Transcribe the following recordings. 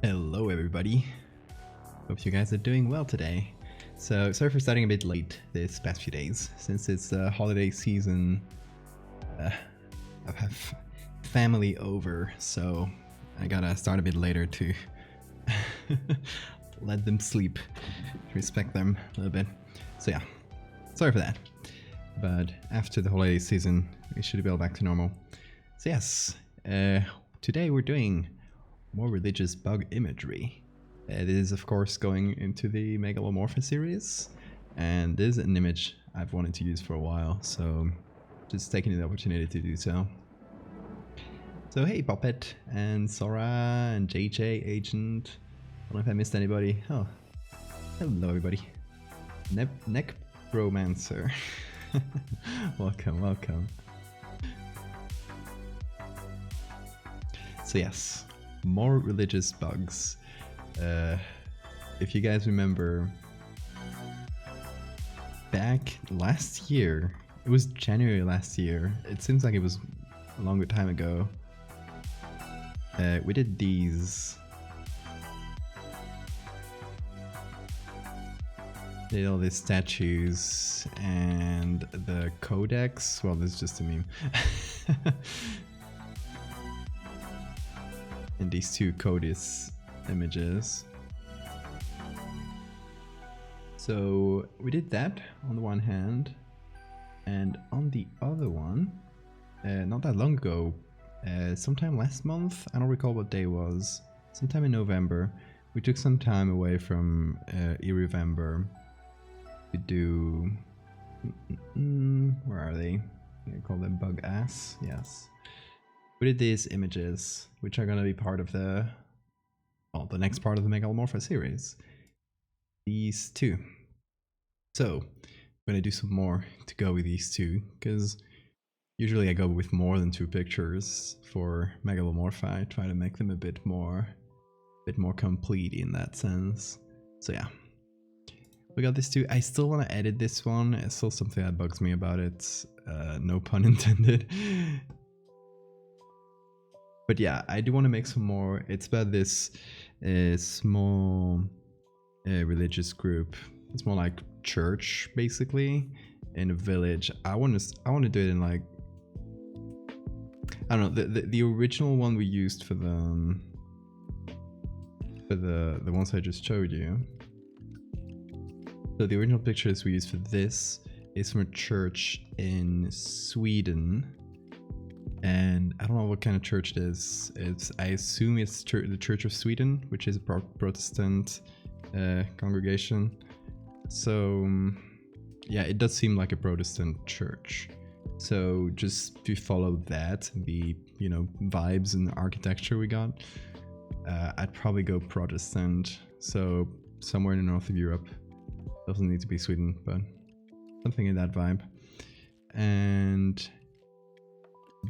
Hello everybody, hope you guys are doing well today. So sorry for starting a bit late this past few days, since it's holiday season. I have family over, so I gotta start a bit later to let them sleep, respect them a little bit. So yeah, sorry for that. But after the holiday season, we should be all back to normal. So yes, today we're doing more religious bug imagery. It is of course going into the Megalomorpha series, and this is an image I've wanted to use for a while, so just taking the opportunity to do so. So hey Puppet and Sora and JJ Agent, I don't know if I missed anybody. Oh, hello everybody. Neck Bromancer. welcome. So yes, more religious bugs. If you guys remember, back last year, it was January last year, it seems like it was a longer time ago, we did these. Did all these statues and the codex. Well, this is just a meme. And these two Codis images. So we did that on the one hand, and on the other one, not that long ago, sometime last month, I don't recall what day it was, sometime in November, we took some time away from Irevember to do, where are they? I call them bug ass, yes. We did these images, which are going to be part of the next part of the Megalomorpha series. These two. So, I'm going to do some more to go with these two, because usually I go with more than 2 pictures for Megalomorpha. I try to make them a bit more complete in that sense. So yeah. We got this two. I still want to edit this one. It's still something that bugs me about it. No pun intended. But yeah, I do want to make some more. It's about this small religious group. It's more like church, basically, in a village. I want to do it in like, I don't know. The original one we used for the ones I just showed you. So the original pictures we used for this is from a church in Sweden. And I don't know what kind of church it is. I assume it's the Church of Sweden, which is a Protestant congregation. So yeah, it does seem like a Protestant church. So just to follow that, the vibes and architecture we got, I'd probably go Protestant. So somewhere in the north of Europe. Doesn't need to be Sweden, but something in that vibe. And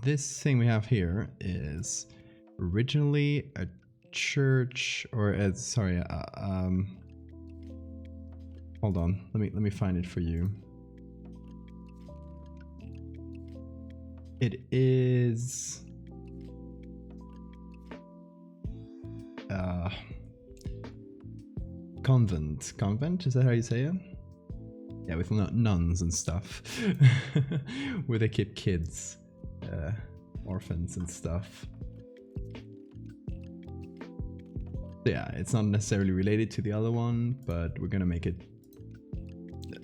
this thing we have here is originally a church, or hold on, let me find it for you. It is convent, is that how you say it? Yeah, with nuns and stuff. Where they keep kids, orphans and stuff. Yeah, it's not necessarily related to the other one, but we're gonna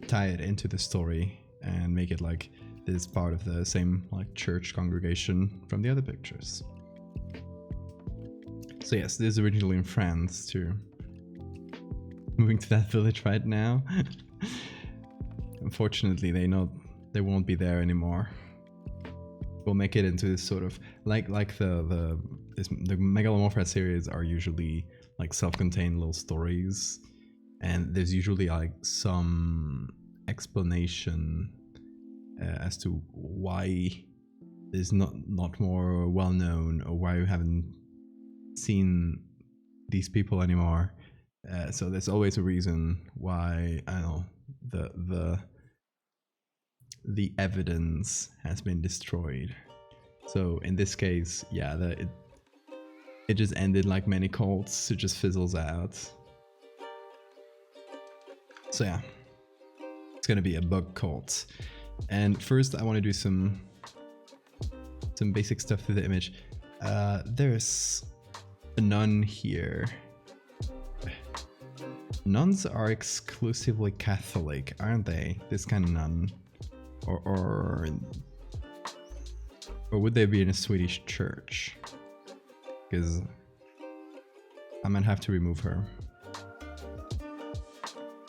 tie it into the story and make it like this part of the same like church congregation from the other pictures. So yes, this is originally in France too. Moving to that village right now. Unfortunately, they won't be there anymore. We'll make it into this sort of like the Megalomorpha series are usually like self-contained little stories, and there's usually like some explanation as to why it's not more well known, or why we haven't seen these people anymore. So there's always a reason why, I don't know, the evidence has been destroyed. So in this case, yeah, it just ended like many cults. It just fizzles out. So yeah, it's gonna be a bug cult. And first I want to do some basic stuff to the image. There's a nun here. Nuns are exclusively Catholic, aren't they? This kind of nun. Or would they be in a Swedish church? Because I might have to remove her.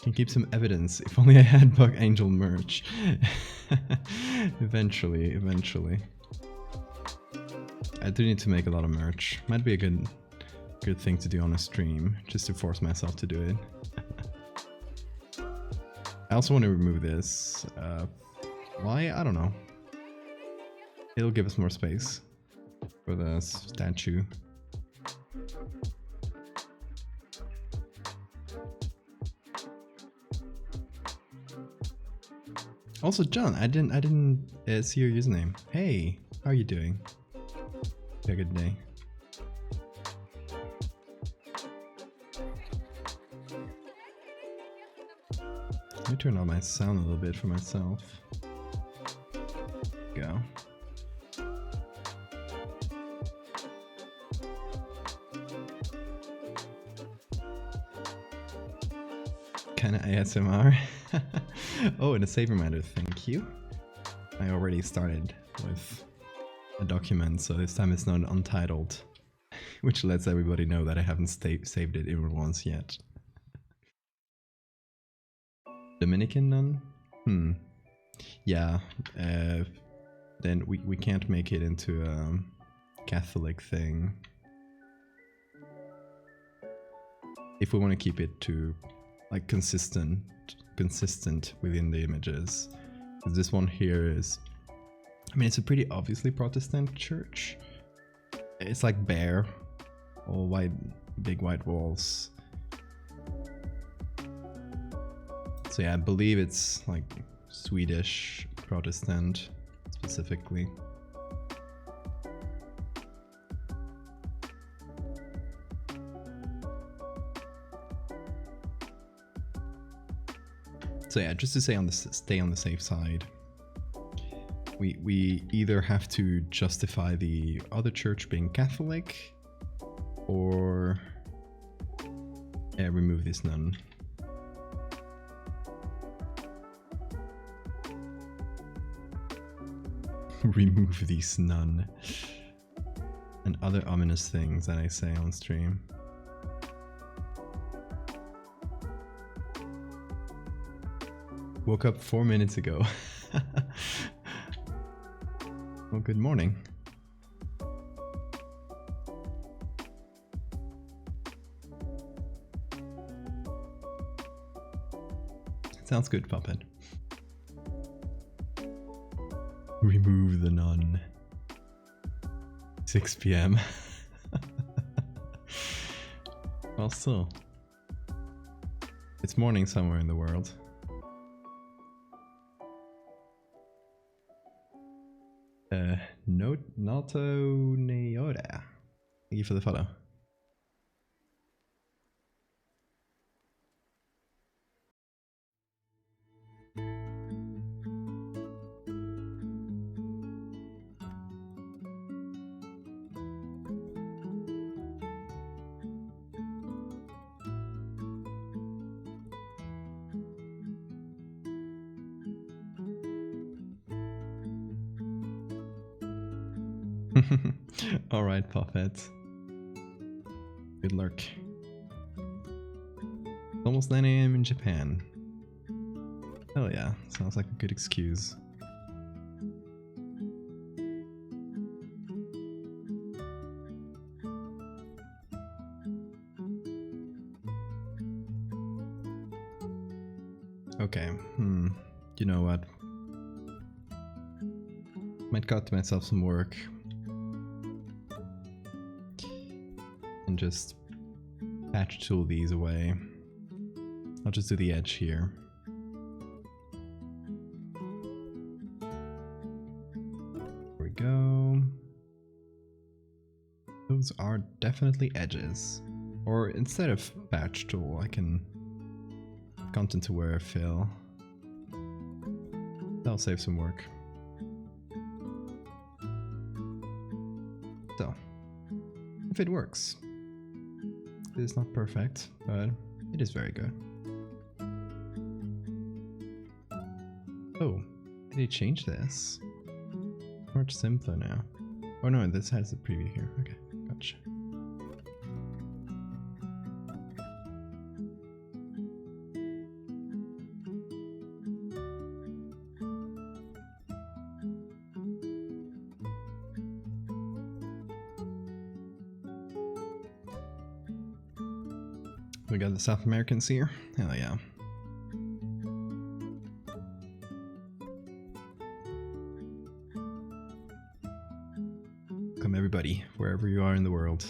Can keep some evidence. If only I had Bug Angel merch. Eventually. I do need to make a lot of merch. Might be a good thing to do on a stream, just to force myself to do it. I also want to remove this. Why? I don't know. It'll give us more space for the statue. Also, John, I didn't see your username. Hey, how are you doing? Have a good day. Let me turn on my sound a little bit for myself. Go. Kinda ASMR. Oh, and a save reminder, thank you. I already started with a document, so this time it's not untitled, which lets everybody know that I haven't saved it even once yet. Dominican nun? Yeah, then we can't make it into a Catholic thing. If we want to keep it to like consistent within the images. Because this one here is, I mean, it's a pretty obviously Protestant church. It's like bare, all white, big white walls. So yeah, I believe it's like Swedish Protestant specifically. So yeah, just to say stay on the safe side, we either have to justify the other church being Catholic, or remove this nun. Remove this nun. And other ominous things that I say on stream. Woke up 4 minutes ago. Well, good morning. Sounds good, Puppet. Remove the nun. 6 p.m. Well, still. It's morning somewhere in the world. Nato Neoda. Thank you for the follow. Alright, Puppet. Good luck. Almost 9 AM in Japan. Hell yeah, sounds like a good excuse. Okay, you know what? Might cut myself some work. And just patch tool these away. I'll just do the edge here. There we go. Those are definitely edges. Or instead of patch tool, I can content aware fill. That'll save some work. So, if it works. It is not perfect, but it is very good. Oh, did he change this? Much simpler now. Oh no, this has the preview here. Okay, gotcha. We got the South Americans here. Hell yeah. Welcome everybody, wherever you are in the world.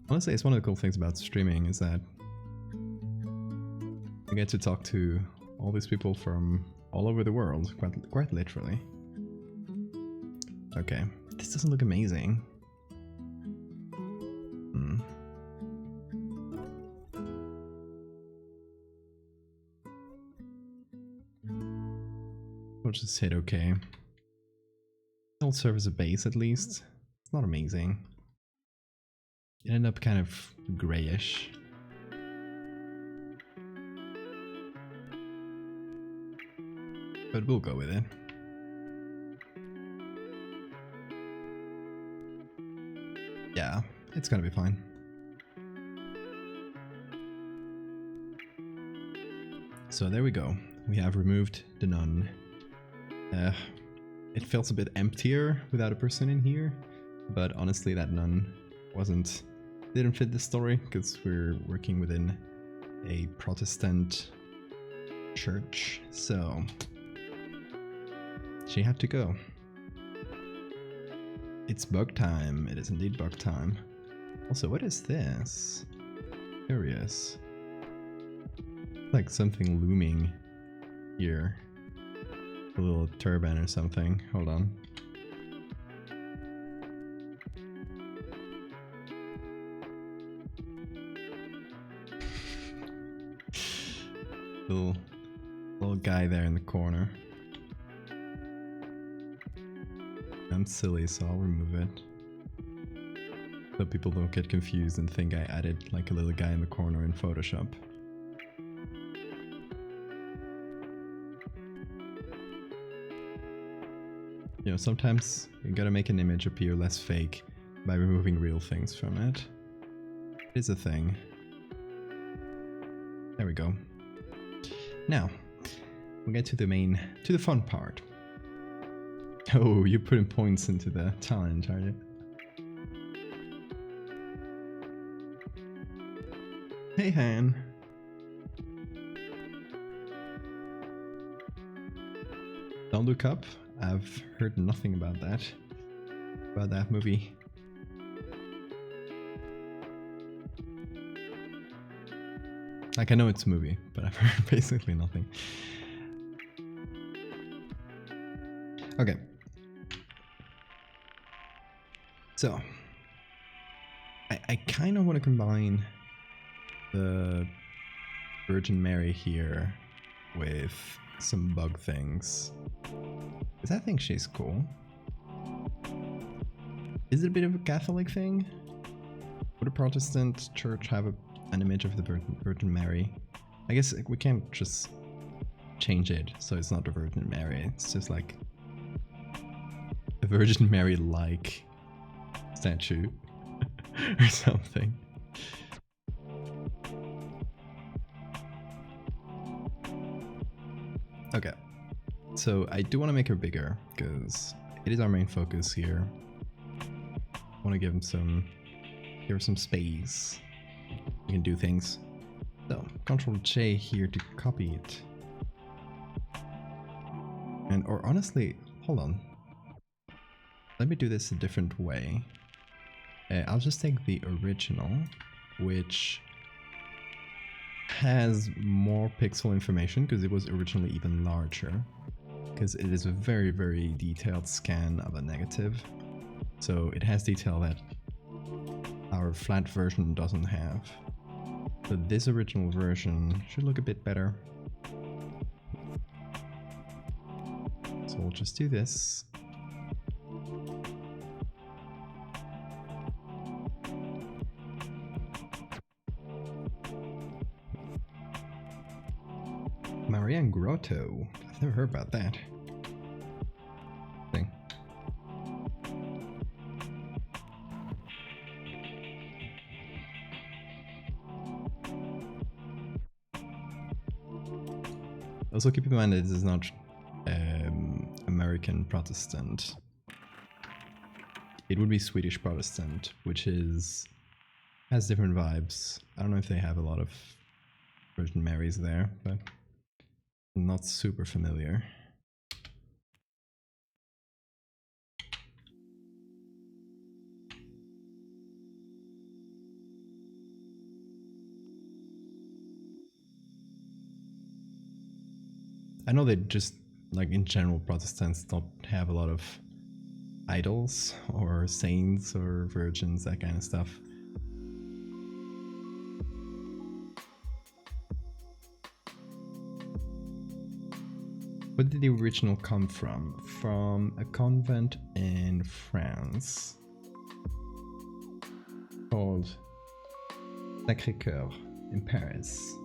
Honestly, it's one of the cool things about streaming is that I get to talk to all these people from all over the world, quite literally. Okay, this doesn't look amazing. We'll just hit OK. It'll serve as a base at least. It's not amazing. It ended up kind of grayish. But we'll go with it. Yeah, it's gonna be fine. So there we go. We have removed the nun. It feels a bit emptier without a person in here, but honestly that nun didn't fit the story because we're working within a Protestant church, so she had to go. It's bug time. It is indeed bug time. Also, what is this? Curious. Like something looming here. A little turban or something. Hold on. little guy there in the corner. I'm silly, so I'll remove it. So people don't get confused and think I added like a little guy in the corner in Photoshop. You know, sometimes you gotta make an image appear less fake by removing real things from it. It is a thing. There we go. Now, we get to the fun part. Oh, you're putting points into the challenge, are you? Hey, Han. Don't Look Up. I've heard nothing about that movie. Like, I know it's a movie, but I've heard basically nothing. Okay. So, I kind of want to combine the Virgin Mary here with some bug things. Because I think she's cool. Is it a bit of a Catholic thing? Would a Protestant church have an image of the Virgin Mary? I guess we can't just change it so it's not the Virgin Mary. It's just like a Virgin Mary-like statue or something. Okay, so I do want to make her bigger because it is our main focus here. I want to give her some space. We can do things. So Control J here to copy it. Or honestly, hold on. Let me do this a different way. I'll just take the original, which has more pixel information because it was originally even larger. because it is a very, very detailed scan of a negative. So it has detail that our flat version doesn't have. So this original version should look a bit better. So we'll just do this. Marianne Grotto. I've never heard about that thing. Also keep in mind that this is not American Protestant. It would be Swedish Protestant, which has different vibes. I don't know if they have a lot of Virgin Marys there, but I'm not super familiar. I know they just, like in general, Protestants don't have a lot of idols or saints or virgins, that kind of stuff. Where did the original come from? From a convent in France called Sacré-Cœur in Paris.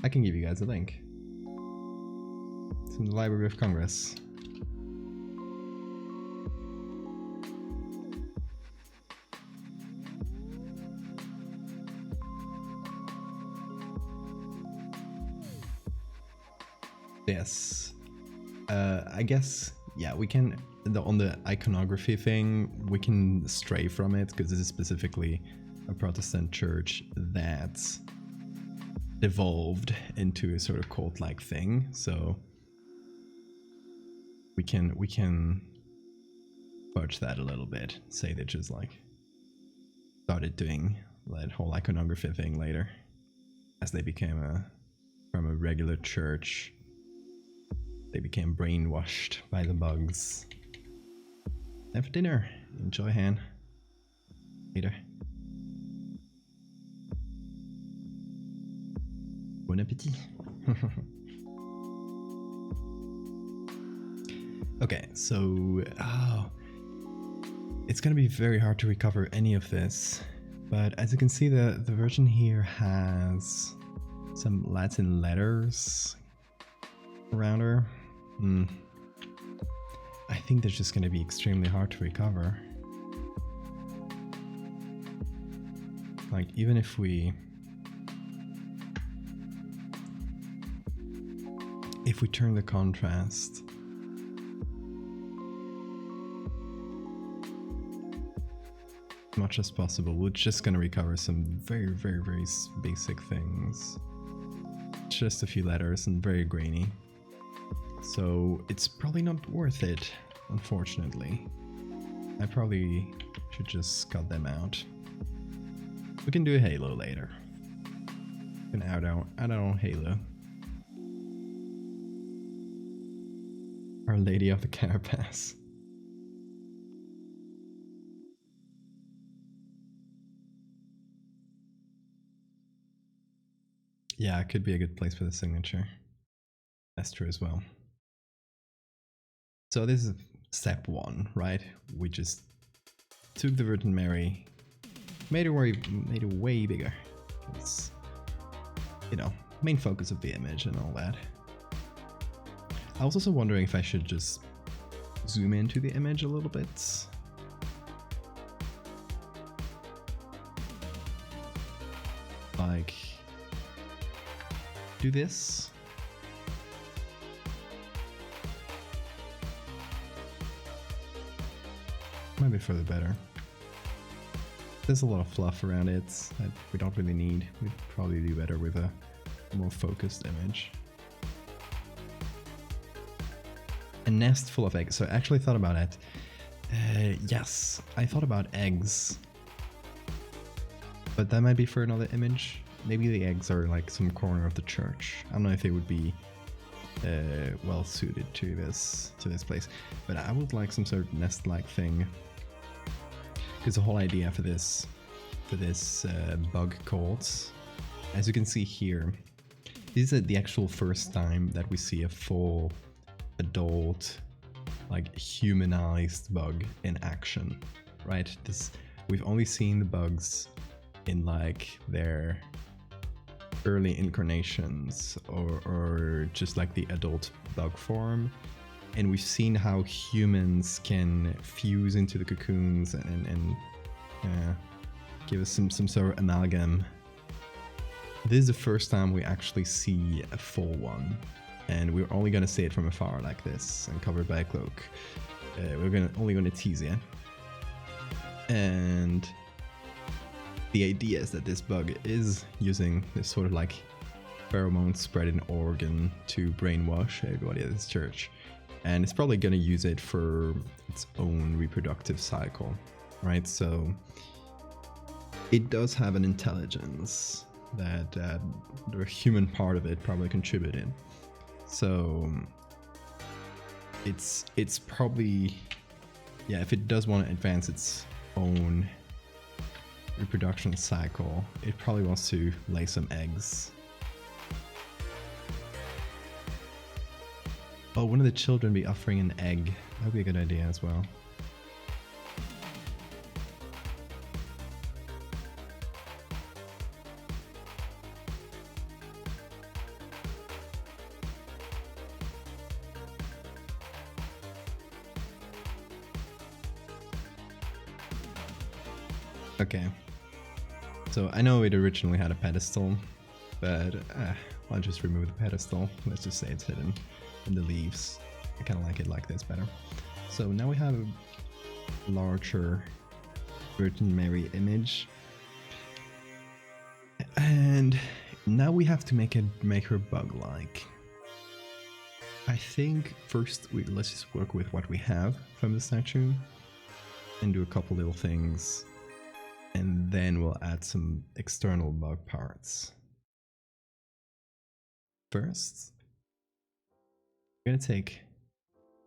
I can give you guys a link. It's in the Library of Congress. Yes. I guess, yeah, we can, on the iconography thing, we can stray from it because this is specifically a Protestant church that evolved into a sort of cult-like thing, so we can fudge that a little bit. Say they just like started doing that whole iconography thing later, as they became from a regular church. They became brainwashed by the bugs. Time for dinner. Enjoy, Han. Later. Bon appétit. Okay, so it's gonna be very hard to recover any of this, but as you can see, the version here has some Latin letters around her. I think they're just gonna be extremely hard to recover. Like, even if we turn the contrast as much as possible, we're just gonna recover some very, very, very basic things. Just a few letters and very grainy. So it's probably not worth it, unfortunately. I probably should just cut them out. We can do a Halo later. We can add on Halo. Our Lady of the Carapace. Yeah, it could be a good place for the signature. That's true as well. So this is step one, right? We just took the Virgin Mary, made it way bigger. It's, you know, main focus of the image and all that. I was also wondering if I should just zoom into the image a little bit. Like, do this. Might be for the better. There's a lot of fluff around it that we don't really need. We'd probably do better with a more focused image. A nest full of eggs. So I actually thought about it. Yes, I thought about eggs. But that might be for another image. maybe the eggs are like some corner of the church. I don't know if they would be well suited to this place, but I would like some sort of nest-like thing, because the whole idea for this bug court, as you can see here, this is the actual first time that we see a full adult, like humanized bug in action, right? We've only seen the bugs in like their early incarnations or just like the adult bug form, and we've seen how humans can fuse into the cocoons and give us some sort of amalgam. This is the first time we actually see a full one, and we're only gonna see it from afar like this and covered by a cloak. We're only gonna tease it, and the idea is that this bug is using this sort of like pheromone spreading organ to brainwash everybody at this church, and it's probably gonna use it for its own reproductive cycle, right? So it does have an intelligence that the human part of it probably contributed. So it's probably, yeah, if it does want to advance its own reproduction cycle, it probably wants to lay some eggs. Oh, one of the children be offering an egg. That would be a good idea as well. Okay, so I know it originally had a pedestal, but I'll just remove the pedestal. Let's just say it's hidden in the leaves. I kind of like it like this better. So now we have a larger Virgin Mary image, and now we have to make her bug-like. I think first let's just work with what we have from the statue and do a couple little things, and then we'll add some external bug parts. First, we're going to take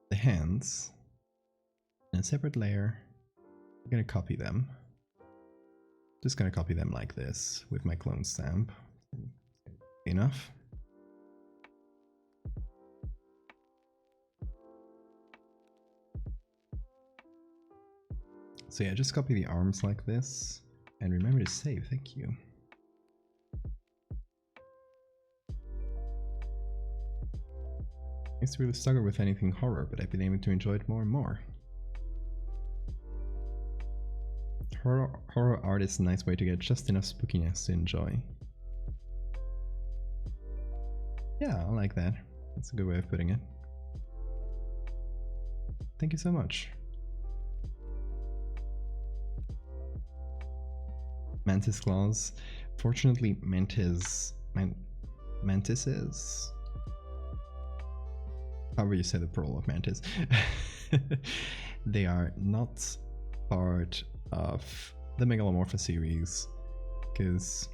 the hands in a separate layer. We're going to copy them. Just going to copy them like this with my clone stamp. Enough. So yeah, just copy the arms like this, and remember to save, thank you. I used to really struggle with anything horror, but I've been able to enjoy it more and more. Horror art is a nice way to get just enough spookiness to enjoy. Yeah, I like that. That's a good way of putting it. Thank you so much. Mantis claws. Fortunately, mantises, however you say the plural of mantis, they are not part of the Megalomorpha series, because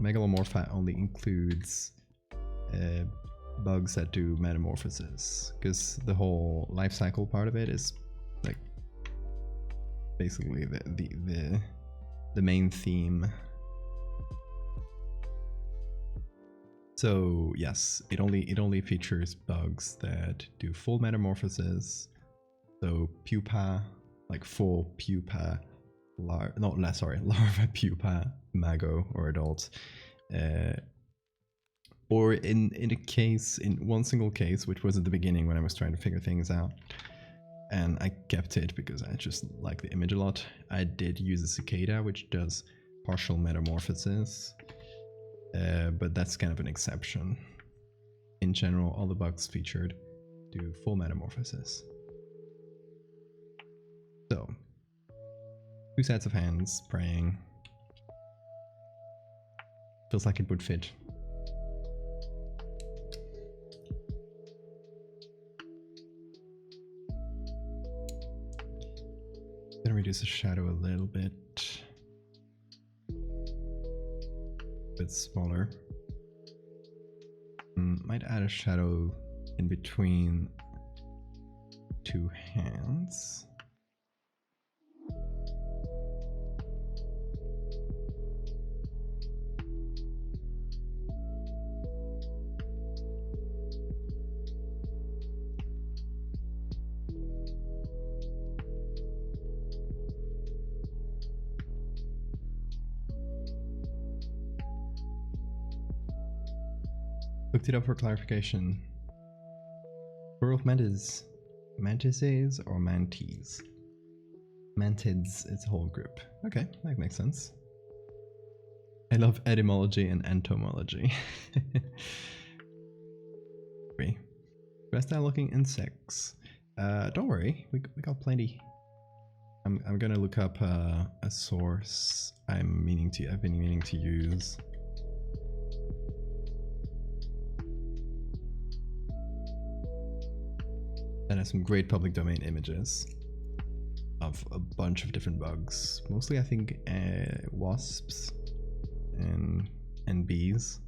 Megalomorpha only includes bugs that do metamorphosis, because the whole life cycle part of it is like basically the main theme. So yes, it only features bugs that do full metamorphosis. So pupa, like full pupa, larva pupa, mago or adult. Or in one single case, which was at the beginning when I was trying to figure things out, and I kept it because I just like the image a lot. I did use a cicada, which does partial metamorphosis, but that's kind of an exception. In general, all the bugs featured do full metamorphosis. So, 2 sets of hands praying. Feels like it would fit. Gonna reduce the shadow a little bit. bit smaller. Might add a shadow in between two hands. Looked it up for clarification. Plural of mantises or mantes? Mantids, it's a whole group. Okay, that makes sense. I love etymology and entomology. Best style looking insects. Don't worry, we got plenty. I'm gonna look up a source I've been meaning to use. That has some great public domain images of a bunch of different bugs. Mostly I think wasps and bees.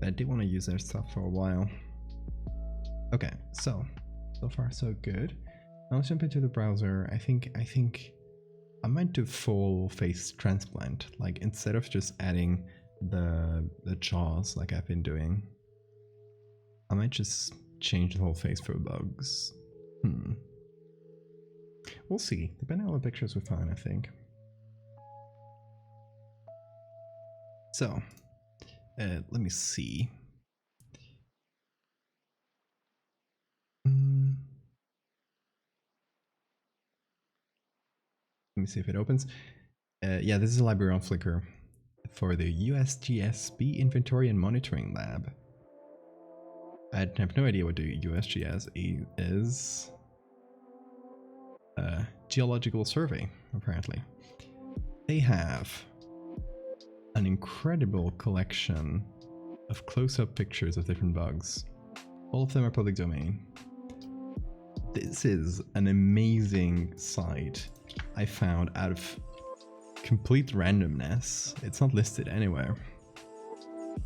But I did want to use their stuff for a while. Okay, so far so good. Now let's jump into the browser. I think I might do full face transplant. Like instead of just adding the jaws like I've been doing, I might just change the whole face for bugs. We'll see, depending on what pictures we find, I think. So, let me see. Let me see if it opens. Yeah, this is a library on Flickr for the USGS Bee Inventory and Monitoring Lab. I have no idea what the USGS is. Geological survey, apparently. They have an incredible collection of close-up pictures of different bugs. All of them are public domain. This is an amazing site I found out of complete randomness. It's not listed anywhere.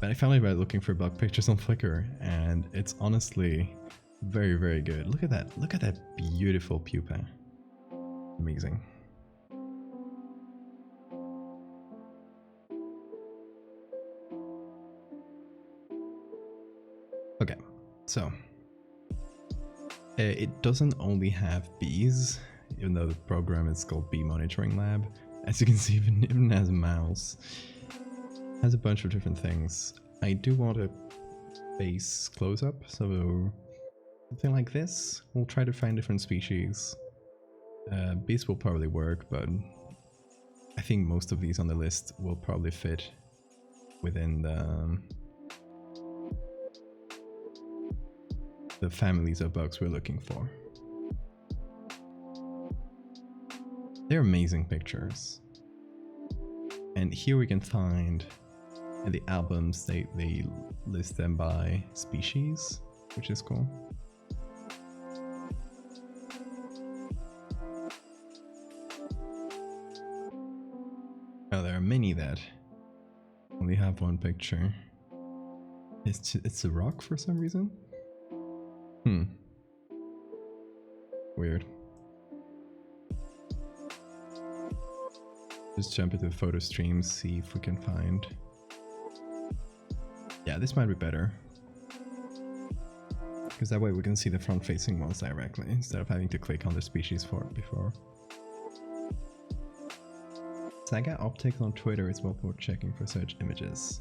But I found it by looking for bug pictures on Flickr, and it's honestly very, very good. Look at that. Look at that beautiful pupa. Amazing. Okay, so it doesn't only have bees, even though the program is called Bee Monitoring Lab. As you can see, it even has a mouse. Has a bunch of different things. I do want a face close-up, so something like this. We'll try to find different species. Bees will probably work, but I think most of these on the list will probably fit within the families of bugs we're looking for. They're amazing pictures. And here we can find in the albums, they list them by species, which is cool. Oh, there are many that only have one picture. It's a rock for some reason? Weird. Just jump into the photo stream, see if we can find. Yeah, this might be better. Because that way we can see the front-facing ones directly, instead of having to click on the species for it before. Saga Optics on Twitter is well worth checking for search images.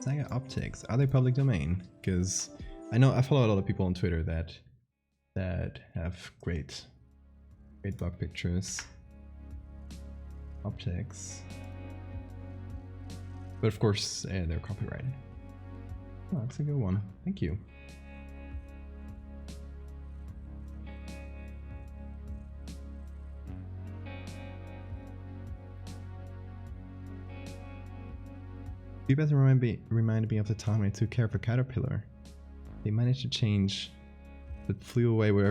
Saga Optics, are they public domain? Because I know I follow a lot of people on Twitter that have great bug pictures. Optics. But of course, they're copyrighted. Oh, that's a good one. Thank you. You better remind me of the time I took care of a caterpillar. They managed to change, but flew away while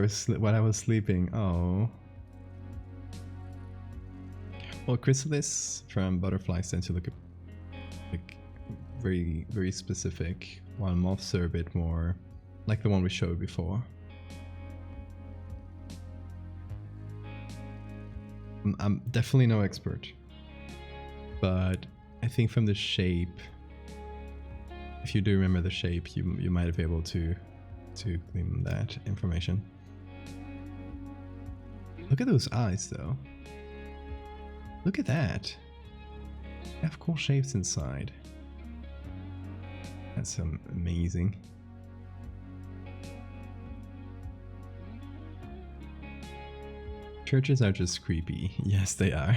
I was sleeping. Oh. Well, Chrysalis from Butterfly sent you like very specific, while moths are a bit more like the one we showed before. I'm definitely no expert, but I think from the shape, if you do remember the shape, you might be able to glean that information. Look at those eyes though. Look at that. They have cool shapes inside. That's amazing. Churches are just creepy. Yes, they are.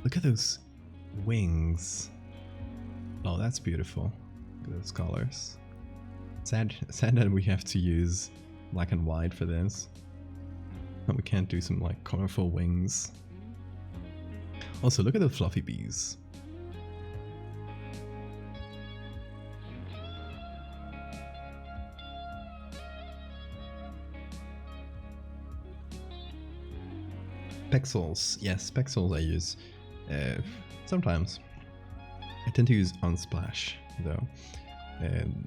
Look at those wings. Oh, that's beautiful. Look at those colors. Sad that we have to use black and white for this. But we can't do some like colorful wings. Also, look at the fluffy bees. Pexels, yes, pexels I use sometimes. I tend to use Unsplash though,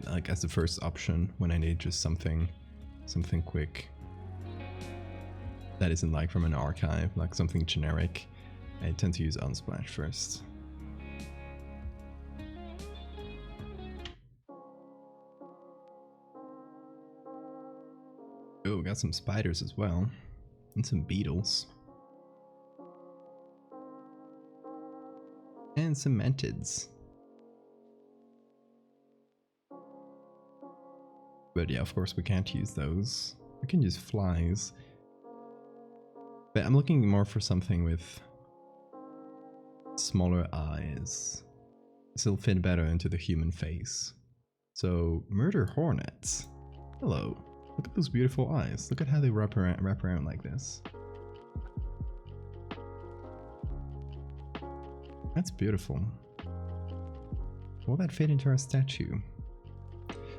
like as the first option when I need just something quick that isn't like from an archive, like something generic. I tend to use Unsplash first. Oh, got some spiders as well, and some beetles. And some mantids. But yeah, of course we can't use those. We can use flies. But I'm looking more for something with smaller eyes. This will fit better into the human face. So, murder hornets. Hello. Look at those beautiful eyes. Look at how they wrap around like this. That's beautiful. Will that fit into our statue?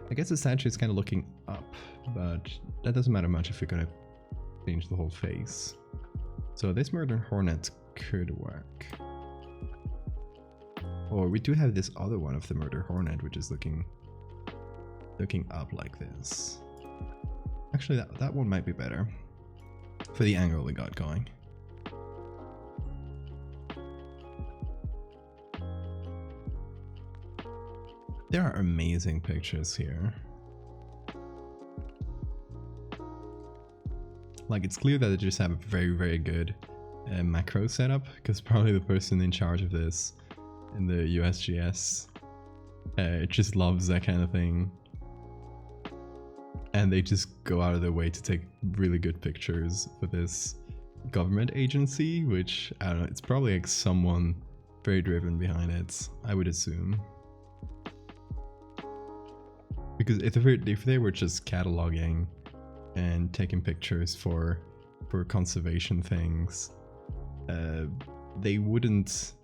I guess the statue is kind of looking up, but that doesn't matter much if you're gonna change the whole face. So this murder hornet could work. Or we do have this other one of the murder hornet, which is looking up like this. Actually, that one might be better for the angle we got going. There are amazing pictures here. Like, it's clear that they just have a very good macro setup, because probably the person in charge of this in the USGS just loves that kind of thing. And they just go out of their way to take really good pictures for this government agency, which, I don't know, it's probably like someone very driven behind it, I would assume. Because if they were just cataloging and taking pictures for conservation things, they wouldn't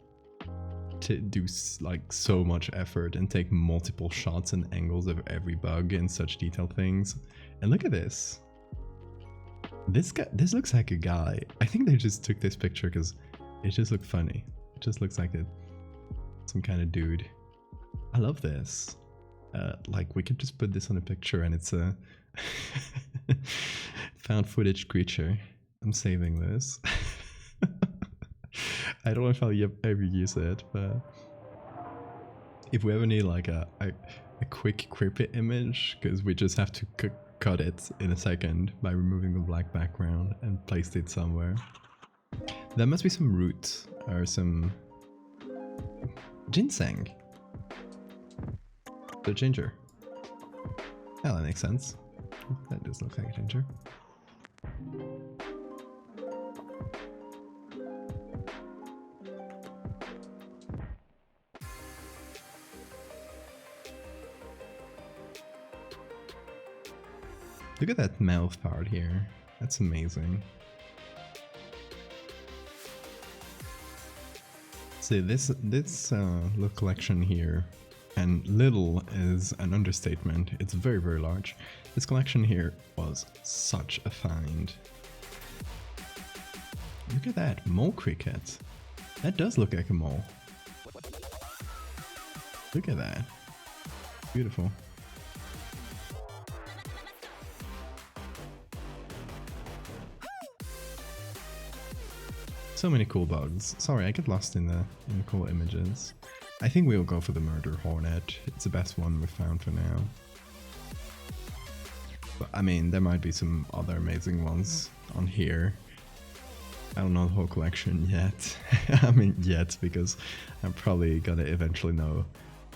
do like so much effort and take multiple shots and angles of every bug and such detailed things. And look at this. This looks like a guy. I think they just took this picture because it just looked funny. It just looks like some kind of dude. I love this. Like, we could just put this on a picture and it's a found footage creature. I'm saving this. I don't know if I'll ever use it, but if we ever need like a quick creepy image, because we just have to cut it in a second by removing the black background and placed it somewhere. There must be some root or some ginseng. The ginger. Yeah, that makes sense. That does look like ginger. Look at that mouth part here. That's amazing. See, this little collection here, and little is an understatement. It's very large. This collection here was such a find. Look at that mole cricket. That does look like a mole. Look at that. Beautiful. So many cool bugs. Sorry, I get lost in the cool images. I think we'll go for the murder hornet. It's the best one we've found for now. But I mean, there might be some other amazing ones on here. I don't know the whole collection yet. I mean, yet, because I'm probably gonna eventually know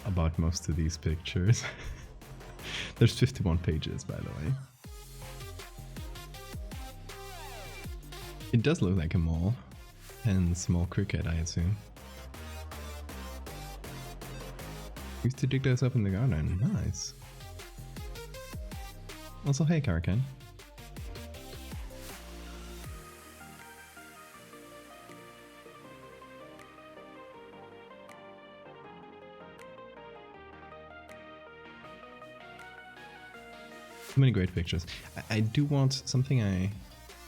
about most of these pictures. There's 51 pages, by the way. It does look like a mole. And small cricket, I assume. Used to dig those up in the garden. Nice. Also, hey, Karakan. So many great pictures. I do want something I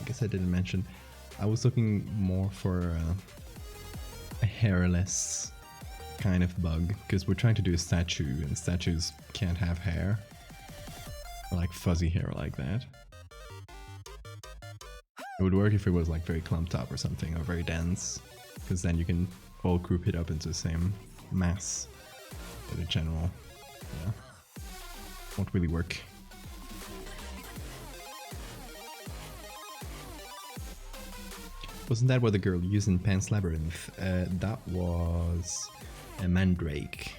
guess I didn't mention. I was looking more for a hairless kind of bug, because we're trying to do a statue, and statues can't have hair. Or like fuzzy hair like that. It would work if it was like very clumped up or something, or very dense, because then you can all group it up into the same mass. But in general, yeah, won't really work. Wasn't that what the girl used in Pan's Labyrinth? That was a mandrake.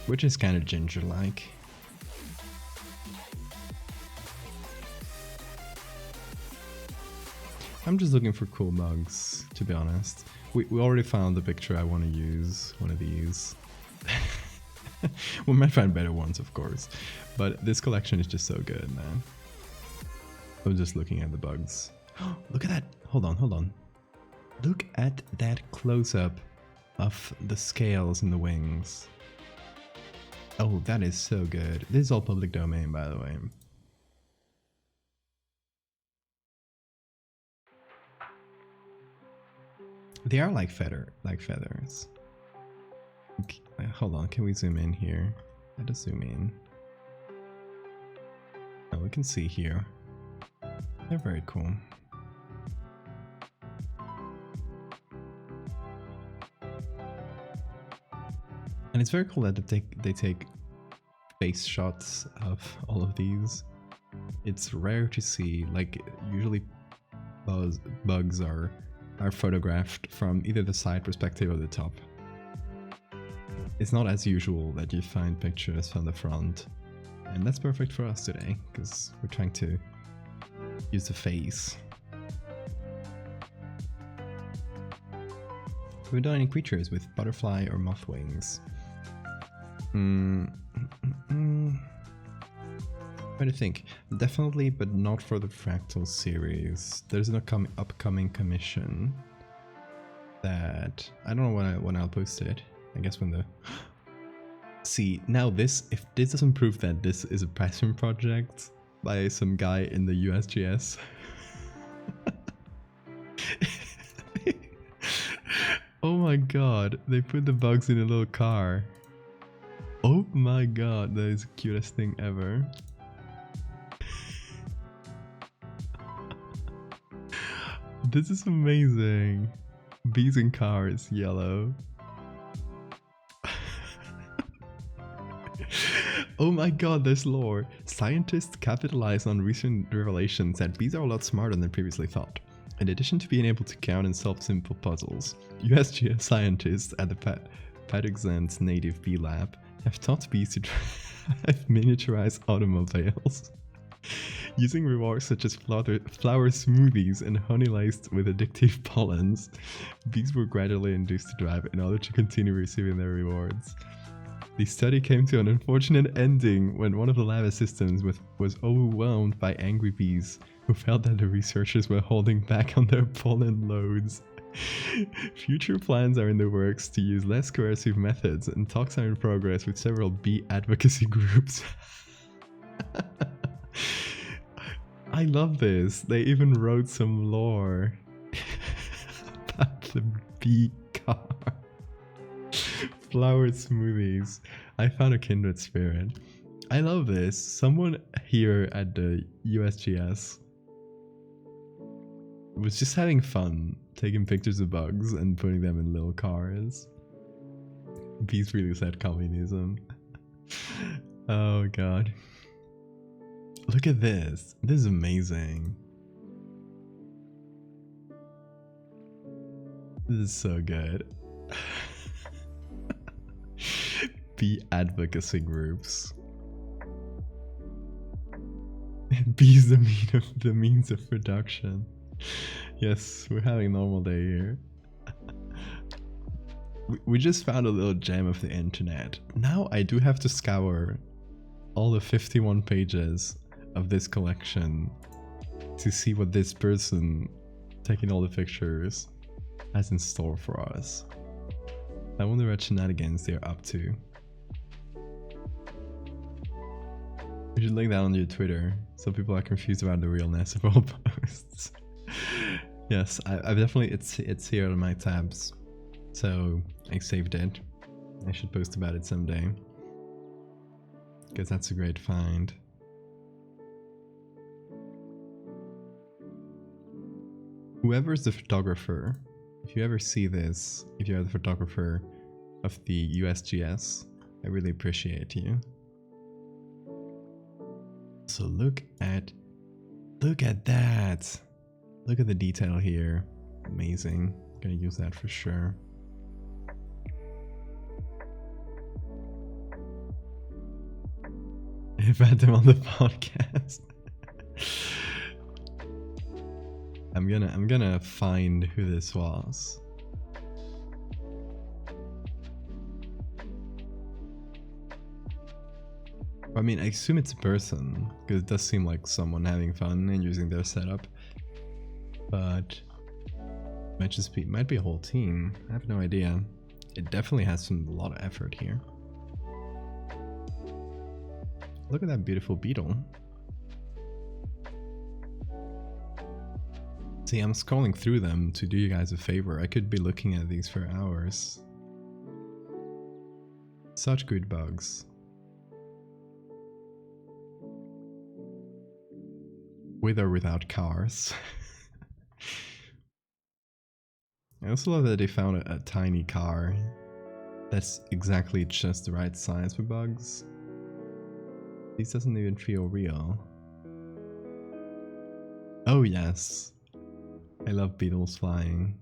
Which is kind of ginger-like. I'm just looking for cool bugs, to be honest. We already found the picture I want to use, one of these. We might find better ones, of course, but this collection is just so good, man. I'm just looking at the bugs. Look at that! Hold on. Look at that close-up of the scales in the wings. Oh, that is so good. This is all public domain, by the way. They are like feathers. Hold on, can we zoom in here? Let us zoom in. Oh, we can see here. They're very cool. And it's very cool that they take face shots of all of these. It's rare to see, like usually bugs are photographed from either the side perspective or the top. It's not as usual that you find pictures from the front, and that's perfect for us today, because we're trying to use the face. Have we done any creatures with butterfly or moth wings? Trying to think. Definitely, but not for the Fractal series. There's an upcoming commission that I don't know when I'll post it. I guess when the see now this, if this doesn't prove that this is a passion project by some guy in the USGS. Oh my god, they put the bugs in a little car. Oh my god, that is the cutest thing ever. This is amazing. Bees in cars, yellow. Oh my god, there's lore. Scientists capitalize on recent revelations that bees are a lot smarter than previously thought. In addition to being able to count and solve simple puzzles, USGS scientists at the Patuxent's native bee lab have taught bees to drive miniaturized automobiles. Using rewards such as flower smoothies and honey laced with addictive pollens, bees were gradually induced to drive in order to continue receiving their rewards. The study came to an unfortunate ending when one of the lab assistants was overwhelmed by angry bees who felt that the researchers were holding back on their pollen loads. Future plans are in the works to use less coercive methods, and talks are in progress with several bee advocacy groups. I love this. They even wrote some lore. The bee car. Flower smoothies. I found a kindred spirit. I love this. Someone here at the USGS was just having fun taking pictures of bugs and putting them in little cars. Bees really said communism. Oh god. Look at this. This is amazing. This is so good. Bee advocacy groups. Bees the means of production. Yes, we're having a normal day here. We just found a little gem of the internet. Now I do have to scour all the 51 pages of this collection to see what this person taking all the pictures has in store for us. I wonder what shenanigans they're up to. You should link that on your Twitter so people are confused about the realness of all posts. Yes, I've definitely, it's here on my tabs. So I saved it. I should post about it someday. Because that's a great find. Whoever's the photographer, if you ever see this, if you're the photographer of the USGS, I really appreciate you. So look at that. Look at the detail here. Amazing. Gonna use that for sure. I've had them on the podcast. I'm gonna find who this was. I mean, I assume it's a person, because it does seem like someone having fun and using their setup. But might be a whole team. I have no idea. It definitely has a lot of effort here. Look at that beautiful beetle. See, I'm scrolling through them to do you guys a favor. I could be looking at these for hours. Such good bugs. With or without cars. I also love that they found a tiny car that's exactly just the right size for bugs. This doesn't even feel real. Oh yes. I love beetles flying.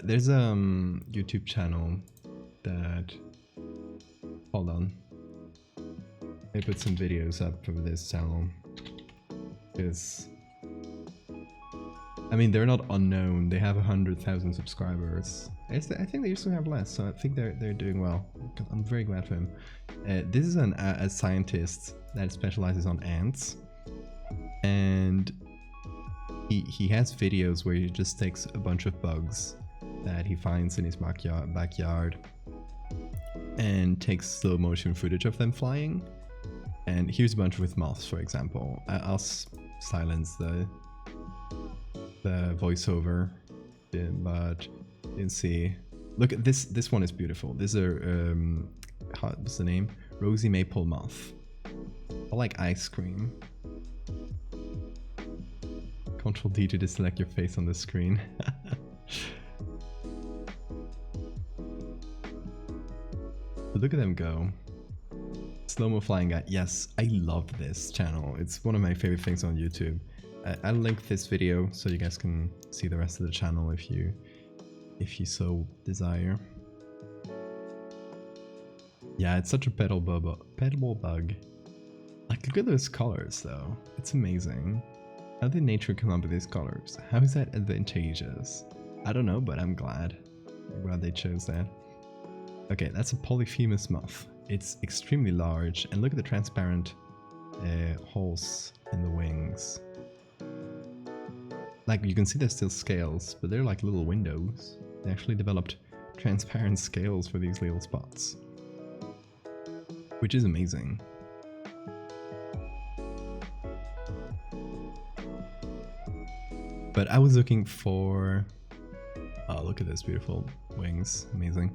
There's a YouTube channel that... Hold on. I put some videos up for this channel. Because... I mean, they're not unknown. They have 100,000 subscribers. I think they used to have less, so I think they're doing well. I'm very glad for him. This is a scientist that specializes on ants, and he has videos where he just takes a bunch of bugs that he finds in his backyard and takes slow motion footage of them flying. And here's a bunch with moths, for example. I'll silence the voiceover, but you can see. Look at this. This one is beautiful. This is what's the name? Rosy maple moth. I like ice cream. Control D to deselect your face on the screen. But look at them go. Slow-mo flying guy. Yes, I love this channel. It's one of my favorite things on YouTube. I'll link this video so you guys can see the rest of the channel if you so desire. Yeah, it's such a petable bug. Like, look at those colors though. It's amazing. How did nature come up with these colors? How is that advantageous? I don't know, but I'm glad they chose that. Okay, that's a polyphemus moth. It's extremely large, and look at the transparent holes in the wings. Like, you can see there's still scales, but they're like little windows. They actually developed transparent scales for these little spots, which is amazing. But I was looking for Oh, look at those beautiful wings. Amazing.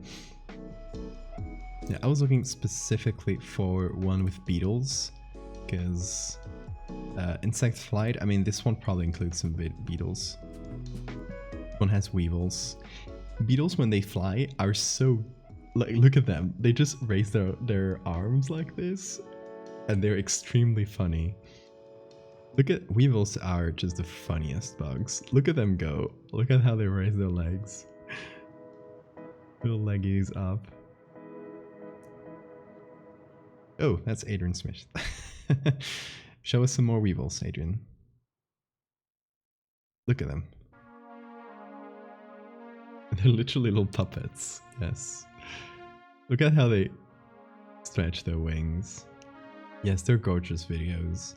Yeah, I was looking specifically for one with beetles, because insect flight, I mean, this one probably includes some beetles. One has weevils. Beetles, when they fly, are so... like, look at them. They just raise their arms like this, and they're extremely funny. Look at... weevils are just the funniest bugs. Look at them go. Look at how they raise their legs. Little leggies up. Oh, that's Adrian Smith. Show us some more weevils, Adrian. Look at them. They're literally little puppets. Yes. Look at how they stretch their wings. Yes, they're gorgeous videos.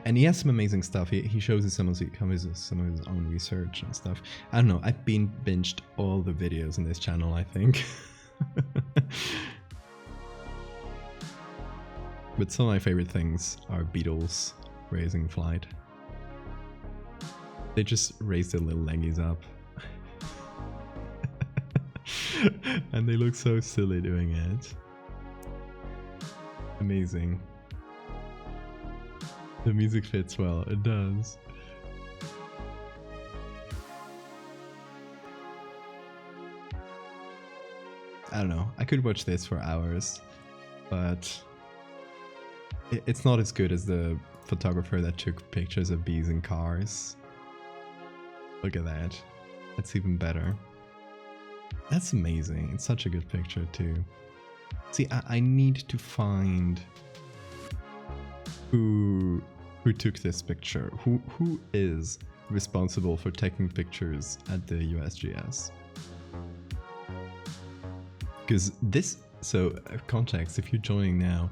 And he has some amazing stuff. He shows us some of his own research and stuff. I don't know, I've binged all the videos on this channel, I think. But some of my favorite things are beetles raising flight. They just raise their little leggies up. And they look so silly doing it. Amazing. The music fits well, it does. I don't know, I could watch this for hours, but it's not as good as the photographer that took pictures of bees in cars. Look at that. That's even better. That's amazing. It's such a good picture too. See, I need to find who took this picture. Who is responsible for taking pictures at the USGS? Because this, so context, if you're joining now,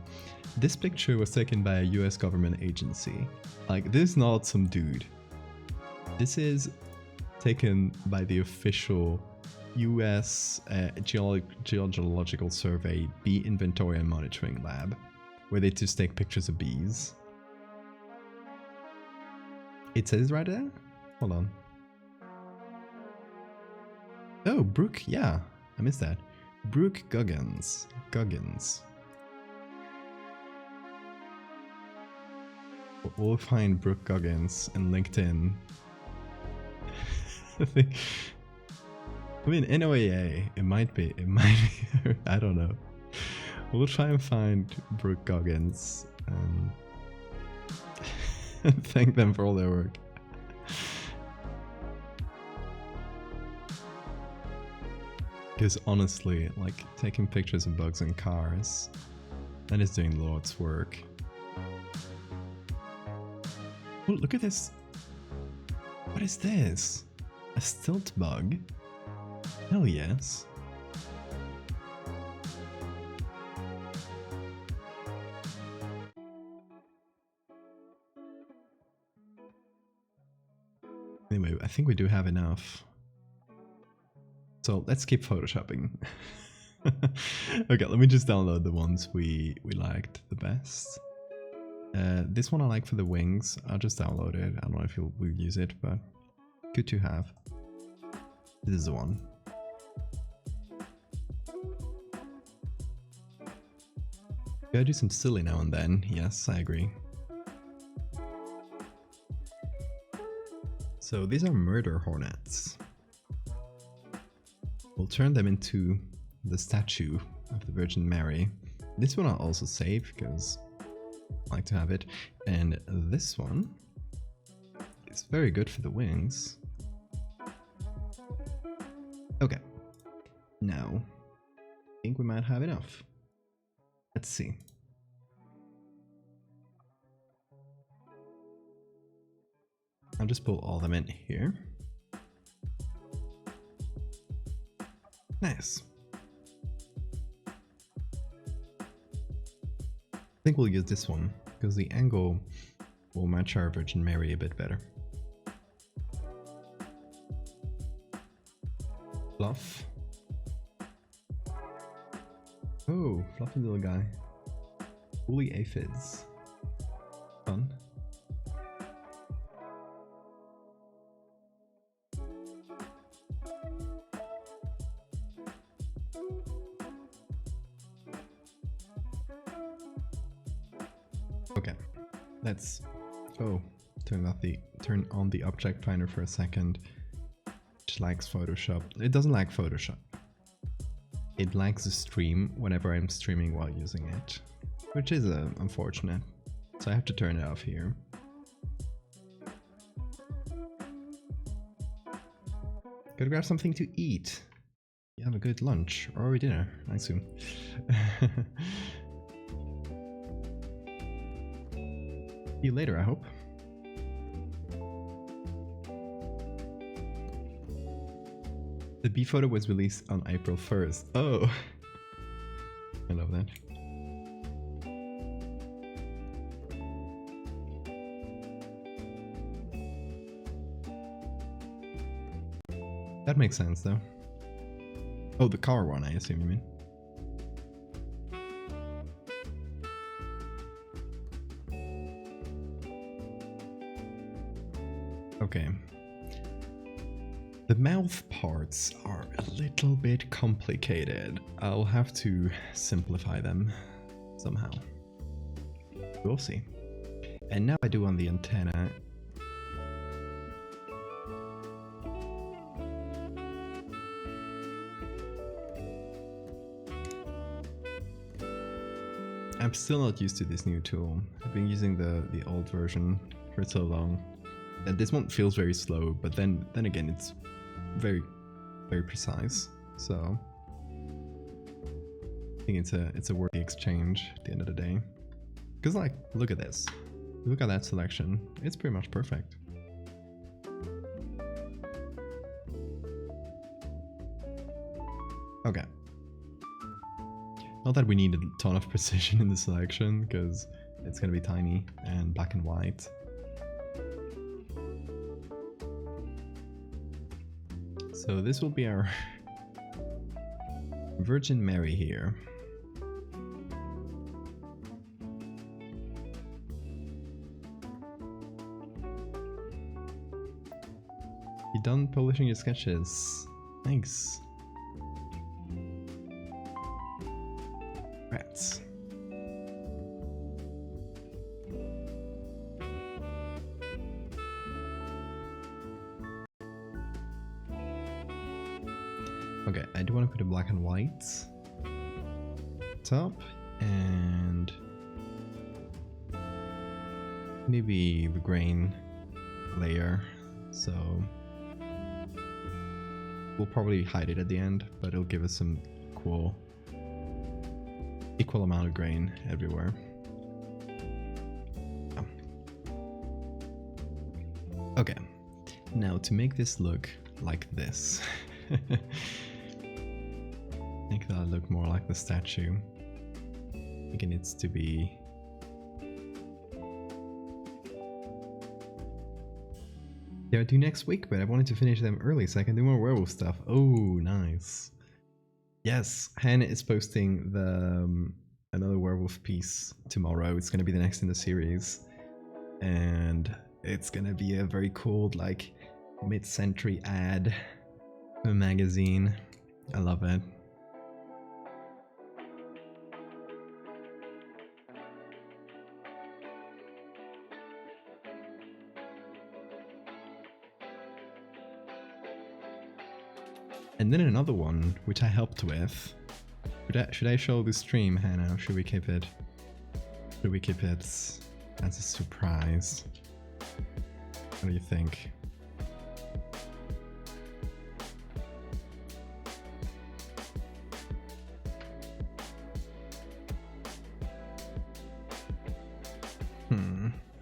this picture was taken by a US government agency. Like, this is not some dude. This is taken by the official US Geological Survey Bee Inventory and Monitoring Lab, where they just take pictures of bees. It says right there? Hold on. Oh, Brooke, yeah, I missed that. Brooke Goggins. We'll find Brooke Goggins in LinkedIn. I mean, in OAA, it might be, I don't know. We'll try and find Brooke Goggins and thank them for all their work. Because honestly, like, taking pictures of bugs in cars, that is doing the Lord's work. Oh, look at this. What is this? A stilt bug? Hell yes. Anyway, I think we do have enough. So let's keep photoshopping. Okay, let me just download the ones we liked the best. This one I like for the wings. I'll just download it. I don't know if we'll use it, but good to have. This is the one. Gotta do some silly now and then. Yes, I agree. So these are murder hornets. We'll turn them into the statue of the Virgin Mary. This one I'll also save because I like to have it. And this one is very good for the wings. Okay. Now, I think we might have enough. Let's see. I'll just pull all of them in here. Nice. I think we'll use this one because the angle will match our Virgin Mary a bit better. Fluff. Oh, fluffy little guy. Woolly aphids. Fun. Okay, let's turn on the object finder for a second. It likes Photoshop. It doesn't like Photoshop. It likes the stream whenever I'm streaming while using it, which is unfortunate. So I have to turn it off here. Gotta grab something to eat. You have a good lunch or dinner, I assume. See you later, I hope. The B photo was released on April 1st. Oh! I love that. That makes sense though. Oh, the car one, I assume you mean. Okay. The mouth parts are a little bit complicated. I'll have to simplify them somehow. We'll see. And now I do on the antenna. I'm still not used to this new tool. I've been using the old version for so long. And this one feels very slow, but then again it's very precise. So I think it's a worthy exchange at the end of the day. Because like, look at this. Look at that selection. It's pretty much perfect. Okay. Not that we need a ton of precision in the selection, because it's going to be tiny and black and white. So this will be our Virgin Mary here. You done publishing your sketches? Thanks. Rats. Okay, I do want to put a black and white top and maybe the grain layer, so we'll probably hide it at the end, but it'll give us some equal amount of grain everywhere. Oh. Okay, now to make this look like this. Make that look more like the statue. I think it needs to be they're due next week, but I wanted to finish them early so I can do more werewolf stuff. Oh, nice. Yes, Hannah is posting the another werewolf piece tomorrow. It's gonna be the next in the series, and it's gonna be a very cool, like, mid-century ad to a magazine. I love it. And then another one, which I helped with. Should I show the stream, Hannah, or should we keep it? Should we keep it as a surprise? What do you think?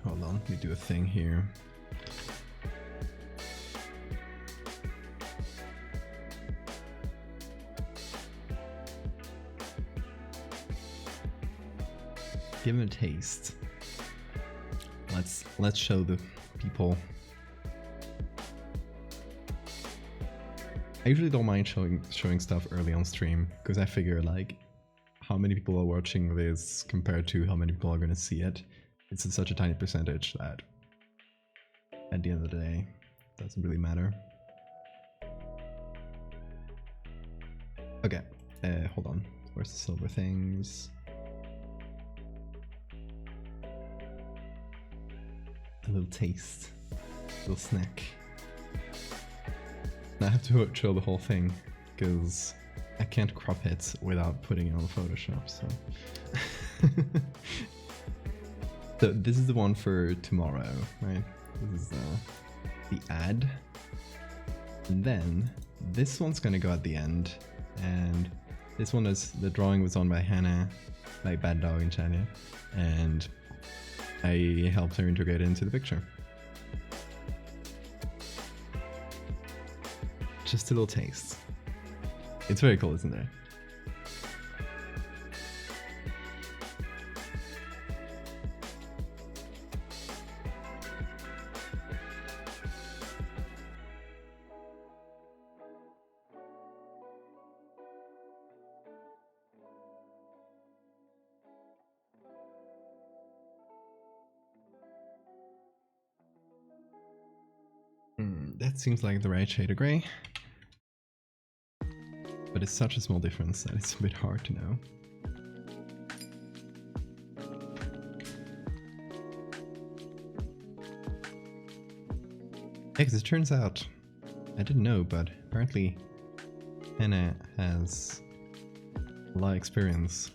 Hold on, let me do a thing here. Give him a taste. Let's show the people. I usually don't mind showing stuff early on stream, because I figure, like, how many people are watching this compared to how many people are going to see it. It's in such a tiny percentage that at the end of the day it doesn't really matter. Okay, hold on. Where's the silver things? a little taste, a little snack. I have to show the whole thing because I can't crop it without putting it on Photoshop. So, so this is the one for tomorrow, right? This is the ad, and then this one's gonna go at the end, and this one is the drawing was on by Hannah, like Bad Dog in China, and I helped her integrate it into the picture. Just a little taste. It's very cool, isn't it? That seems like the right shade of grey. But it's such a small difference that it's a bit hard to know. Yeah, because it turns out, I didn't know, but apparently Hannah has a lot of experience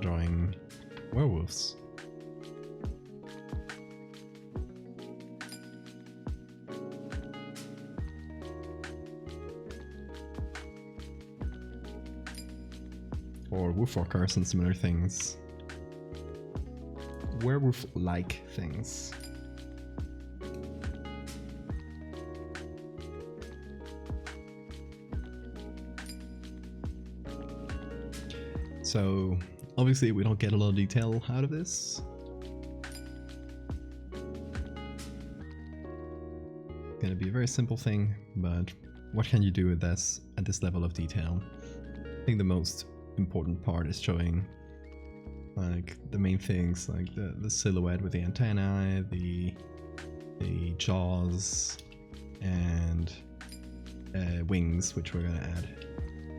drawing werewolves. Or wolfwalkers and similar things. Werewolf-like things. So, obviously we don't get a lot of detail out of this. It's gonna be a very simple thing, but what can you do with this at this level of detail? I think the most important part is showing like the main things, like the silhouette with the antennae, the jaws, and wings, which we're gonna add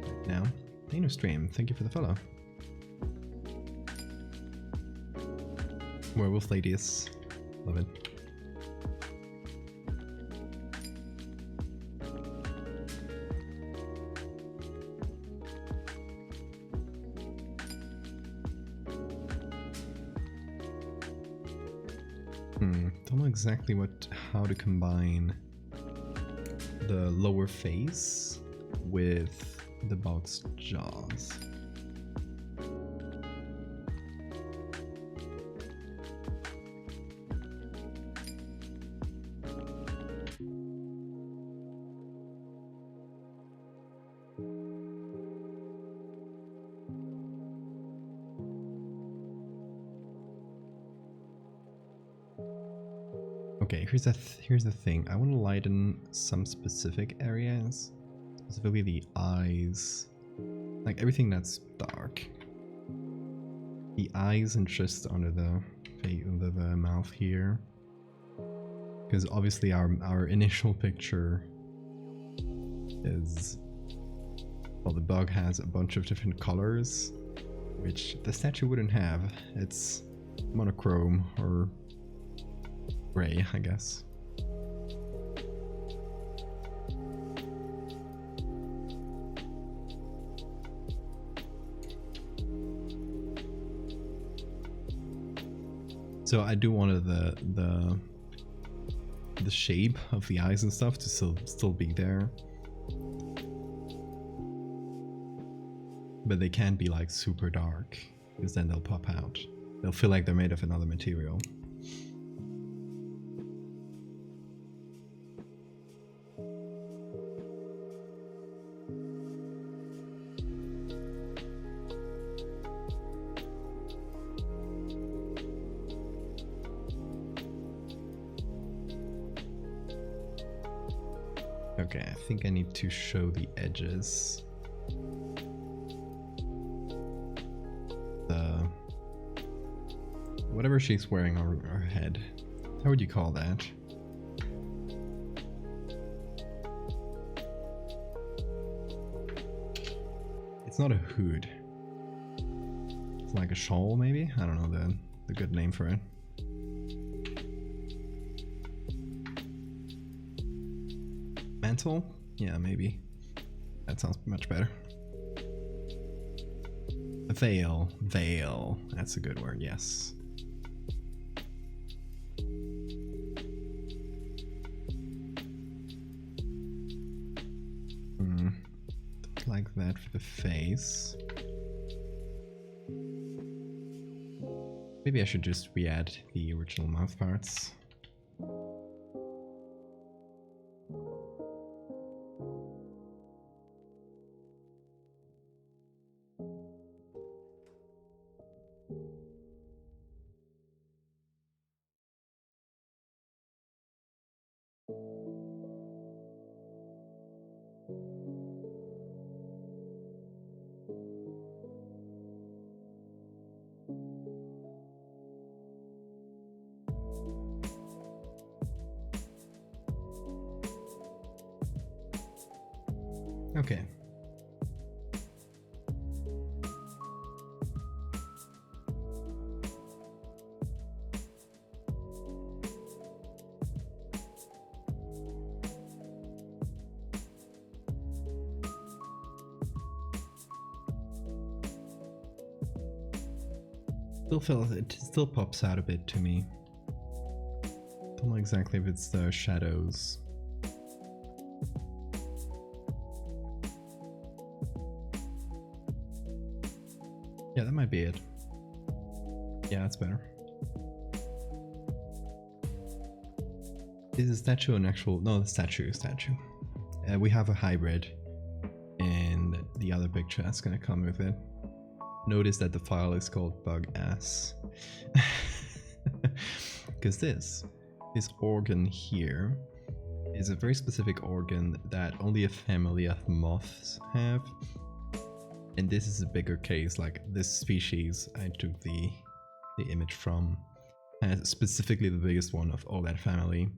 right now. Dano Stream, thank you for the follow. Werewolf ladies, love it. Don't know exactly how to combine the lower face with the bog's jaws. Okay, here's the thing. I want to lighten some specific areas, specifically the eyes, like everything that's dark. The eyes and just under the mouth here, because obviously our initial picture is, well, the bug has a bunch of different colors, which the statue wouldn't have. It's monochrome or gray, I guess. So I do want the shape of the eyes and stuff to still be there, but they can't be like super dark, because then they'll pop out. They'll feel like they're made of another material. Okay, I think I need to show the edges. Whatever she's wearing on her head. How would you call that? It's not a hood. It's like a shawl, maybe? I don't know the good name for it. Mantle? Yeah, maybe. That sounds much better. Veil. Veil. That's a good word, yes. Don't like that for the face. Maybe I should just re-add the original mouth parts. Okay. It still pops out a bit to me. Don't know exactly if it's the shadows. Yeah, that might be it. Yeah, that's better. Is the statue an actual... No, the statue. We have a hybrid in the other picture that's gonna come with it. Notice that the file is called bug-ass. Because this organ here is a very specific organ that only a family of moths have. And this is a bigger case, like this species I took the image from, specifically the biggest one of all that family.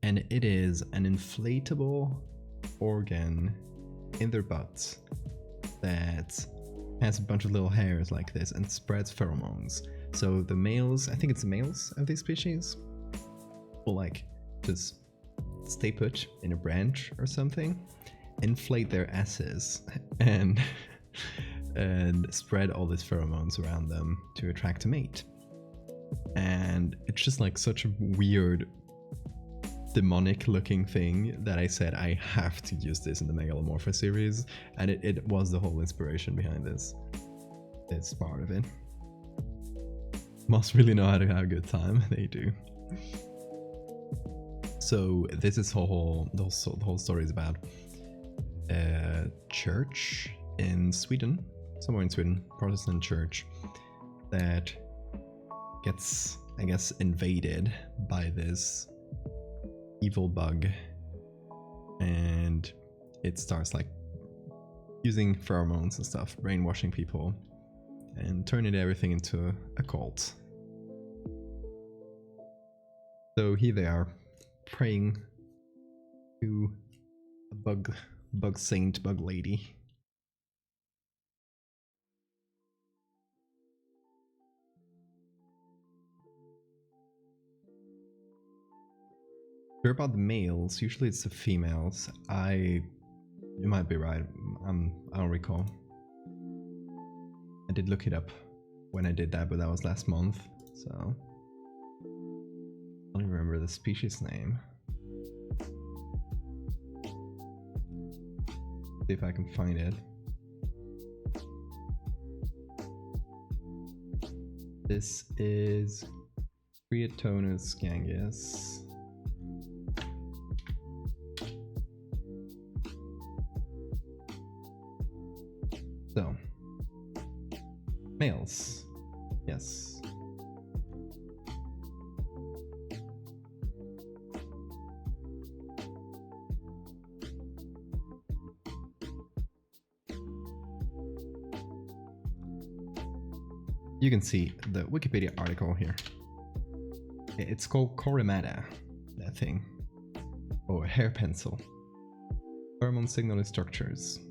And it is an inflatable organ in their butts that has a bunch of little hairs like this and spreads pheromones. So the males, I think it's the males of these species, will like just stay put in a branch or something, inflate their asses and spread all these pheromones around them to attract a mate. And it's just like such a weird demonic looking thing that I said I have to use this in the Megalomorpha series, and it was the whole inspiration behind this part of it. Must really know how to have a good time. They do. So this is the whole story is about a church in Sweden, somewhere in Sweden, Protestant church, that gets, I guess, invaded by this evil bug, and it starts like using pheromones and stuff, brainwashing people and turning everything into a cult. So here they are praying to a bug saint, bug lady. About the males, usually it's the females. You might be right. I don't recall. I did look it up when I did that, but that was last month, so I don't even remember the species name. See if I can find it. This is Creatonus gangus. So, males, yes. You can see the Wikipedia article here. It's called Corimata, that thing, or hair pencil. Pheromone signaling structures.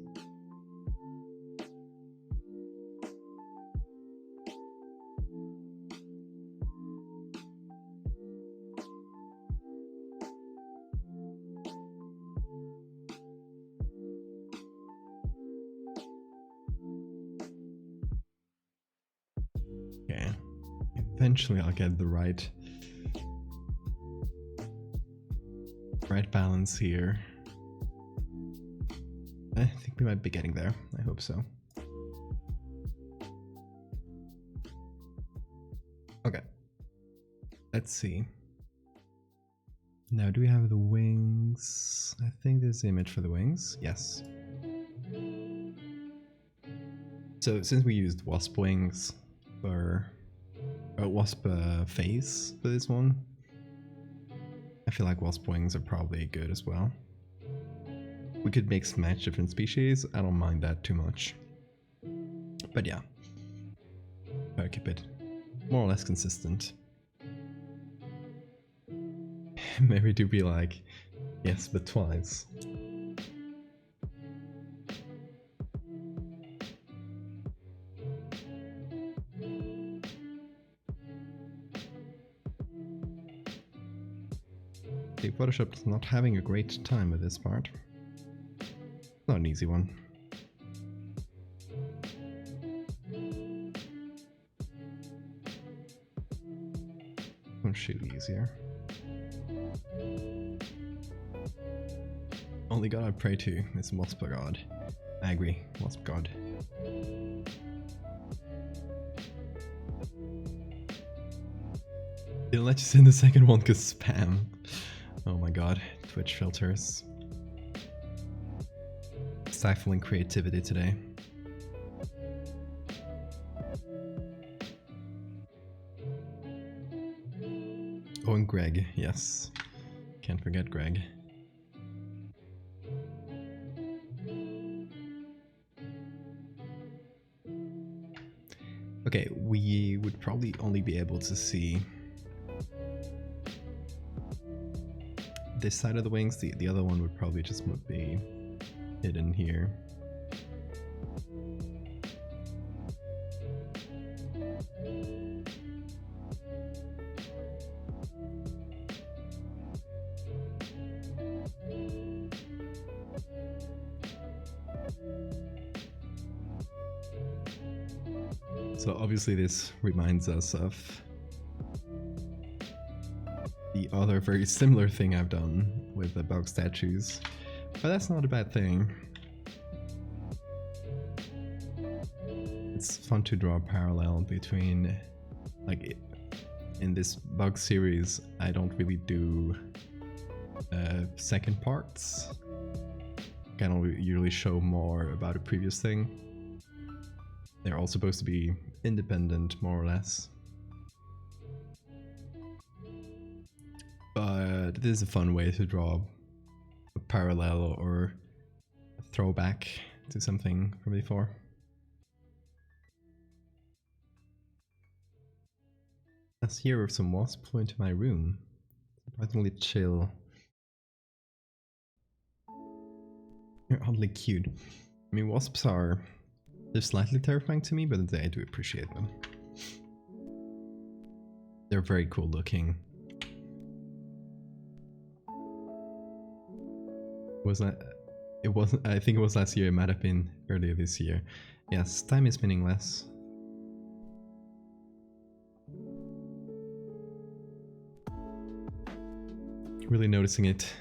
eventually I'll get the right balance here. I think we might be getting there. I hope so. Okay. Let's see. Now, do we have the wings? I think there's the image for the wings. Yes. So since we used wasp wings for wasp face for this one, I feel like wasp wings are probably good as well. We could mix match different species. I don't mind that too much. But yeah, I'll keep it more or less consistent. Maybe to be like, yes, but twice. Okay, Photoshop's not having a great time with this part. Not an easy one. Should be easier. Only god I pray to is Wasp God. I agree, Wasp God. Didn't let you send the second one cause spam. Oh my god, Twitch filters. Stifling creativity today. Oh, and Greg, yes. Can't forget Greg. Okay, we would probably only be able to see this side of the wings. The other one would probably just be hidden here. So obviously this reminds us of the other very similar thing I've done with the bug statues, but that's not a bad thing. It's fun to draw a parallel between, like, in this bug series I don't really do second parts. I don't usually show more about a previous thing. They're all supposed to be independent, more or less. But this is a fun way to draw a parallel or a throwback to something from before. Let's hear if some wasps flew into my room. Surprisingly chill. You're oddly cute. I mean, wasps are... they're slightly terrifying to me, but I do appreciate them. They're very cool looking. Was that... it wasn't... I think it was last year, it might have been earlier this year. Yes, time is meaningless. Really noticing it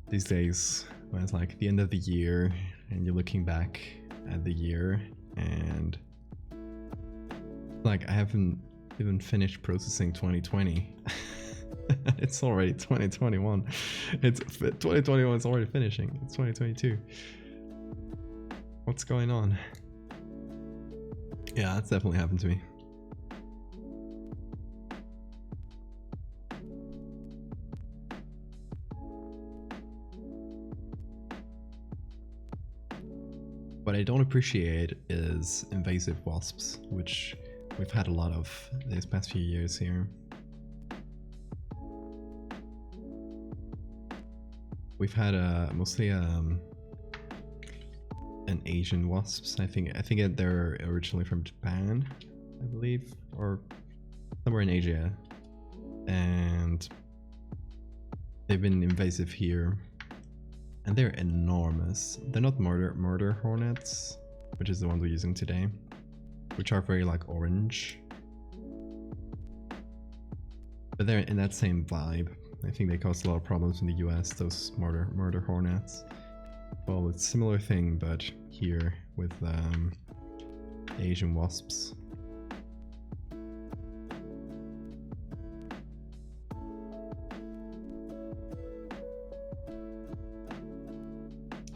these days, when it's like the end of the year, and you're looking back at the year, and like I haven't even finished processing 2020. It's already 2021. It's 2021 is already finishing. It's 2022. What's going on? Yeah, that's definitely happened to me. What I don't appreciate is invasive wasps, which we've had a lot of these past few years here. We've had mostly an Asian wasps. I think they're originally from Japan, I believe, or somewhere in Asia, and they've been invasive here. And they're enormous. They're not murder hornets, which is the one we're using today, which are very like orange. But they're in that same vibe. I think they caused a lot of problems in the US, those murder hornets. Well, it's a similar thing, but here with Asian wasps.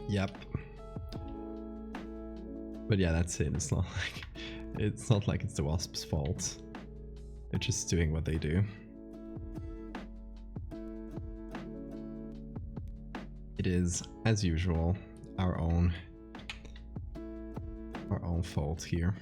Yep. But yeah, that's it. It's not like it's the wasp's fault. They're just doing what they do. It is, as usual, our own fault here.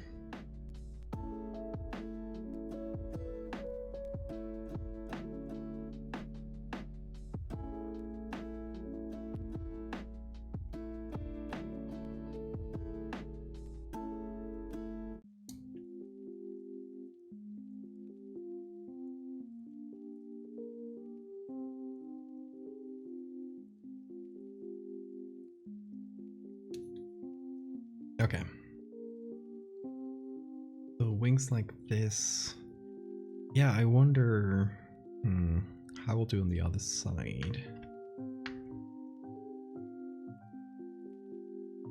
Okay. So wings like this. Yeah, I wonder how we'll do on the other side.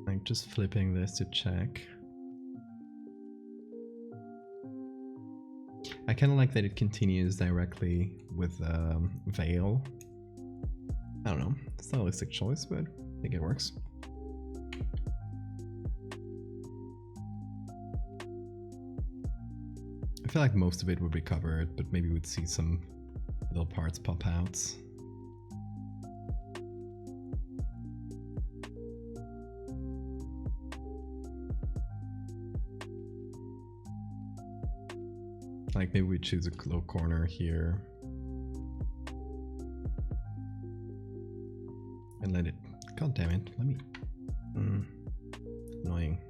Like just flipping this to check. I kind of like that it continues directly with Veil. I don't know, stylistic choice, but I think it works. I feel like most of it would be covered, but maybe we'd see some little parts pop out. Like maybe we choose a low corner here. And let it... God damn it, let me... Annoying.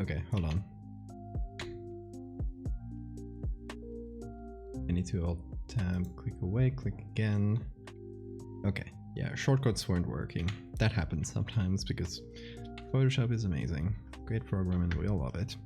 Okay, hold on. I need to alt-tab, click away, click again. Okay, yeah, shortcuts weren't working. That happens sometimes because Photoshop is amazing. Great program and we all love it.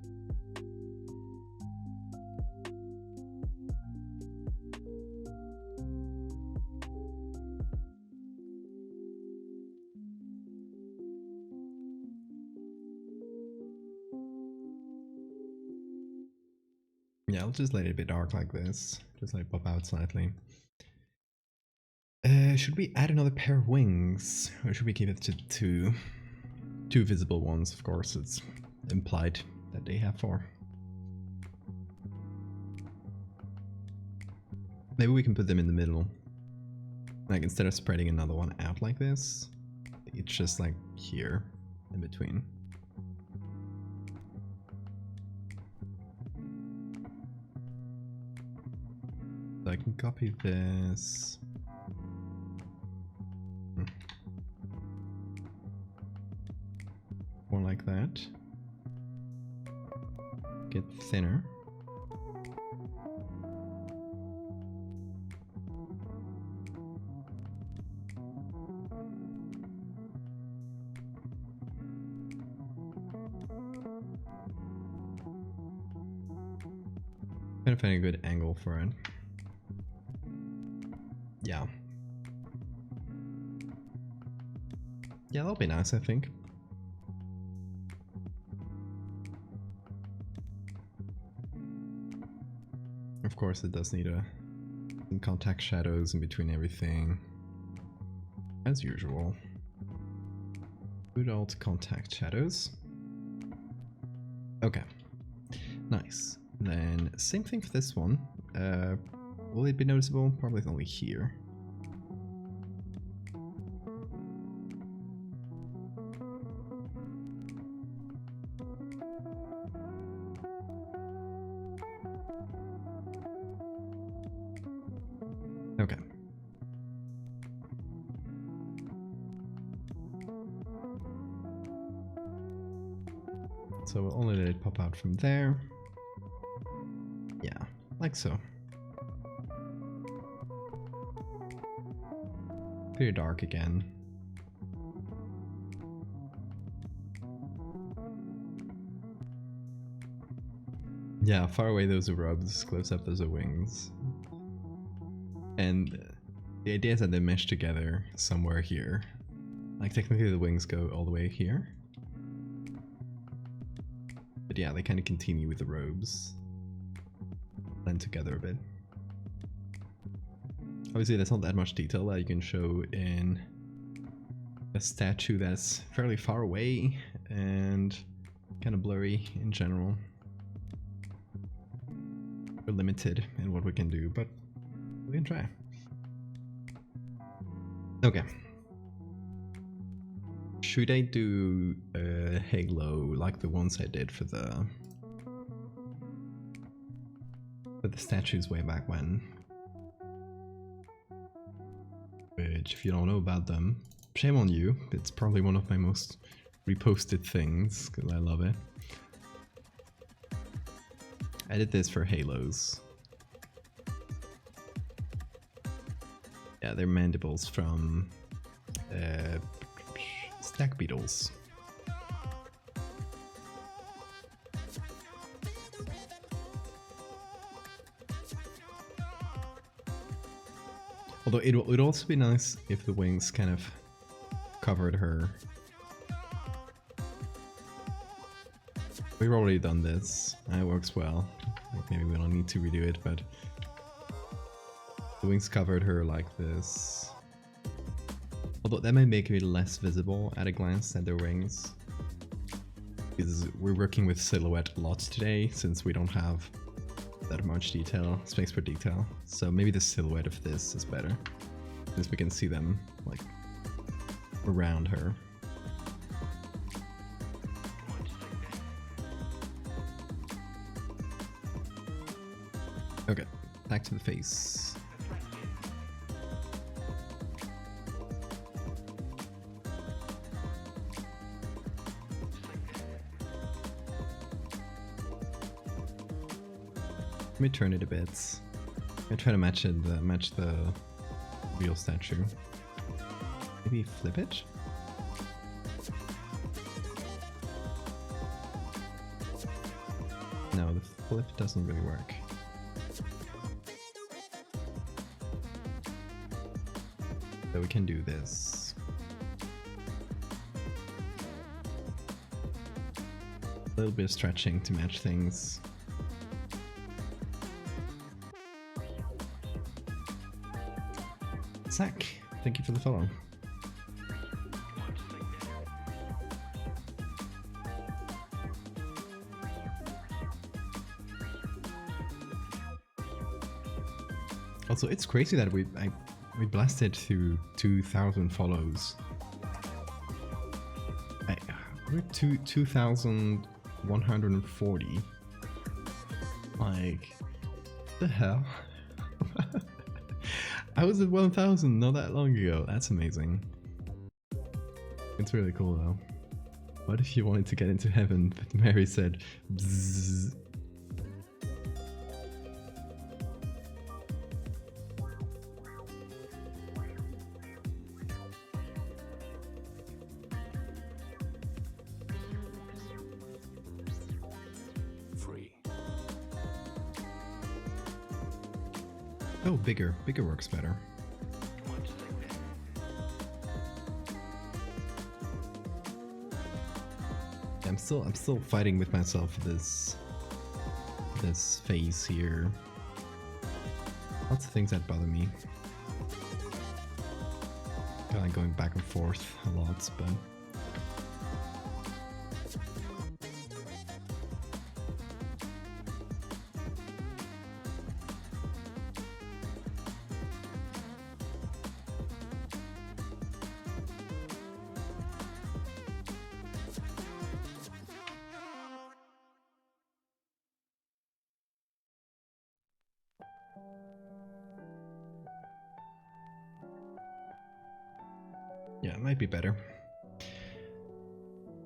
Yeah, I'll just let it be dark like this. Just let it pop out slightly. Should we add another pair of wings? Or should we keep it to two? Two visible ones, of course. It's implied that they have 4. Maybe we can put them in the middle. Like instead of spreading another one out like this, it's just like here in between. So I can copy this. More like that. Get thinner. Gotta find a good angle for it. Yeah. Yeah, that'll be nice, I think. Of course, it does need some contact shadows in between everything. As usual. Good old contact shadows. Okay. Nice. Then, same thing for this one. Will it be noticeable? Probably only here. Okay. So we'll only let it pop out from there. Yeah, like so. Pretty dark again. Yeah, far away those are rubs, close up those are wings. And the idea is that they mesh together somewhere here. Like technically the wings go all the way here. But yeah, they kind of continue with the robes. Blend together a bit. Obviously there's not that much detail that you can show in a statue that's fairly far away and kind of blurry in general. We're limited in what we can do, but we can try. Okay. Should I do a halo like the ones I did for the statues way back when? Which, if you don't know about them, shame on you. It's probably one of my most reposted things because I love it. I did this for halos. Yeah, they're mandibles from stag beetles. Although it would also be nice if the wings kind of covered her. We've already done this, and it works well. Like maybe we don't need to redo it, but the wings covered her like this. Although that might make it less visible at a glance than their wings. Because we're working with silhouette a lot today, since we don't have that much detail, space for detail. So maybe the silhouette of this is better, since we can see them like around her. Okay, back to the face. Let me turn it a bit. I'm gonna try to match the real statue. Maybe flip it? No, the flip doesn't really work. So we can do this. A little bit of stretching to match things. Zach, thank you for the follow. Also, it's crazy that we blasted through 2,000 follows. We're 2,140. Like, the hell? I was at 1,000 not that long ago. That's amazing. It's really cool though. What if you wanted to get into heaven, but Mary said, bzzz. Oh, bigger works better. I'm still fighting with myself this phase here. Lots of things that bother me. Kind of going back and forth a lot, but yeah, it might be better.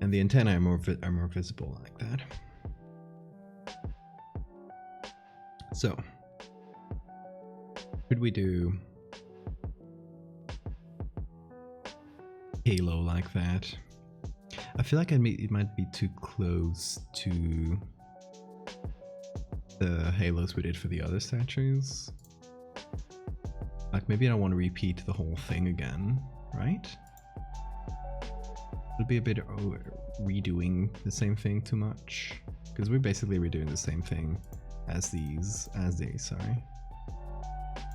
And the antennae are more visible like that. So, could we do halo like that? I feel like it might be too close to the halos we did for the other statues. Like, maybe I don't want to repeat the whole thing again, right? It'll be a bit redoing the same thing too much, because we're basically redoing the same thing as these, sorry.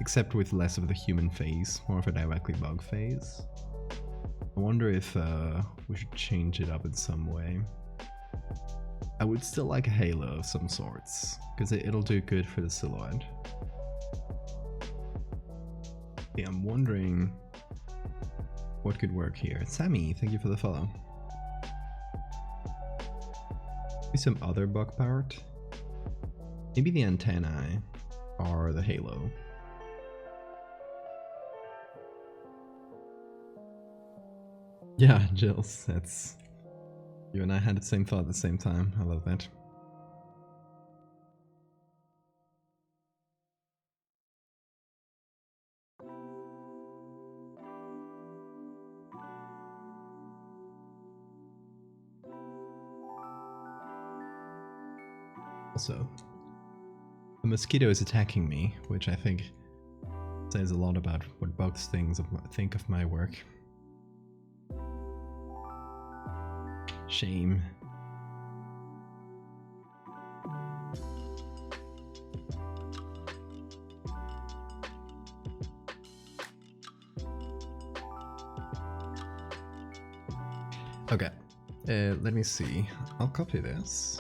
Except with less of the human phase, more of a directly bug phase. I wonder if we should change it up in some way. I would still like a halo of some sorts, because it'll do good for the silhouette. Yeah, I'm wondering what could work here. Sammy, thank you for the follow. Maybe some other bug part. Maybe the antennae are the halo. Yeah, Jills, that's... You and I had the same thought at the same time. I love that. Also, a mosquito is attacking me, which I think says a lot about what bugs think of my work. Shame. Okay, let me see. I'll copy this.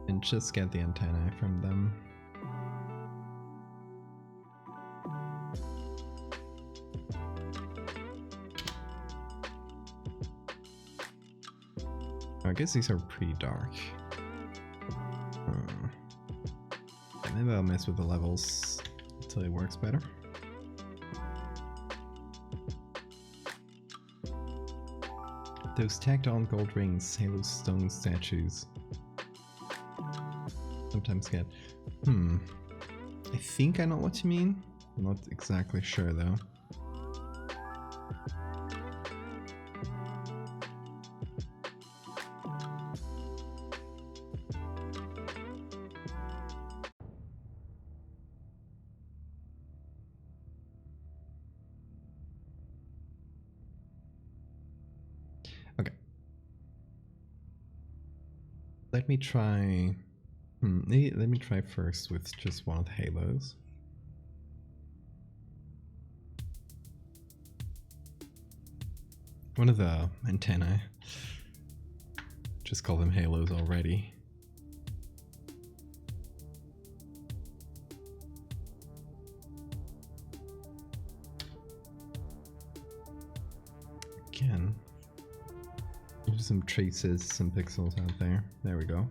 And just get the antennae from them. I guess these are pretty dark. Maybe I'll mess with the levels until it works better. Those tacked on gold rings, halo stone statues. Sometimes get... I think I know what you mean. I'm not exactly sure though. Okay. Let me try... let me try first with just one of the halos. One of the antennae. Just call them halos already. Again. There's some traces, some pixels out there. There we go.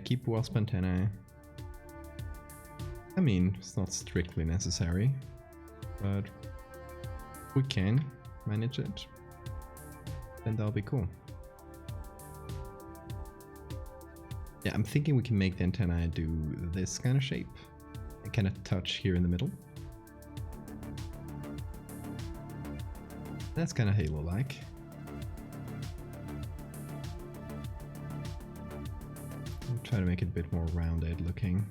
Keep wasp antennae. I mean, it's not strictly necessary, but we can manage it, then that'll be cool. Yeah, I'm thinking we can make the antennae do this kind of shape and kind of touch here in the middle. That's kind of halo-like. Try to make it a bit more rounded looking.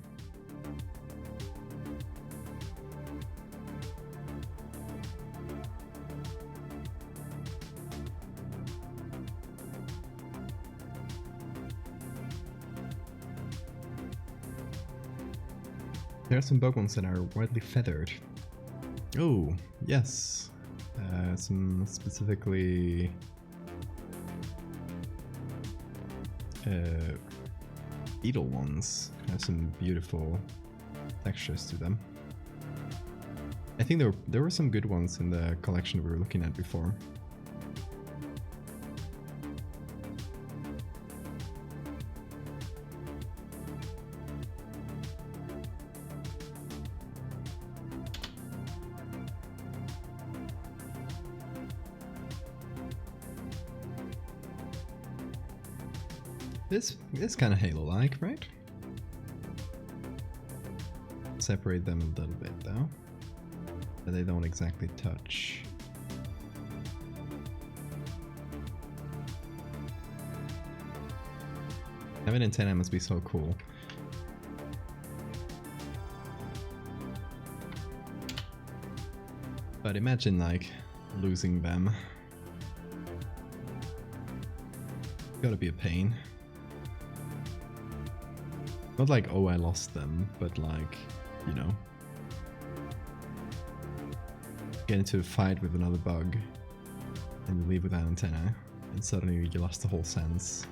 There are some bug ones that are widely feathered. Oh, yes. Some specifically beetle ones have some beautiful textures to them. I think there were some good ones in the collection we were looking at before. This is kind of Halo-like, right? Separate them a little bit though, but they don't exactly touch. Having antenna must be so cool. But imagine like losing them. Gotta be a pain. Not like, oh, I lost them, but like, you know, get into a fight with another bug and you leave without antenna and suddenly you lost the whole sense.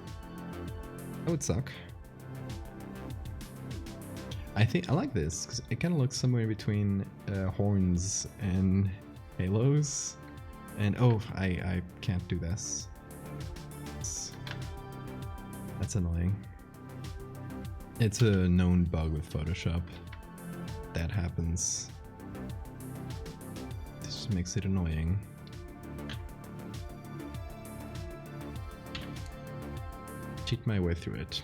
That would suck. I think I like this because it kind of looks somewhere between horns and halos. And oh, I can't do this. That's annoying. It's a known bug with Photoshop. That happens. This just makes it annoying. Cheat my way through it.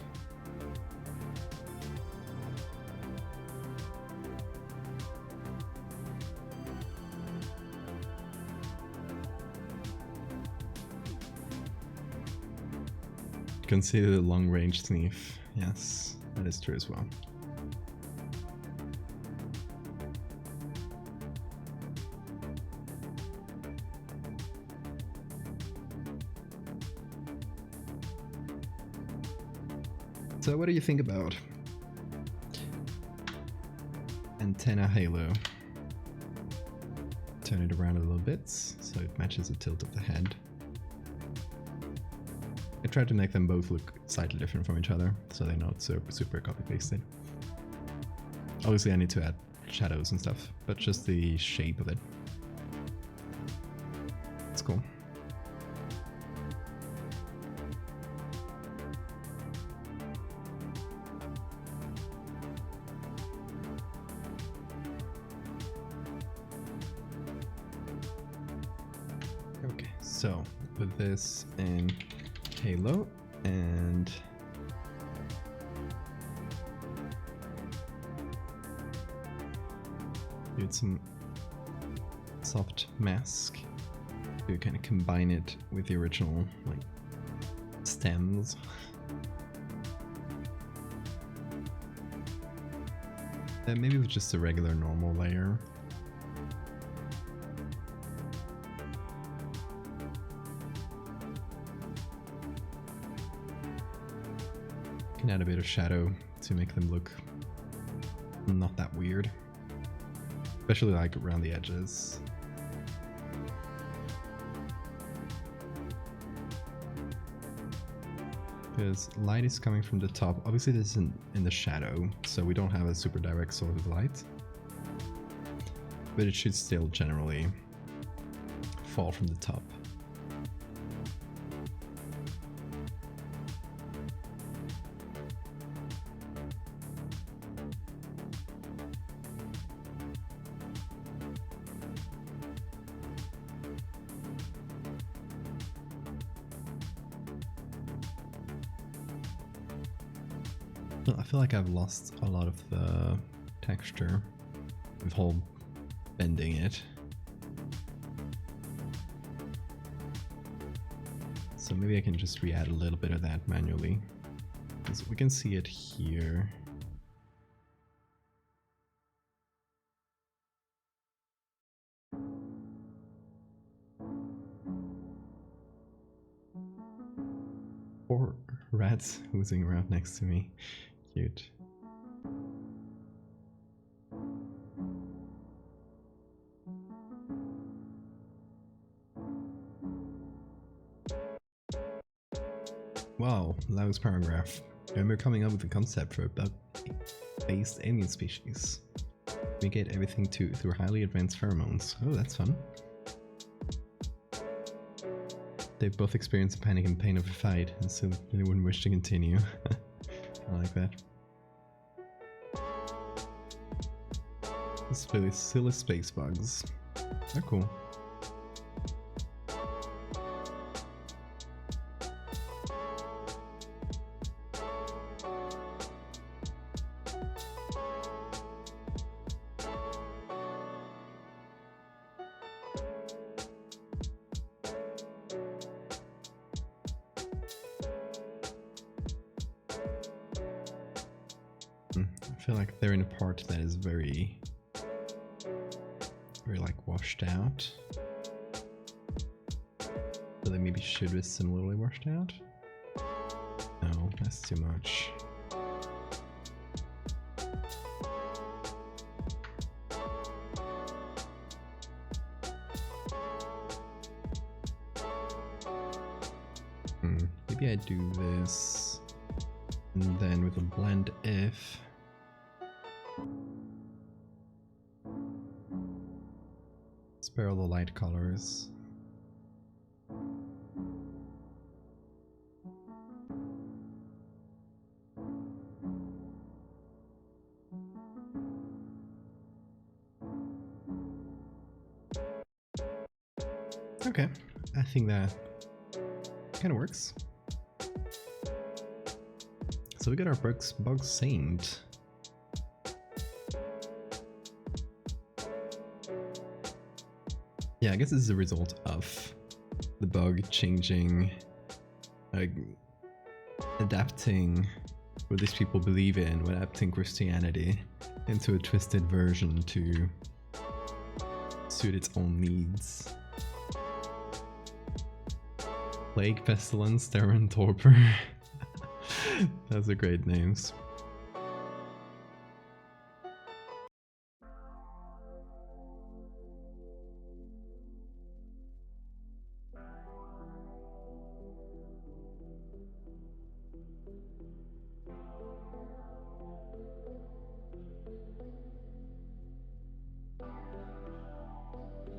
Consider the long-range sneak. Yes, that is true as well. So what do you think about antenna halo? Turn it around a little bit so it matches the tilt of the head. I tried to make them both look slightly different from each other, so they're not super copy-pasted. Obviously I need to add shadows and stuff, but just the shape of it. It's cool. Okay, so with this in Halo and do some soft mask to kind of combine it with the original like stems. And maybe with just a regular normal layer. Can add a bit of shadow to make them look not that weird, especially like around the edges. Because light is coming from the top. Obviously this isn't in the shadow, so we don't have a super direct source of light, but it should still generally fall from the top. I feel like I've lost a lot of the texture with whole bending it. So maybe I can just re-add a little bit of that manually. Because we can see it here. Poor rats oozing around next to me. Cute. Wow, that was paragraph. And we're coming up with a concept for a bug-based alien species. Communicate everything through highly advanced pheromones. Oh, that's fun. They both experience the panic and pain of a fight, and so they wouldn't wish to continue. I like that. It's really silly space bugs. They're cool. feel like they're in a part that is very like washed out. So they maybe should be similarly washed out. No, that's too much. Maybe I do this, and then with a blend if. Spare all the light colors. Okay, I think that kind of works. So we got our bug saint. Yeah, I guess this is a result of the bug changing, like adapting what these people believe in, adapting Christianity into a twisted version to suit its own needs. Plague, Pestilence, Terror, and Torpor. Those are great names.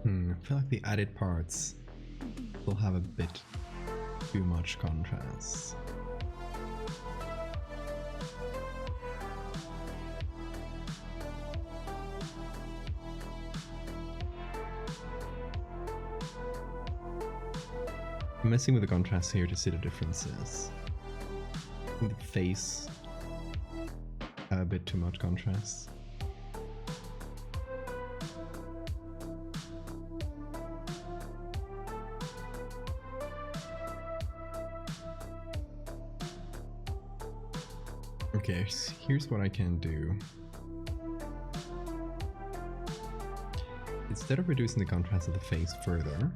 I feel like the added parts will have a bit too much contrast. I'm messing with the contrast here to see the differences. I think the face had a bit too much contrast. Okay, here's what I can do. Instead of reducing the contrast of the face further,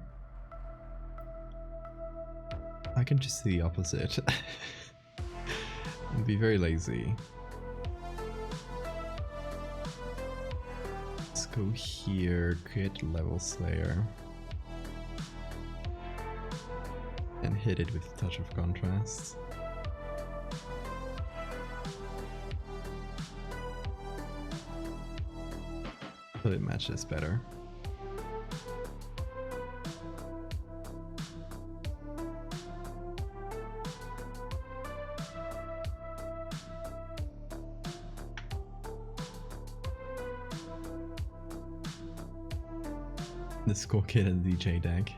I can just do the opposite and be very lazy. Let's go here, create levels layer, and hit it with a touch of contrast. So it matches better. The Score Kid and DJ deck.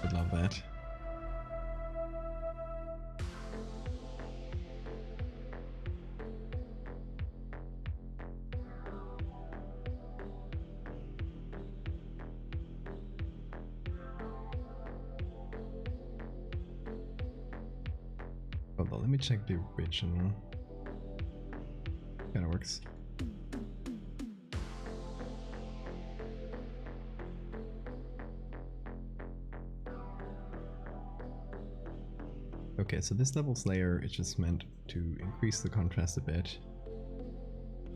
I love that. Hold on, let me check the original. Kinda works. Okay, so this levels layer is just meant to increase the contrast a bit.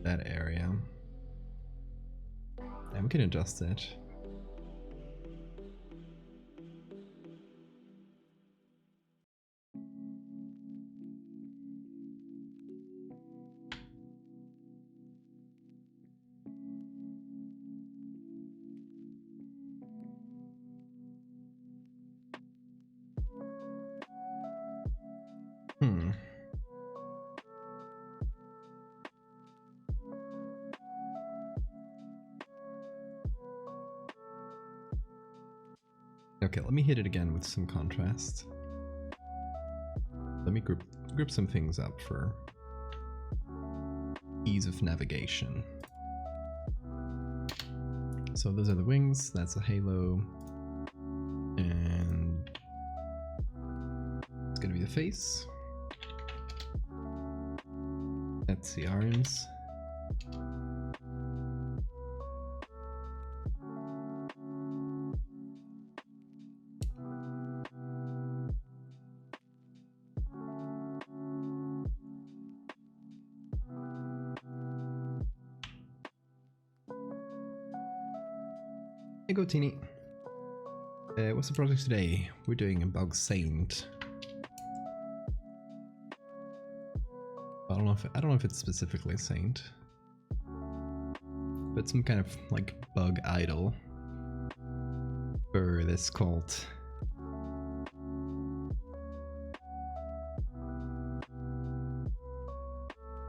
That area. And we can adjust it. Okay, let me hit it again with some contrast. Let me group some things up for ease of navigation. So those are the wings, that's a halo, and it's gonna be the face. That's Let's see, arms. Hey, go Teeny. What's the project today? We're doing a bug saint. I don't know if it's specifically a saint, but some kind of like bug idol for this cult.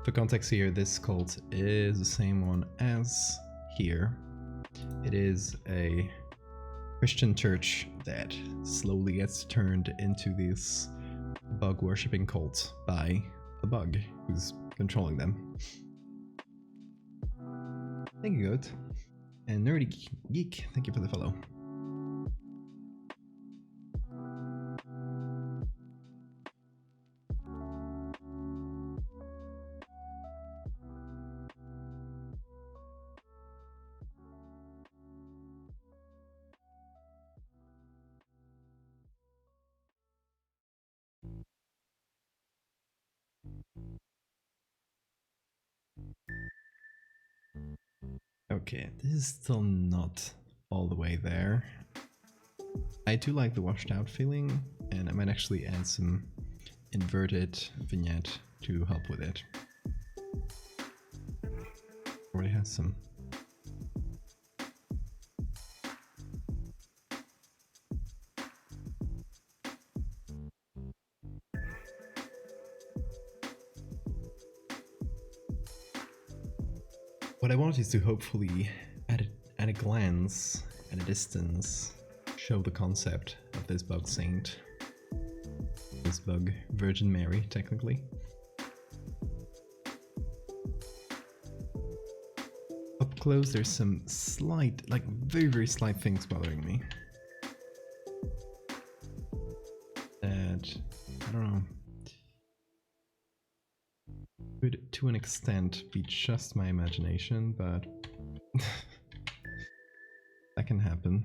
For context here, this cult is the same one as here. It is a Christian church that slowly gets turned into this bug worshipping cult by a bug who's controlling them. Thank you, Goat. And Nerdy Geek, thank you for the follow. Okay, this is still not all the way there. I do like the washed out feeling, and I might actually add some inverted vignette to help with it. Already has some. What I want is to hopefully, at a glance, at a distance, show the concept of this bug saint. This bug Virgin Mary, technically. Up close, there's some slight, like very, very slight things bothering me. That, I don't know, could to an extent be just my imagination, but that can happen.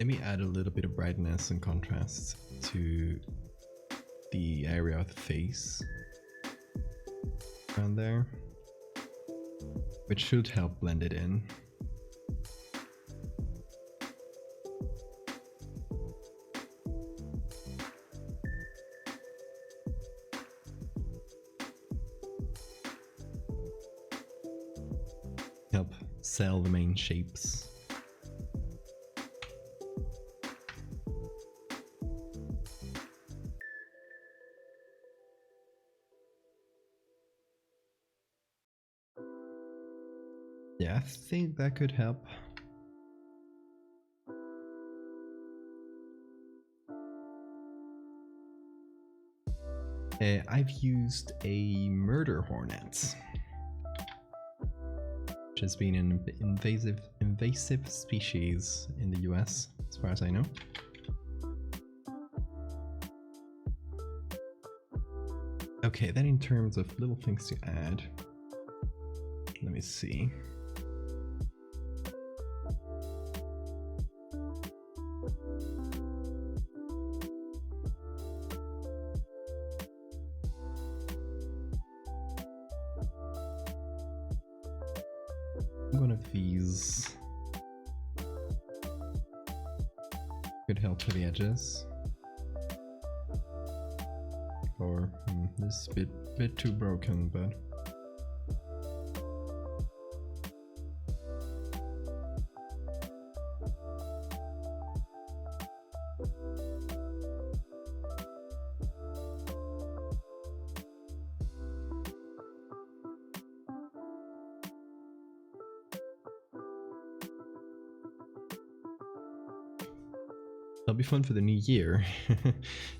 Let me add a little bit of brightness and contrast to the area of the face around there, which should help blend it in. Help sell the main shapes. Yeah, I think that could help. I've used a murder hornet, which has been an invasive species in the US, as far as I know. Okay, then in terms of little things to add, let me see. One of these could help for the edges. Or this is a bit too broken, but That'll be fun for the new year.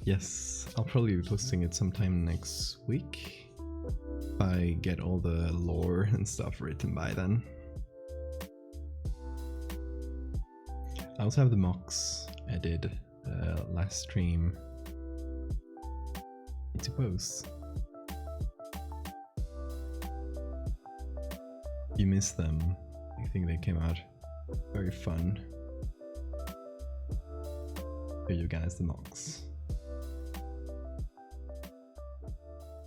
Yes, I'll probably be posting it sometime next week. If I get all the lore and stuff written by then. I also have the mocks I did last stream to post. You missed them. I think they came out very fun. Here you guys, the mocks.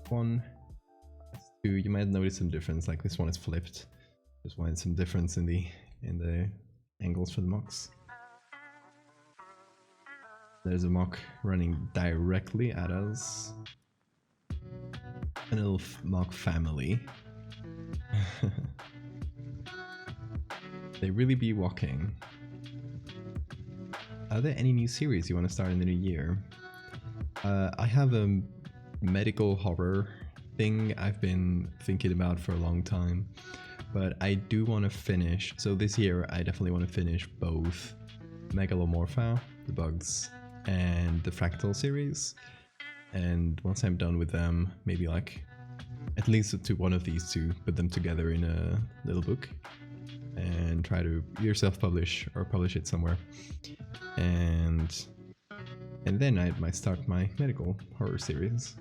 One, two. You might notice some difference. Like this one is flipped. Just wanted some difference in the angles for the mocks. There's a mock running directly at us. A little mock family. They really be walking. Are there any new series you want to start in the new year? I have a medical horror thing I've been thinking about for a long time, but I do want to finish. So this year I definitely want to finish both Megalomorpha, the bugs, and the Fractal series. And once I'm done with them, maybe like at least to one of these two, put them together in a little book and try to either self-publish or publish it somewhere. And then I might start my medical horror series.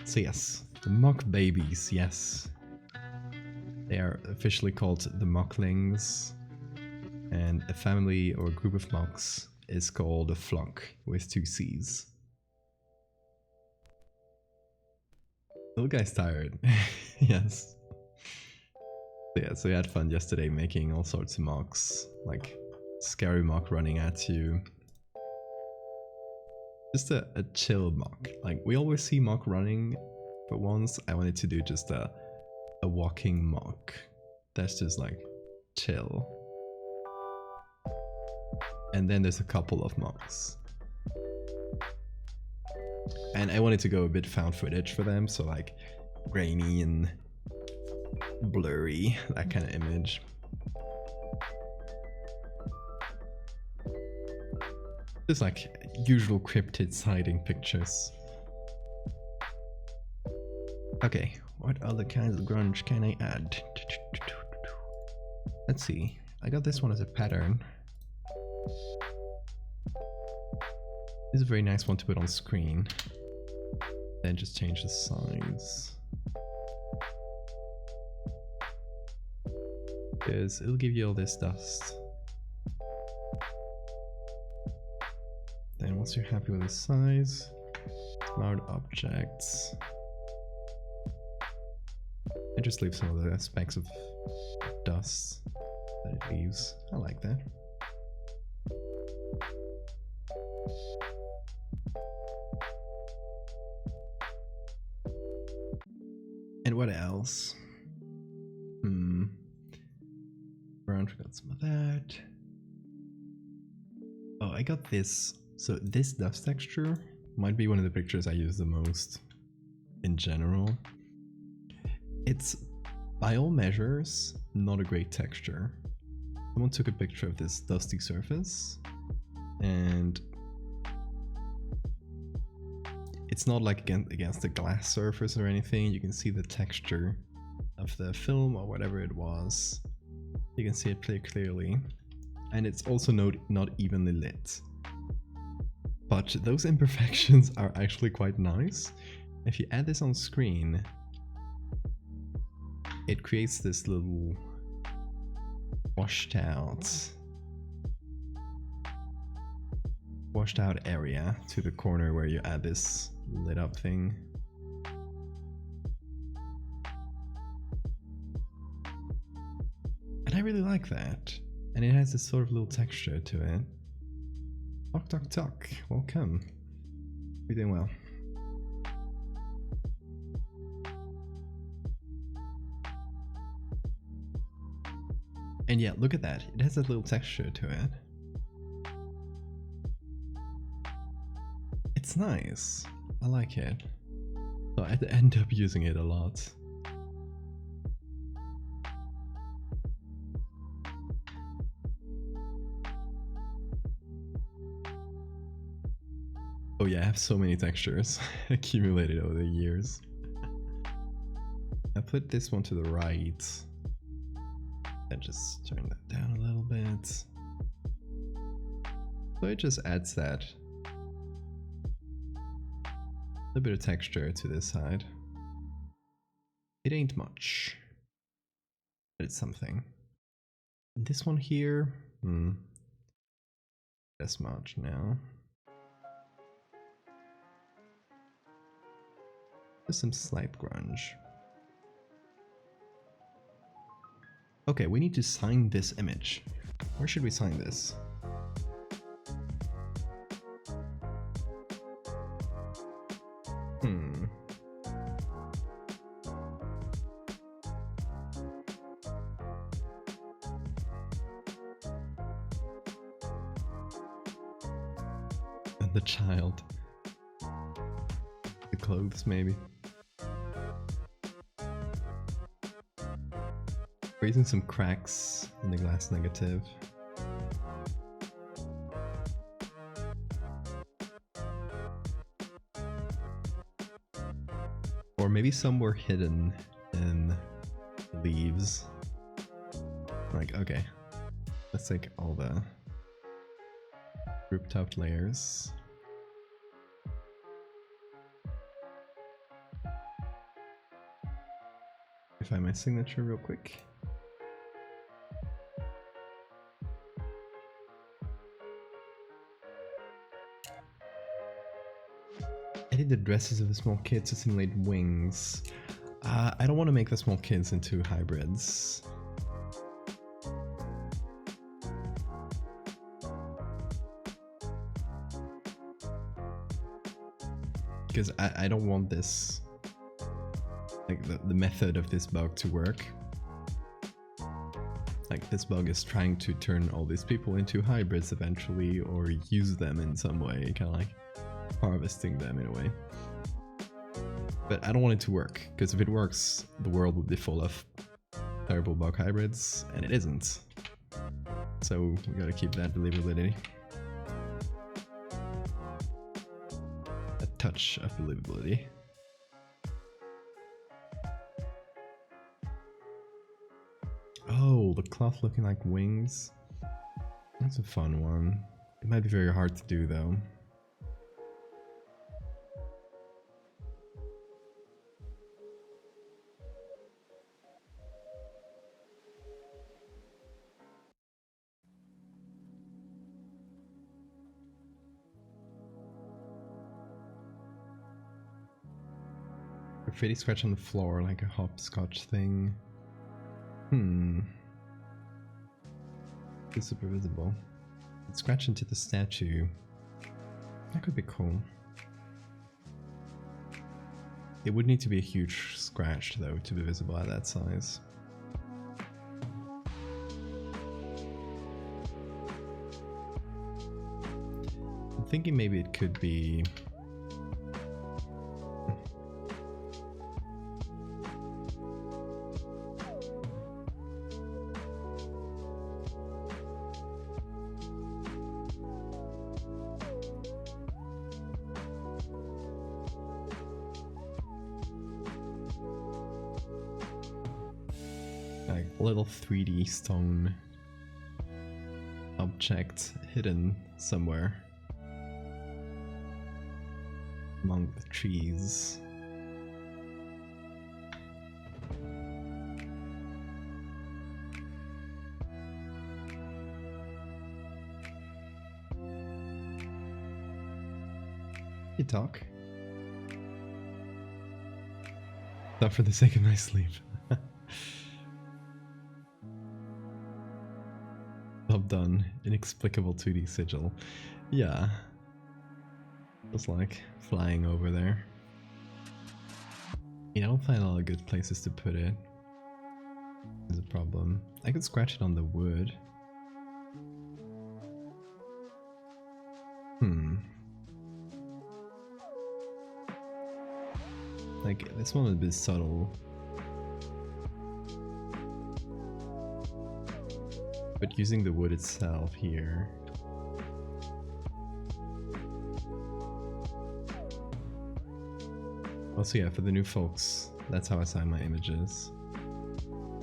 So yes, the mock babies, yes. They are officially called the mocklings, and a family or a group of mocks is called a flock with 2 C's. Little guy's tired. Yes. Yeah, so we had fun yesterday making all sorts of mocks, like scary mock running at you. Just a chill mock. Like we always see mock running, but once I wanted to do just a walking mock. That's just like chill. And then there's a couple of mocks. And I wanted to go a bit found footage for them, so like grainy and blurry, that kind of image. Just like usual cryptids hiding pictures. Okay, what other kinds of grunge can I add? Let's see, I got this one as a pattern. This is a very nice one to put on screen. Then just change the size. Because it'll give you all this dust. Then once you're happy with the size, smart objects. And just leave some of the specks of dust that it leaves. I like that. And what else? Around, we got some of that. Oh, I got this. So this dust texture might be one of the pictures I use the most in general. It's, by all measures, not a great texture. Someone took a picture of this dusty surface, and it's not like against the glass surface or anything. You can see the texture of the film or whatever it was. You can see it pretty clearly. And it's also not evenly lit. But those imperfections are actually quite nice. If you add this on screen, it creates this little washed out area to the corner where you add this lit up thing. And I really like that. And it has this sort of little texture to it. Toc toc toc, welcome. You're doing well. And yeah, look at that. It has that little texture to it. It's nice. I like it. So I end up using it a lot. Oh yeah, I have so many textures accumulated over the years. I put this one to the right. And just turn that down a little bit. So it just adds that. A bit of texture to this side. It ain't much. But it's something. This one here, that's much now. Just some slight grunge. Okay, we need to sign this image. Where should we sign this? And the child. The clothes, maybe. Raising some cracks in the glass negative. Or maybe some were hidden in leaves. Like, okay, let's take all the grouped out layers. Find my signature real quick. Edit the dresses of the small kids to simulate wings. I don't want to make the small kids into hybrids. Because I don't want this, like the method of this bug to work. Like this bug is trying to turn all these people into hybrids eventually, or use them in some way, kind of like harvesting them in a way. But I don't want it to work, because if it works, the world would be full of terrible bug hybrids, and it isn't. So we gotta keep that believability. A touch of believability. Oh, the cloth looking like wings. That's a fun one. It might be very hard to do though. Graffiti scratch on the floor like a hopscotch thing. It's super visible. Let's scratch into the statue. That could be cool. It would need to be a huge scratch though to be visible at that size. I'm thinking maybe it could be like a little 3D stone object hidden somewhere among the trees. You talk. Not for the sake of my sleep. Job done. Inexplicable 2D sigil. Yeah. Just like flying over there. Yeah, I don't find a lot of good places to put it. Is a problem. I could scratch it on the wood. Like, this one would be subtle. But using the wood itself here. Also, yeah, for the new folks, that's how I sign my images.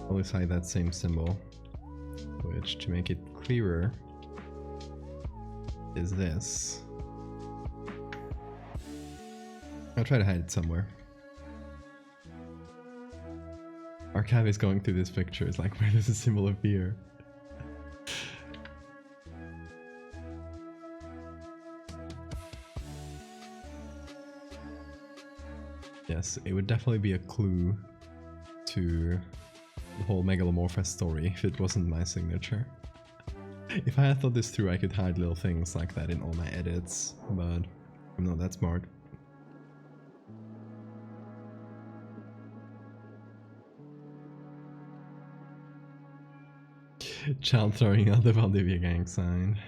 Always hide that same symbol, which, to make it clearer, is this. I'll try to hide it somewhere. Archive is going through this picture. It's like, where does the symbol appear? Yes, it would definitely be a clue to the whole Megalomorpha story if it wasn't my signature. If I had thought this through, I could hide little things like that in all my edits, but I'm not that smart. Child throwing out the Valdevia gang sign.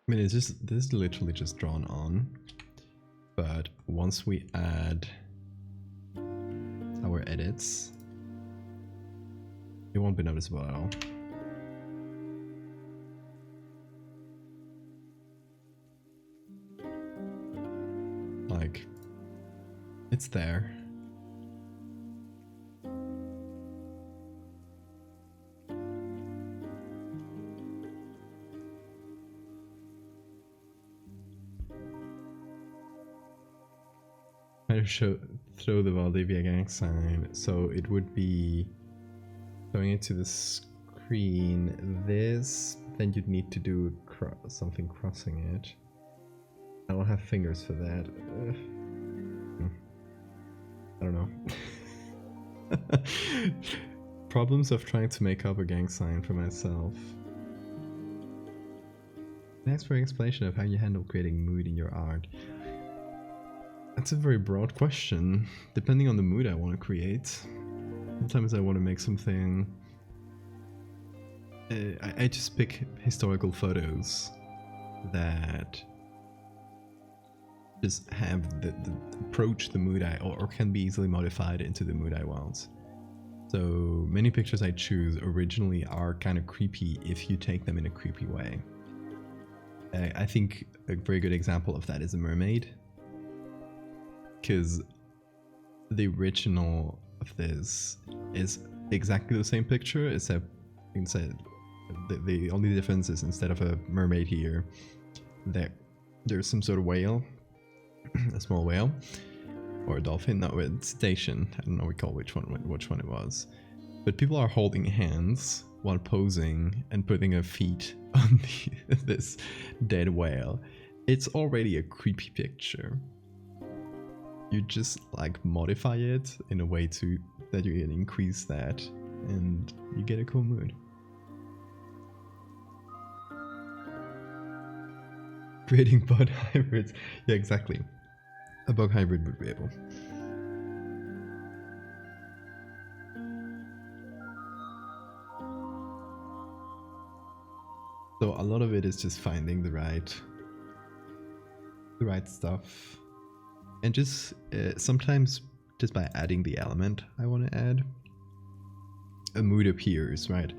I mean, it's just, this is literally just drawn on, but once we add our edits, it won't be noticeable at all. Like, it's there. Throw the Valdevia gang sign, so it would be going into the screen this, then you'd need to do something crossing it. I don't have fingers for that. I don't know. Problems of trying to make up a gang sign for myself. Thanks for an explanation of how you handle creating mood in your art. That's a very broad question, depending on the mood I want to create. Sometimes I want to make something... I just pick historical photos that just have the approach the mood or can be easily modified into the mood I want. So many pictures I choose originally are kind of creepy if you take them in a creepy way. I think a very good example of that is a mermaid. Because the original of this is exactly the same picture, except instead the only difference is instead of a mermaid here, there's some sort of whale, a small whale, or a dolphin. No, it's cetacean. I don't know which one it was. But people are holding hands while posing and putting their feet on this dead whale. It's already a creepy picture. You just like modify it in a way that you can increase that and you get a cool mood. Creating bug hybrids. Yeah, exactly. A bug hybrid would be able. So a lot of it is just finding the right stuff. And just sometimes just by adding the element I want to add, a mood appears, right?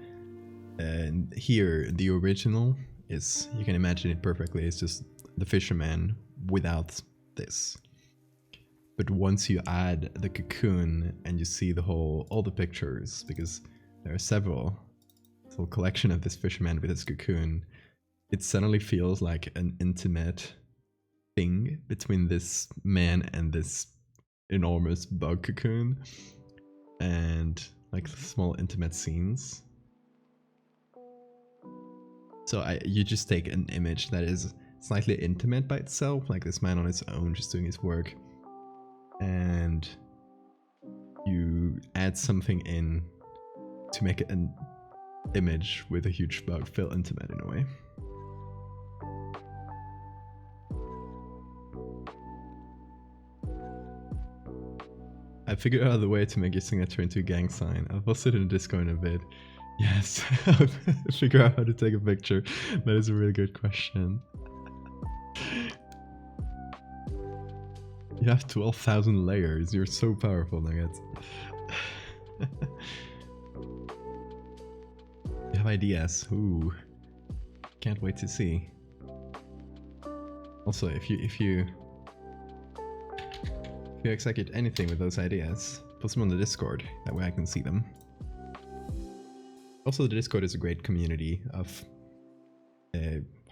And here, the original is, you can imagine it perfectly, it's just the fisherman without this. But once you add the cocoon and you see all the pictures, because there are several, this whole collection of this fisherman with his cocoon, it suddenly feels like an intimate thing between this man and this enormous bug cocoon, and like small intimate scenes. So you just take an image that is slightly intimate by itself, like this man on his own just doing his work, and you add something in to make it an image with a huge bug feel intimate in a way. I figured out the way to make your signature into a gang sign. I'll post it in the Discord in a bit. Yes, figure out how to take a picture. That is a really good question. You have 12,000 layers. You're so powerful, Nuggets. You have ideas. Ooh. Can't wait to see. Also, if you execute anything with those ideas, post them on the Discord. That way I can see them. Also, the Discord is a great community of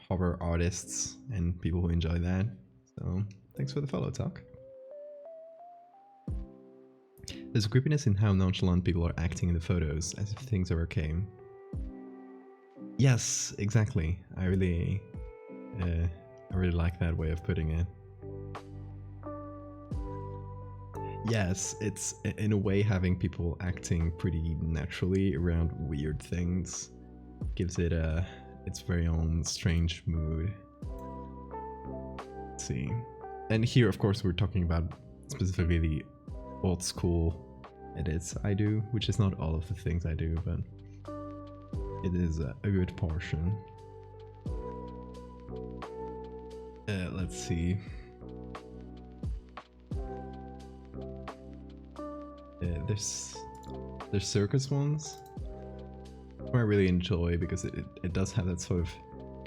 horror artists and people who enjoy that. So thanks for the follow, Talk. There's a creepiness in how nonchalant people are acting in the photos, as if things are okay. Yes, exactly. I really like that way of putting it. Yes, it's in a way having people acting pretty naturally around weird things gives it its very own strange mood. Let's see. And here, of course, we're talking about specifically the old school edits I do, which is not all of the things I do, but it is a good portion. Let's see. There's circus ones I really enjoy because it does have that sort of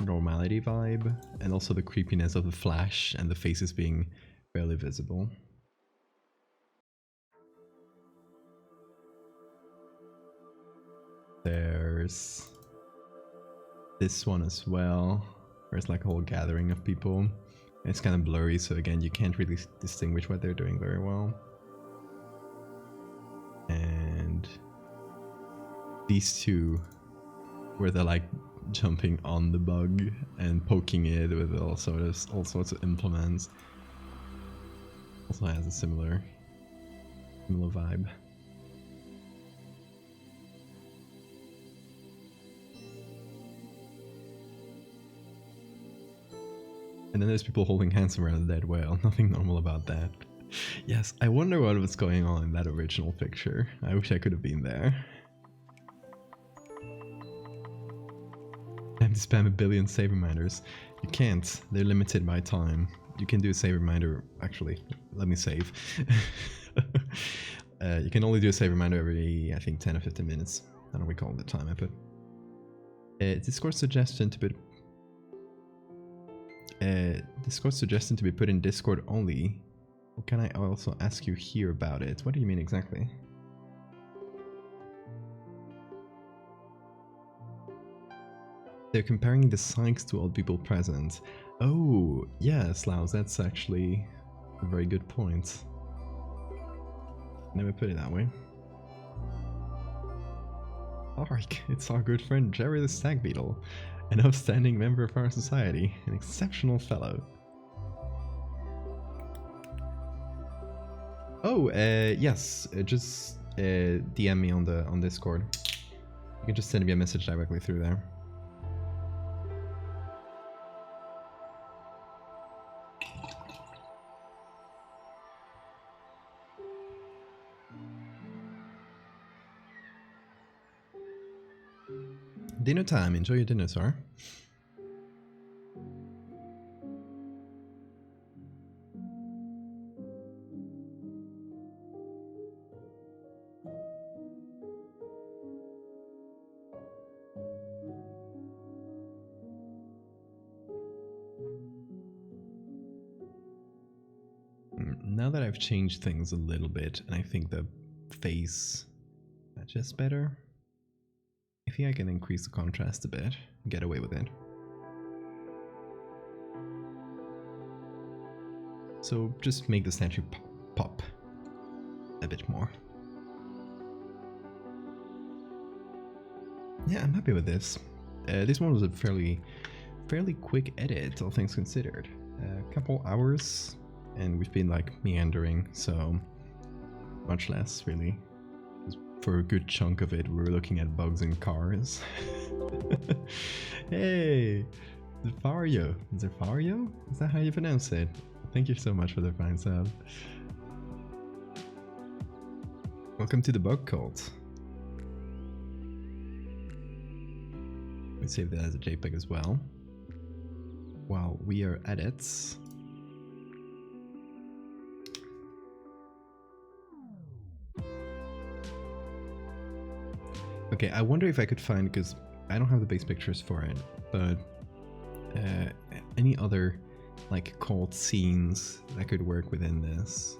normality vibe, and also the creepiness of the flash and the faces being barely visible. There's this one as well, where it's like a whole gathering of people. It's kind of blurry, so again, you can't really distinguish what they're doing very well. And these two, where they're like jumping on the bug and poking it with all sorts of implements, also has a similar vibe. And then there's people holding hands around a dead whale. Nothing normal about that. Yes, I wonder what was going on in that original picture. I wish I could have been there. Time to spam a billion save reminders. You can't. They're limited by time. You can do a save reminder. Actually, let me save. You can only do a save reminder every, I think, 10 or 15 minutes. I don't recall the time I put. Discord suggestion to put in Discord only. Or can I also ask you here about it? What do you mean exactly? They're comparing the size to old people present. Oh, yes, Laos, that's actually a very good point. Never put it that way. Ark, it's our good friend Jerry the Stag Beetle, an outstanding member of our society, an exceptional fellow. Oh, yes, just DM me on Discord. You can just send me a message directly through there. Dinner time, enjoy your dinner, sir. Now that I've changed things a little bit, and I think the face matches better, I think I can increase the contrast a bit and get away with it. So just make the statue pop a bit more. Yeah, I'm happy with this. This one was a fairly quick edit, all things considered. A couple hours, and we've been like meandering, so much less really. For a good chunk of it, we were looking at bugs in cars. Hey, Zafario. Zafario? Is that how you pronounce it? Thank you so much for the fine sub. Welcome to the bug cult. Let me save that as a JPEG as well. While we are at it. Okay, I wonder if I could find, because I don't have the base pictures for it, but any other like cult scenes that could work within this.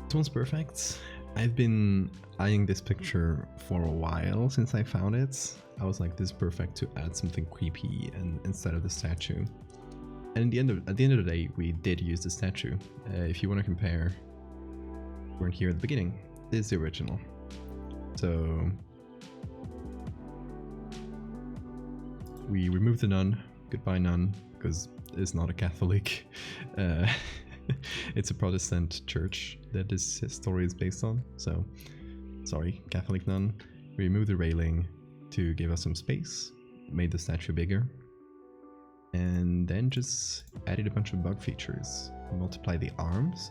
This one's perfect. I've been eyeing this picture for a while since I found it. I was like, this is perfect to add something creepy and instead of the statue. And at the end of the day, we did use the statue. If you want to compare, we weren't here at the beginning. This is the original. So we removed the nun. Goodbye, nun, because it's not a Catholic. It's a Protestant church that this story is based on. So, sorry, Catholic nun. We removed the railing to give us some space, made the statue bigger, and then just added a bunch of bug features. Multiplied the arms,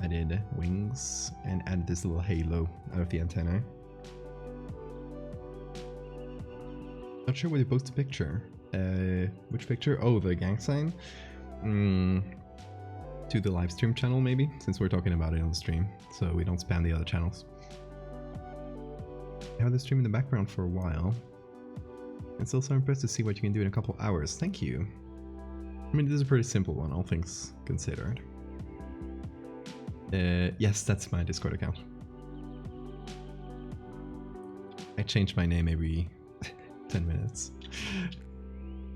added wings, and added this little halo out of the antennae. Not sure where they post the picture. Which picture? Oh, the gang sign? To the live stream channel maybe, since we're talking about it on the stream, so we don't spam the other channels. I had the stream in the background for a while. It's also impressed to see what you can do in a couple hours. Thank you. I mean, this is a pretty simple one, all things considered. Yes, that's my Discord account. I change my name every 10 minutes.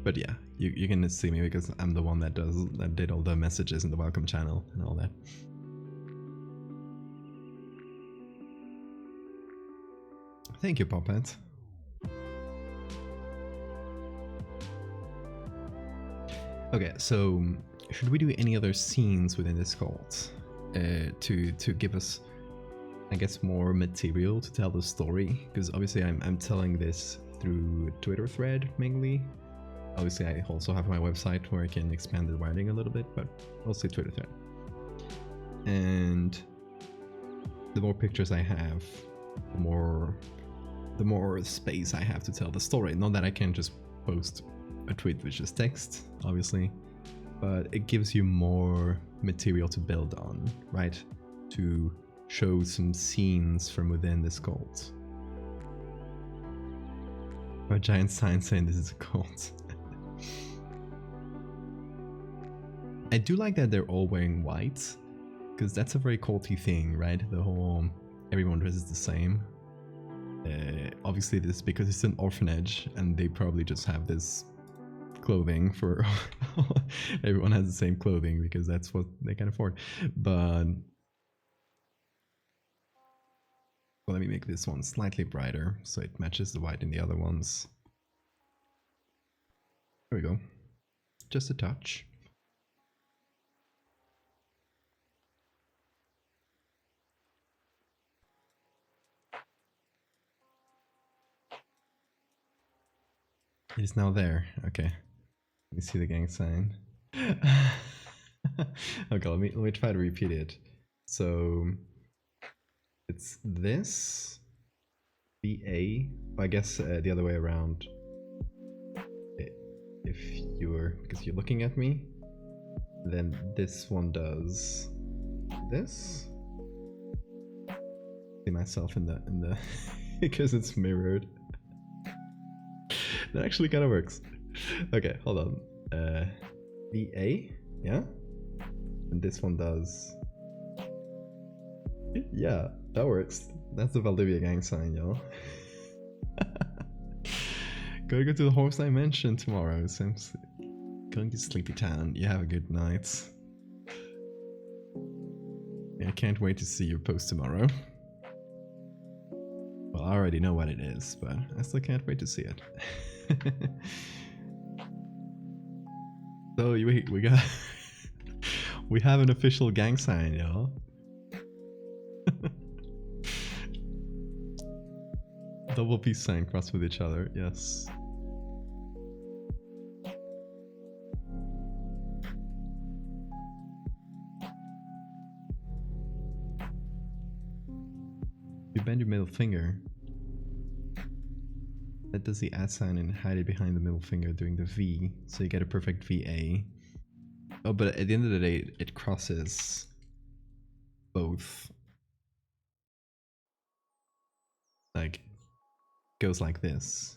But yeah, you can see me because I'm the one that did all the messages in the welcome channel and all that. Thank you, Poppet. Okay, so should we do any other scenes within this cult to give us, I guess, more material to tell the story? Because obviously I'm telling this through Twitter thread mainly. Obviously I also have my website where I can expand the writing a little bit, but mostly Twitter thread. And the more pictures I have, the more space I have to tell the story. Not that I can just post a tweet which is text, obviously, but it gives you more material to build on, right? To show some scenes from within this cult. A giant sign saying this is a cult. I do like that they're all wearing white, because that's a very culty thing, right? The whole everyone dresses the same. Obviously this is because it's an orphanage and they probably just have this clothing for everyone has the same clothing because that's what they can afford. But well, let me make this one slightly brighter so it matches the white in the other ones. There we go. Just a touch. It is now there. Okay. Let me see the gang sign. Okay, let me try to repeat it. So it's this VA. I guess the other way around. If you're, because you're looking at me, then this one does this. See myself in the because it's mirrored. That actually kind of works. Okay, hold on. VA, yeah? And this one does... Yeah, that works. That's the Valdevia gang sign, y'all. Gotta go to the horse I mentioned tomorrow. So I'm going to Sleepy Town. You have a good night. Yeah, I can't wait to see your post tomorrow. Well, I already know what it is, but I still can't wait to see it. So we got we have an official gang sign, y'all. Double peace sign crossed with each other, yes. You bend your middle finger. That does the @ sign and hide it behind the middle finger doing the V, so you get a perfect VA. Oh, but at the end of the day, it crosses both. Like, goes like this.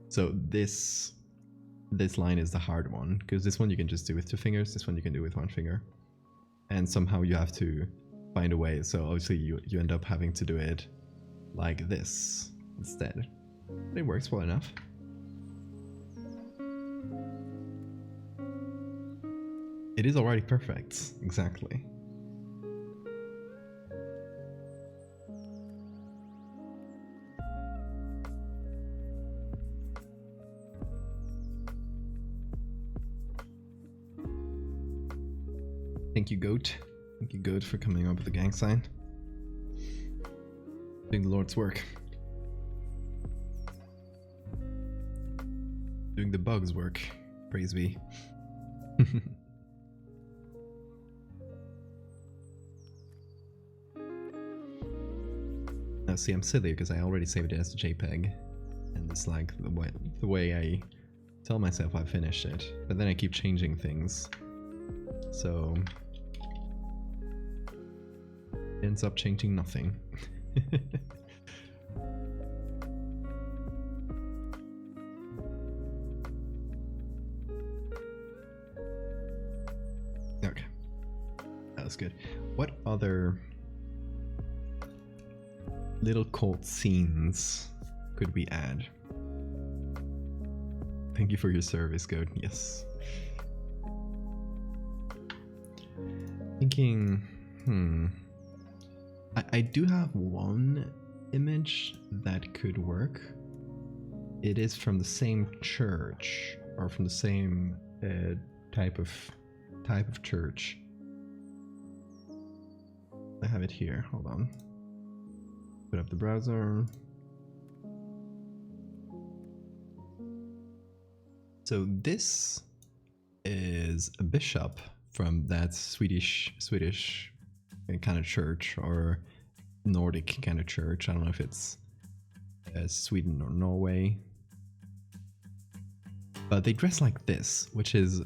So this this line is the hard one, because this one you can just do with 2 fingers, this one you can do with 1 finger. And somehow you have to find a way, so obviously you end up having to do it like this instead. But it works well enough. It is already perfect, exactly. Thank you, Goat. Thank you, Goat, for coming up with the gang sign. Doing the Lord's work. Doing the bug's work. Praise be. Now see, I'm silly because I already saved it as a JPEG. And it's like the way I tell myself I finished it. But then I keep changing things. So it ends up changing nothing. Okay, that was good. What other little cult scenes could we add? Thank you for your service, Goat. Yes. Thinking, I do have one image that could work. It is from the same church, or from the same type of church. I have it here. Hold on. Put up the browser. So this is a bishop from that Swedish kind of church, or Nordic kind of church. I don't know if it's Sweden or Norway. But they dress like this, which is,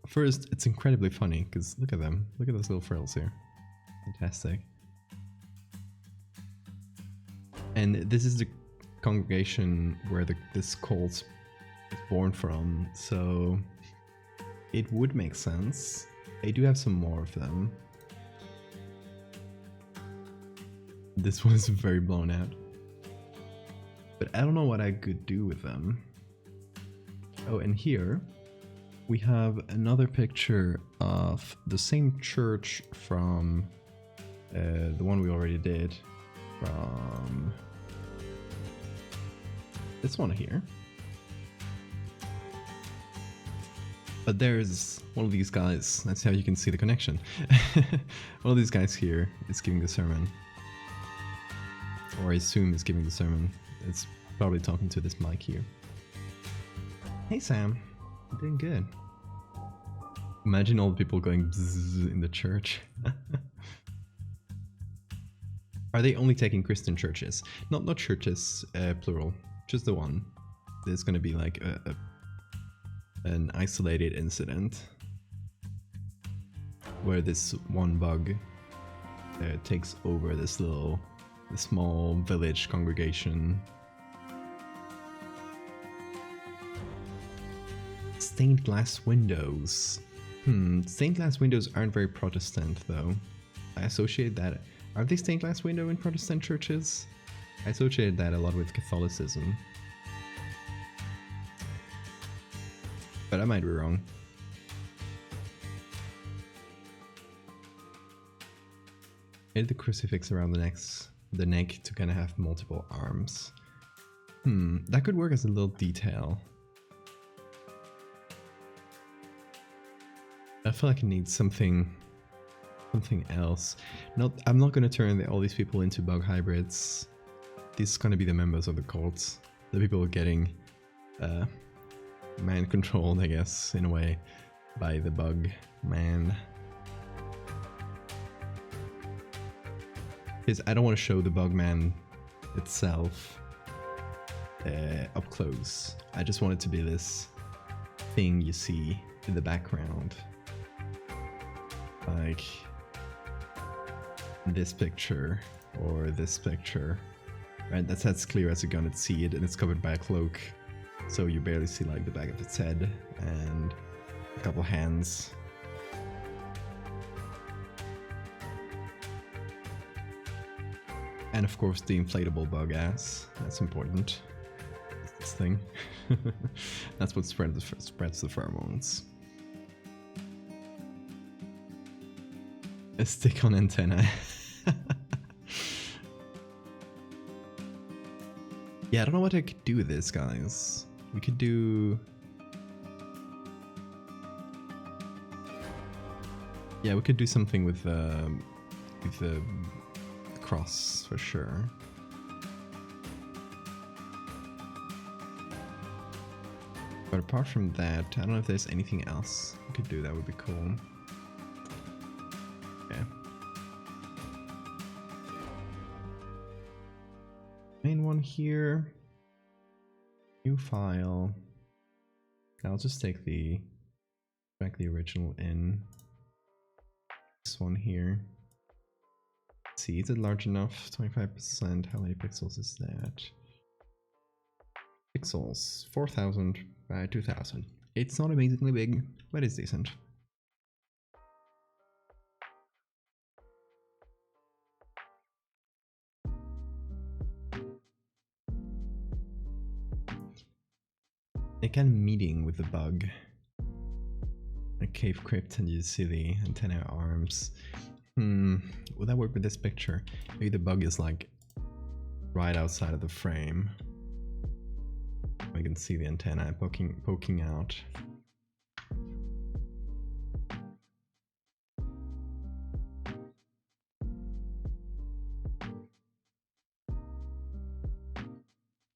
first, it's incredibly funny, because look at them. Look at those little frills here. Fantastic. And this is the congregation where this cult is born from, so it would make sense. They do have some more of them. This one's very blown out. But I don't know what I could do with them. Oh, and here we have another picture of the same church from the one we already did, from this one here. But there's one of these guys, that's how you can see the connection. One of these guys here is giving the sermon. Or I assume is giving the sermon. It's probably talking to this mic here. Hey Sam, I'm doing good. Imagine all the people going bzzz in the church. Are they only taking Christian churches? Not churches, plural, just the one. There's gonna be like an isolated incident where this one bug takes over this small village congregation. Stained glass windows. Stained glass windows aren't very Protestant though. I associate that. Are they stained glass window in Protestant churches? I associated that a lot with Catholicism. But I might be wrong. Maybe the crucifix around the neck to kind of have multiple arms. That could work as a little detail. I feel like it needs something else. I'm not going to turn all these people into bug hybrids. These is going to be the members of the cult. The people getting man controlled, I guess, in a way, by the bug man. Because I don't want to show the bug man itself up close. I just want it to be this thing you see in the background. Like this picture or this picture. Right, that's as clear as you're gonna see it, and it's covered by a cloak. So you barely see like the back of its head, and a couple hands. And of course the inflatable bug ass. That's important. This thing. That's what spreads the pheromones. A stick-on antenna. Yeah, I don't know what I could do with this, guys. We could do... Yeah, we could do something with the cross, for sure. But apart from that, I don't know if there's anything else we could do that would be cool. Okay. Main one here. New file. I'll just take back the original in. This one here. Let's see, is it large enough? 25%. How many pixels is that? Pixels. 4000 by 2000. It's not amazingly big, but it's decent. A kind of meeting with the bug. A cave crypt, and you see the antenna arms. Would that work with this picture? Maybe the bug is like right outside of the frame. I can see the antenna poking out.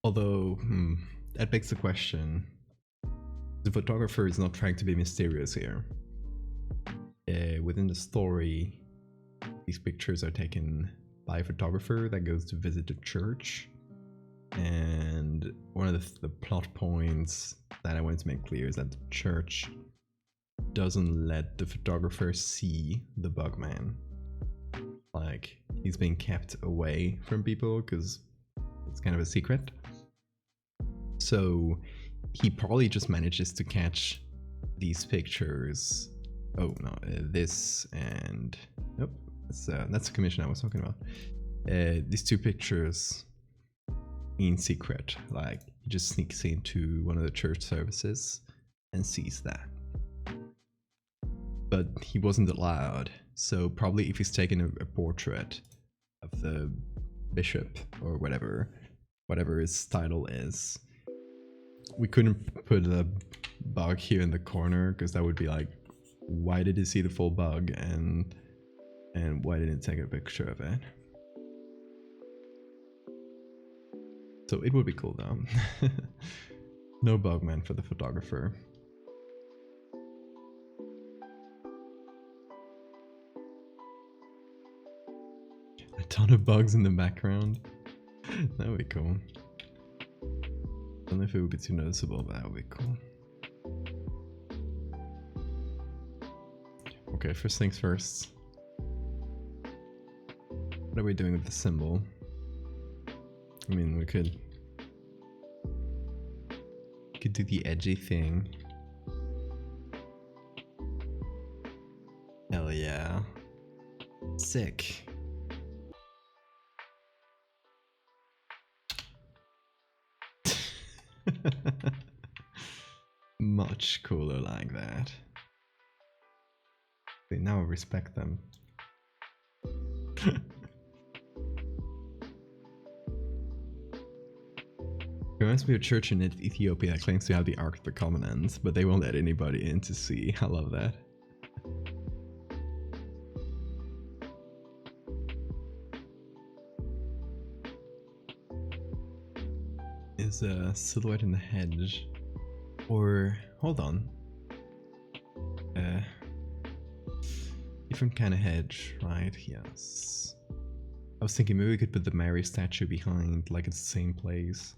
Although, that begs the question. The photographer is not trying to be mysterious here. Within the story, these pictures are taken by a photographer that goes to visit the church. And one of the plot points that I wanted to make clear is that the church doesn't let the photographer see the bugman. Like, he's being kept away from people because it's kind of a secret. So he probably just manages to catch these pictures. Oh no, this and nope, that's the commission I was talking about. These two pictures in secret, like he just sneaks into one of the church services and sees that. But he wasn't allowed, so probably if he's taken a portrait of the bishop or whatever his title is, we couldn't put a bug here in the corner because that would be like, why did he see the full bug and why didn't he take a picture of it? So it would be cool though. No bugman for the photographer. A ton of bugs in the background. That would be cool. I don't know if it would be too noticeable, but that would be cool. Okay, first things first. What are we doing with the symbol? I mean, we could do the edgy thing. Hell yeah. Sick. Much cooler like that. They now respect them. It reminds me of a church in Ethiopia that claims to have the Ark of the Covenant, but they won't let anybody in to see. I love that. Is a silhouette in the hedge. Or, hold on. Different kind of hedge, right? Yes. I was thinking maybe we could put the Mary statue behind, like it's the same place.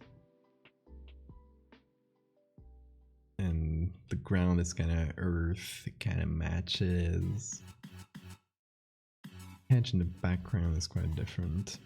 And the ground is kind of earth, it kind of matches. Hedge in the background is quite different.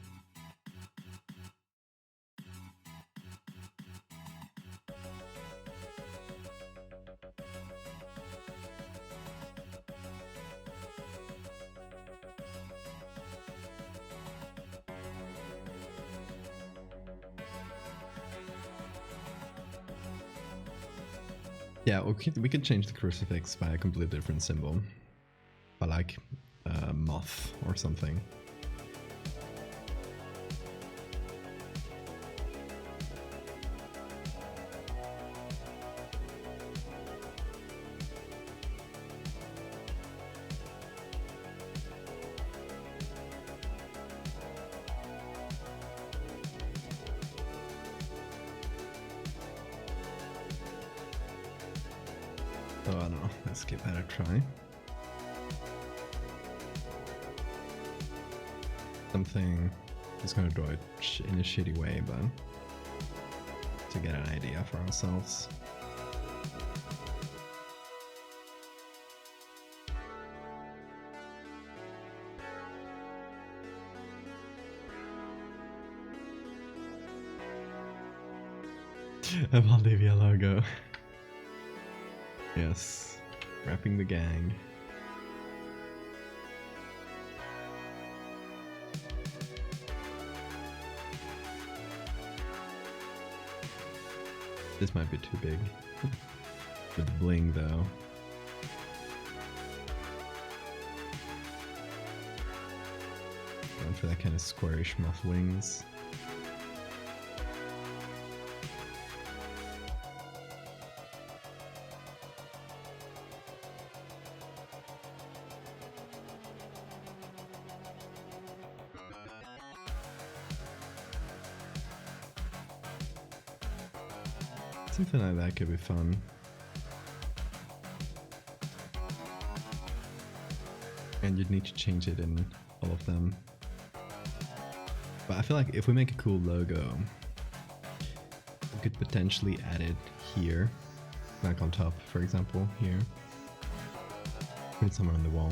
Yeah, we could change the crucifix by a completely different symbol. By like a moth or something. So I don't know, let's give that a try. Something is gonna draw it in a shitty way, but to get an idea for ourselves. A Valdevia logo. Yes, wrapping the gang. This might be too big. With the bling though. Going for that kind of squarish moth wings. Something like that could be fun. And you'd need to change it in all of them. But I feel like if we make a cool logo, we could potentially add it here. Like on top, for example, here. Put it somewhere on the wall.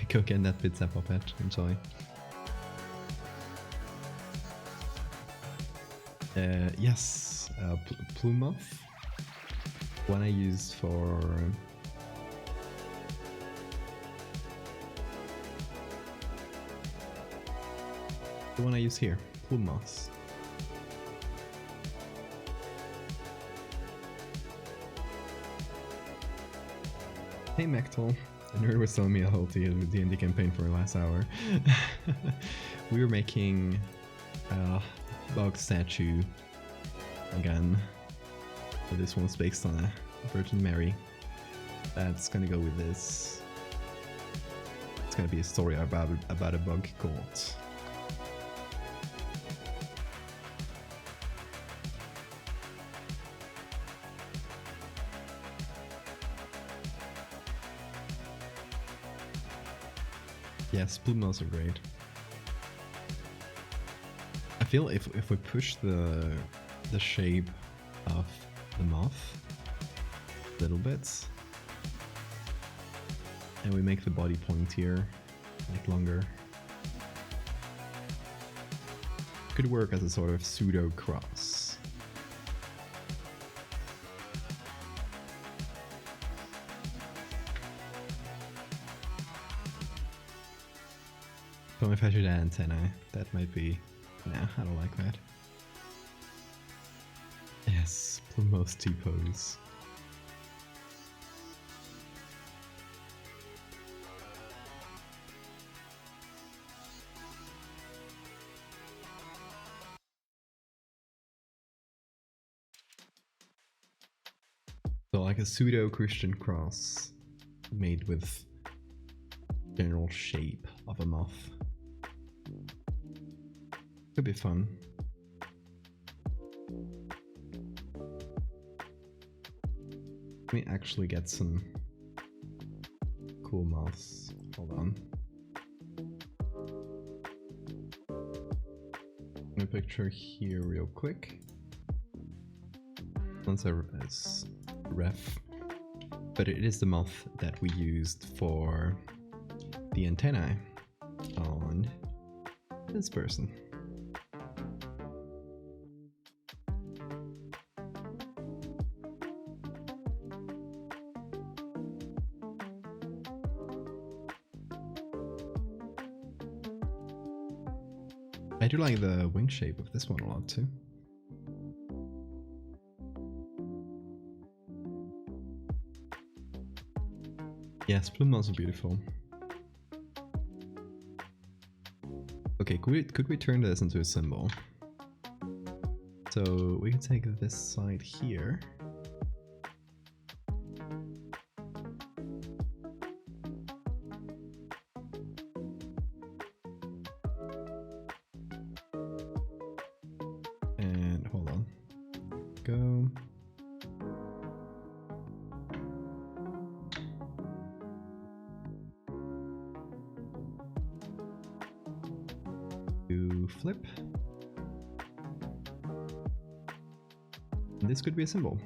Cook and that pizza puppet, enjoy. Yes, Plymouth. One I used for the one I use here, Plymouth. Hey Mechtel, a nerd was telling me a whole D&D campaign for the last hour. We were making bug statue again. So this one's based on a Virgin Mary. That's gonna go with this. It's gonna be a story about a bug god. Yes, Plumos are great. I feel if we push the shape of the moth a little bit, and we make the body pointier, like longer, could work as a sort of pseudo cross. So if I should add antennae, that might be... Nah, I don't like that. Yes, Plumos T-pose. So like a pseudo-Christian cross made with general shape of a moth. Could be fun. Let me actually get some cool moths. Hold on. Let me picture here real quick. Once as ref. But it is the moth that we used for the antennae on this person. I do like the wing shape of this one a lot too. Yes, plumos are beautiful. Okay, could we turn this into a symbol? So we can take this side here. And hold on. Go. To flip. And this could be a symbol.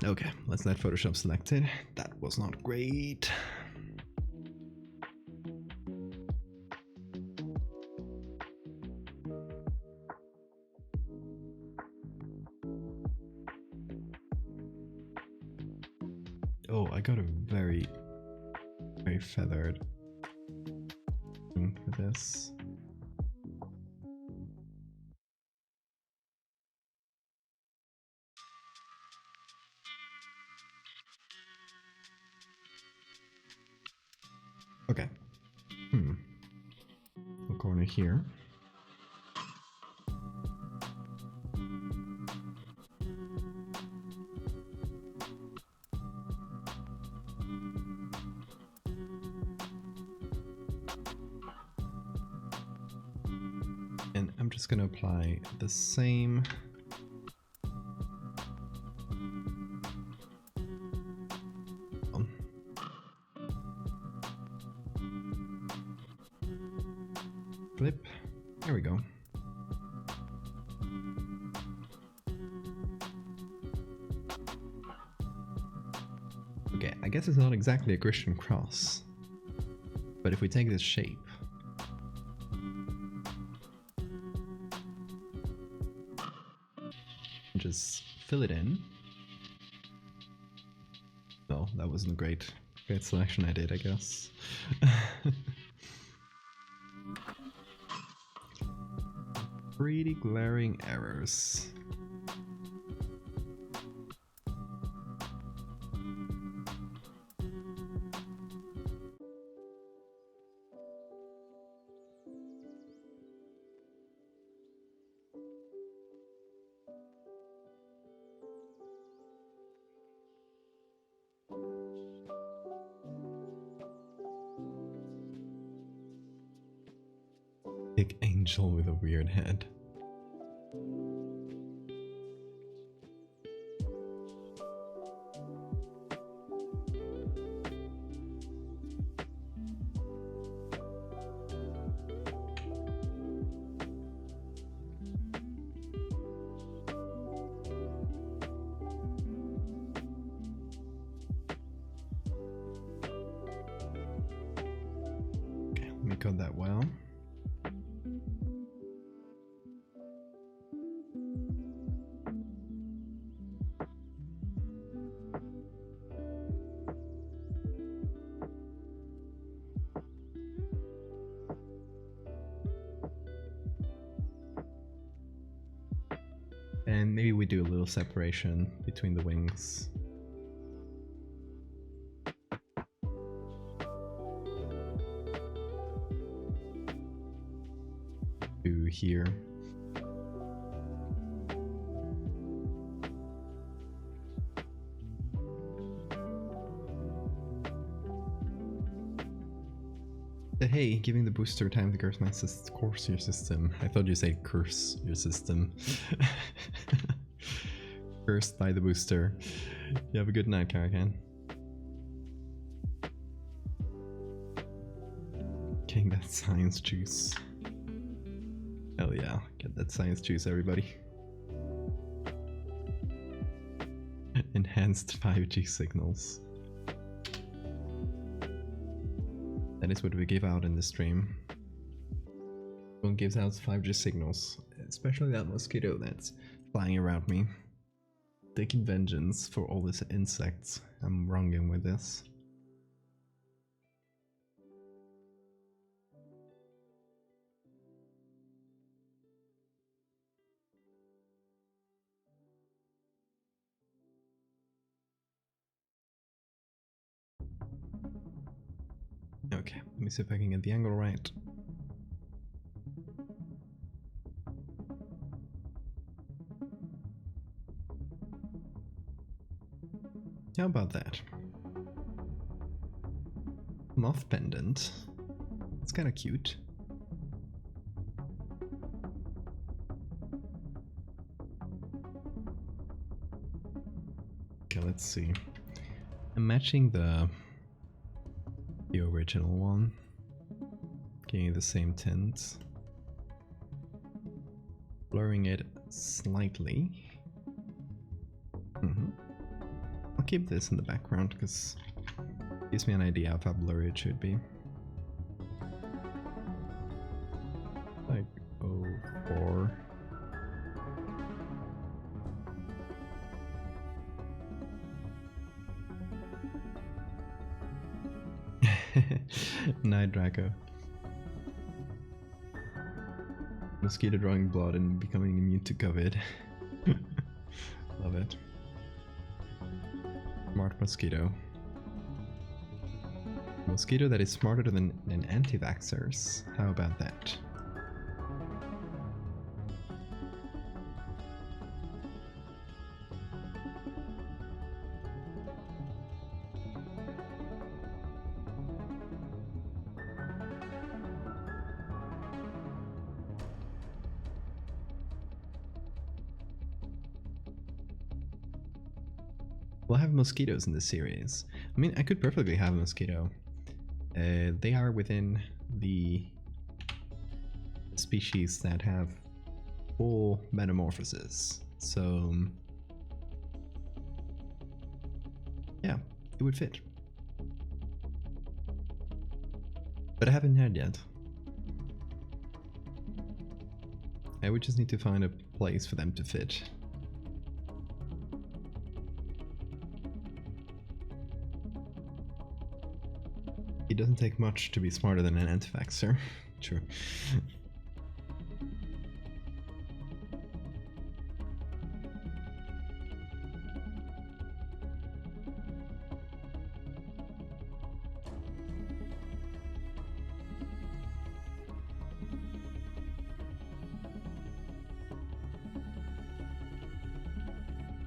Okay, let's let Photoshop selected. That was not great. Oh, I got a very feathered for this. Okay. A corner here. And I'm just gonna apply the same flip. There we go. Okay, I guess it's not exactly a Christian cross, but if we take this shape and just fill it in. Well, that wasn't a great selection I did, I guess. Pretty glaring errors. Big angel with a weird head. Okay, let me cut that well. And maybe we do a little separation between the wings. To here. Hey, giving the booster time to curse my course your system. I thought you said curse your system. Cursed by the booster. You have a good night, Caracan. Getting that science juice. Hell yeah, get that science juice, everybody. Enhanced 5G signals. That is what we give out in the stream. One gives out 5G signals. Especially that mosquito that's flying around me. Taking vengeance for all these insects I'm wronging with this. Okay, let me see if I can get the angle right. How about that? Moth pendant. It's kind of cute. Okay, let's see. I'm matching the original one, getting the same tints, blurring it slightly. I'll keep this in the background because it gives me an idea of how blurry it should be. Like 04. Night Draco. Mosquito drawing blood and becoming immune to COVID. Love it. Smart mosquito. Mosquito that is smarter than anti-vaxxers. How about that? We'll have mosquitoes in this series. I mean, I could perfectly have a mosquito. They are within the species that have full metamorphosis. So, yeah, it would fit. But I haven't had yet. I would just need to find a place for them to fit. It doesn't take much to be smarter than an anti-vaxxer. True.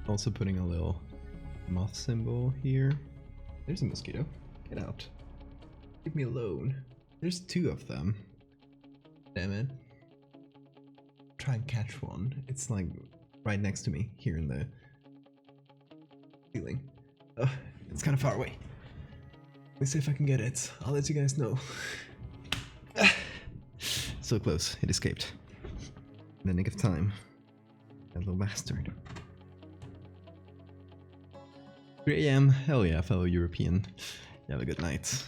Also putting a little moth symbol here. There's a mosquito. Get out. Leave me alone. There's two of them. Damn it. Try and catch one. It's like right next to me here in the ceiling. It's kind of far away. Let me see if I can get it. I'll let you guys know. So close. It escaped. In the nick of time. That little bastard. 3 AM. Hell yeah, fellow European. You have a good night.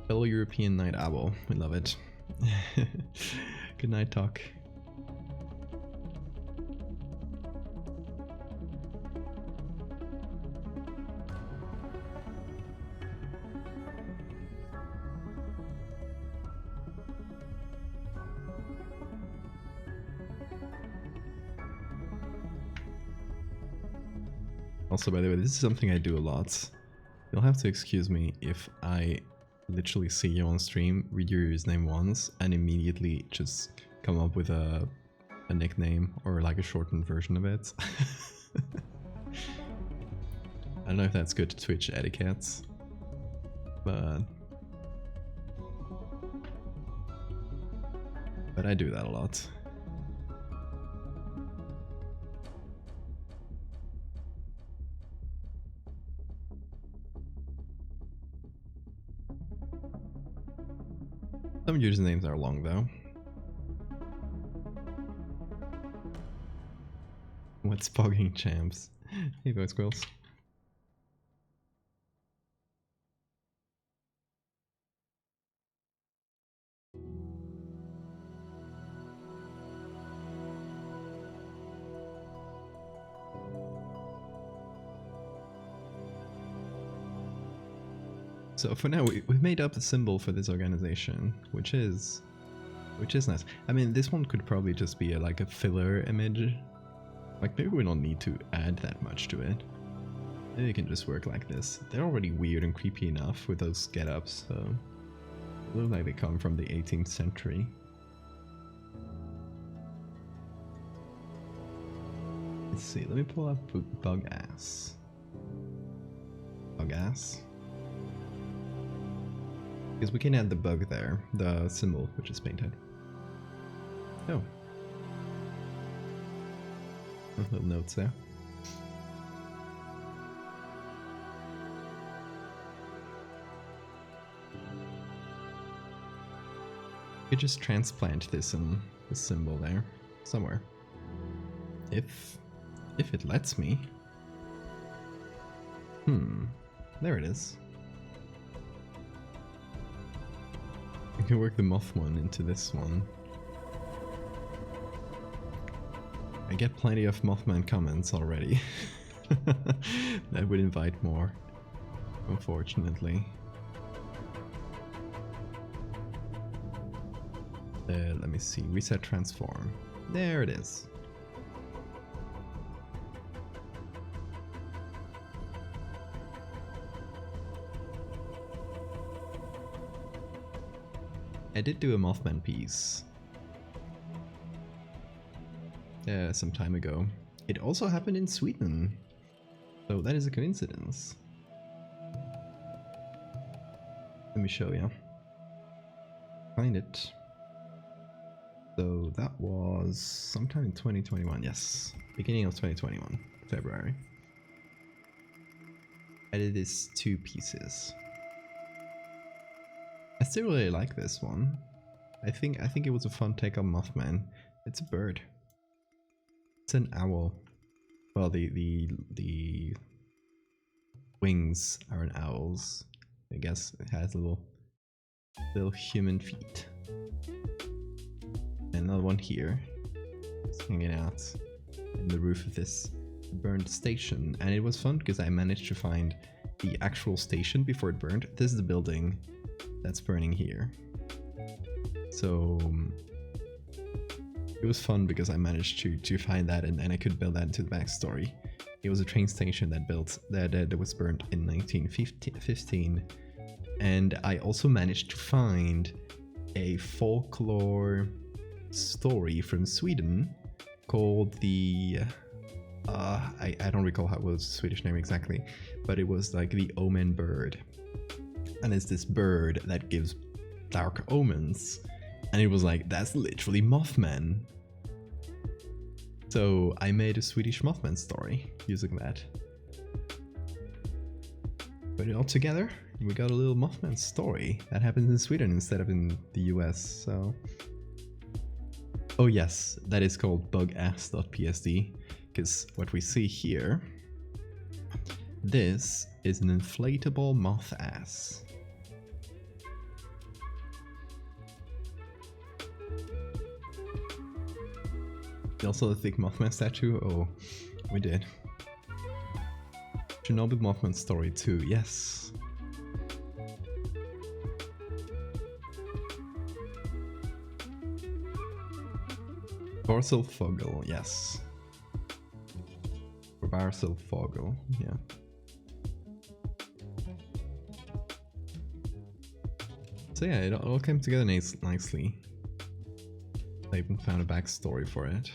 Fellow European night owl, we love it. Good night talk. Also, by the way, this is something I do a lot. You'll have to excuse me if I literally see you on stream, read your username once, and immediately just come up with a nickname or like a shortened version of it. I don't know if that's good Twitch etiquette, but I do that a lot. Some usernames are long though. What's pogging champs? Hey, voice squirrels. So for now, we've made up the symbol for this organization, which is nice. I mean, this one could probably just be like a filler image. Like, maybe we don't need to add that much to it. Maybe it can just work like this. They're already weird and creepy enough with those get-ups, so they look like they come from the 18th century. Let's see, let me pull up bug ass. Bug ass. Because we can add the bug there, the symbol which is painted. Oh. Little notes there. You could just transplant this in the symbol there, somewhere. If it lets me. There it is. I can work the moth one into this one. I get plenty of Mothman comments already. That would invite more, unfortunately. Let me see, reset transform. There it is. I did do a Mothman piece some time ago. It also happened in Sweden, so that is a coincidence. Let me show you. Find it. So that was sometime in 2021, yes. Beginning of 2021, February. I did these 2 pieces. I still really like this one. I think it was a fun take on Mothman. It's a bird. It's an owl. Well, the wings are an owl's. I guess it has little human feet. Another one here, just hanging out in the roof of this burned station, and it was fun because I managed to find the actual station before it burned. This is the building that's burning here. So it was fun because I managed to find that, and I could build that into the backstory. It was a train station that was burned in 1915, and I also managed to find a folklore story from Sweden called the I don't recall how it was the Swedish name exactly, but it was like the omen bird, and it's this bird that gives dark omens, and it was like, that's literally Mothman. So I made a Swedish Mothman story using that. Put it all together, we got a little Mothman story that happens in Sweden instead of in the US. So oh yes, that is called bugass.psd, because what we see here, this is an inflatable moth ass. Also a thick Mothman statue? Oh, we did. Chernobyl Mothman story 2, yes. Barselfogel, yes. Or Barselfogel, yeah. So yeah, it all came together nicely. I even found a backstory for it.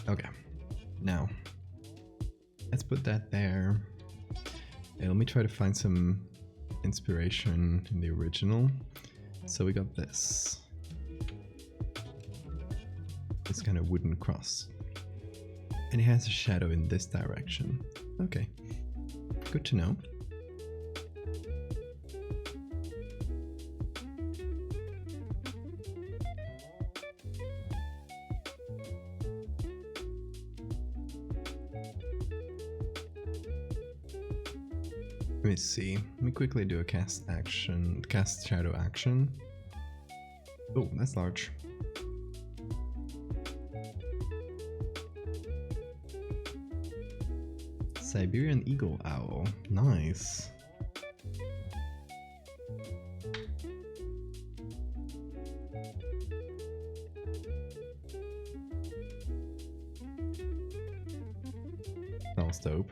Okay, now let's put that there. And let me try to find some inspiration in the original. So we got this kind of wooden cross. And it has a shadow in this direction. Okay, good to know. Let me see. Let me quickly do a cast shadow action. Oh, that's large. Siberian eagle owl. Nice. That was dope.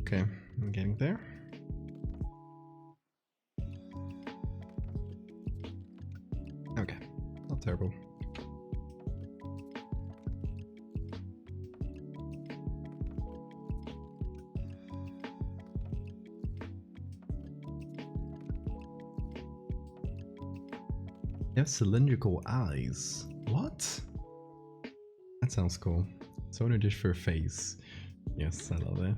Okay, I'm getting there. Okay, not terrible. They have cylindrical eyes. What? That sounds cool. So in a dish for a face. Yes, I love it.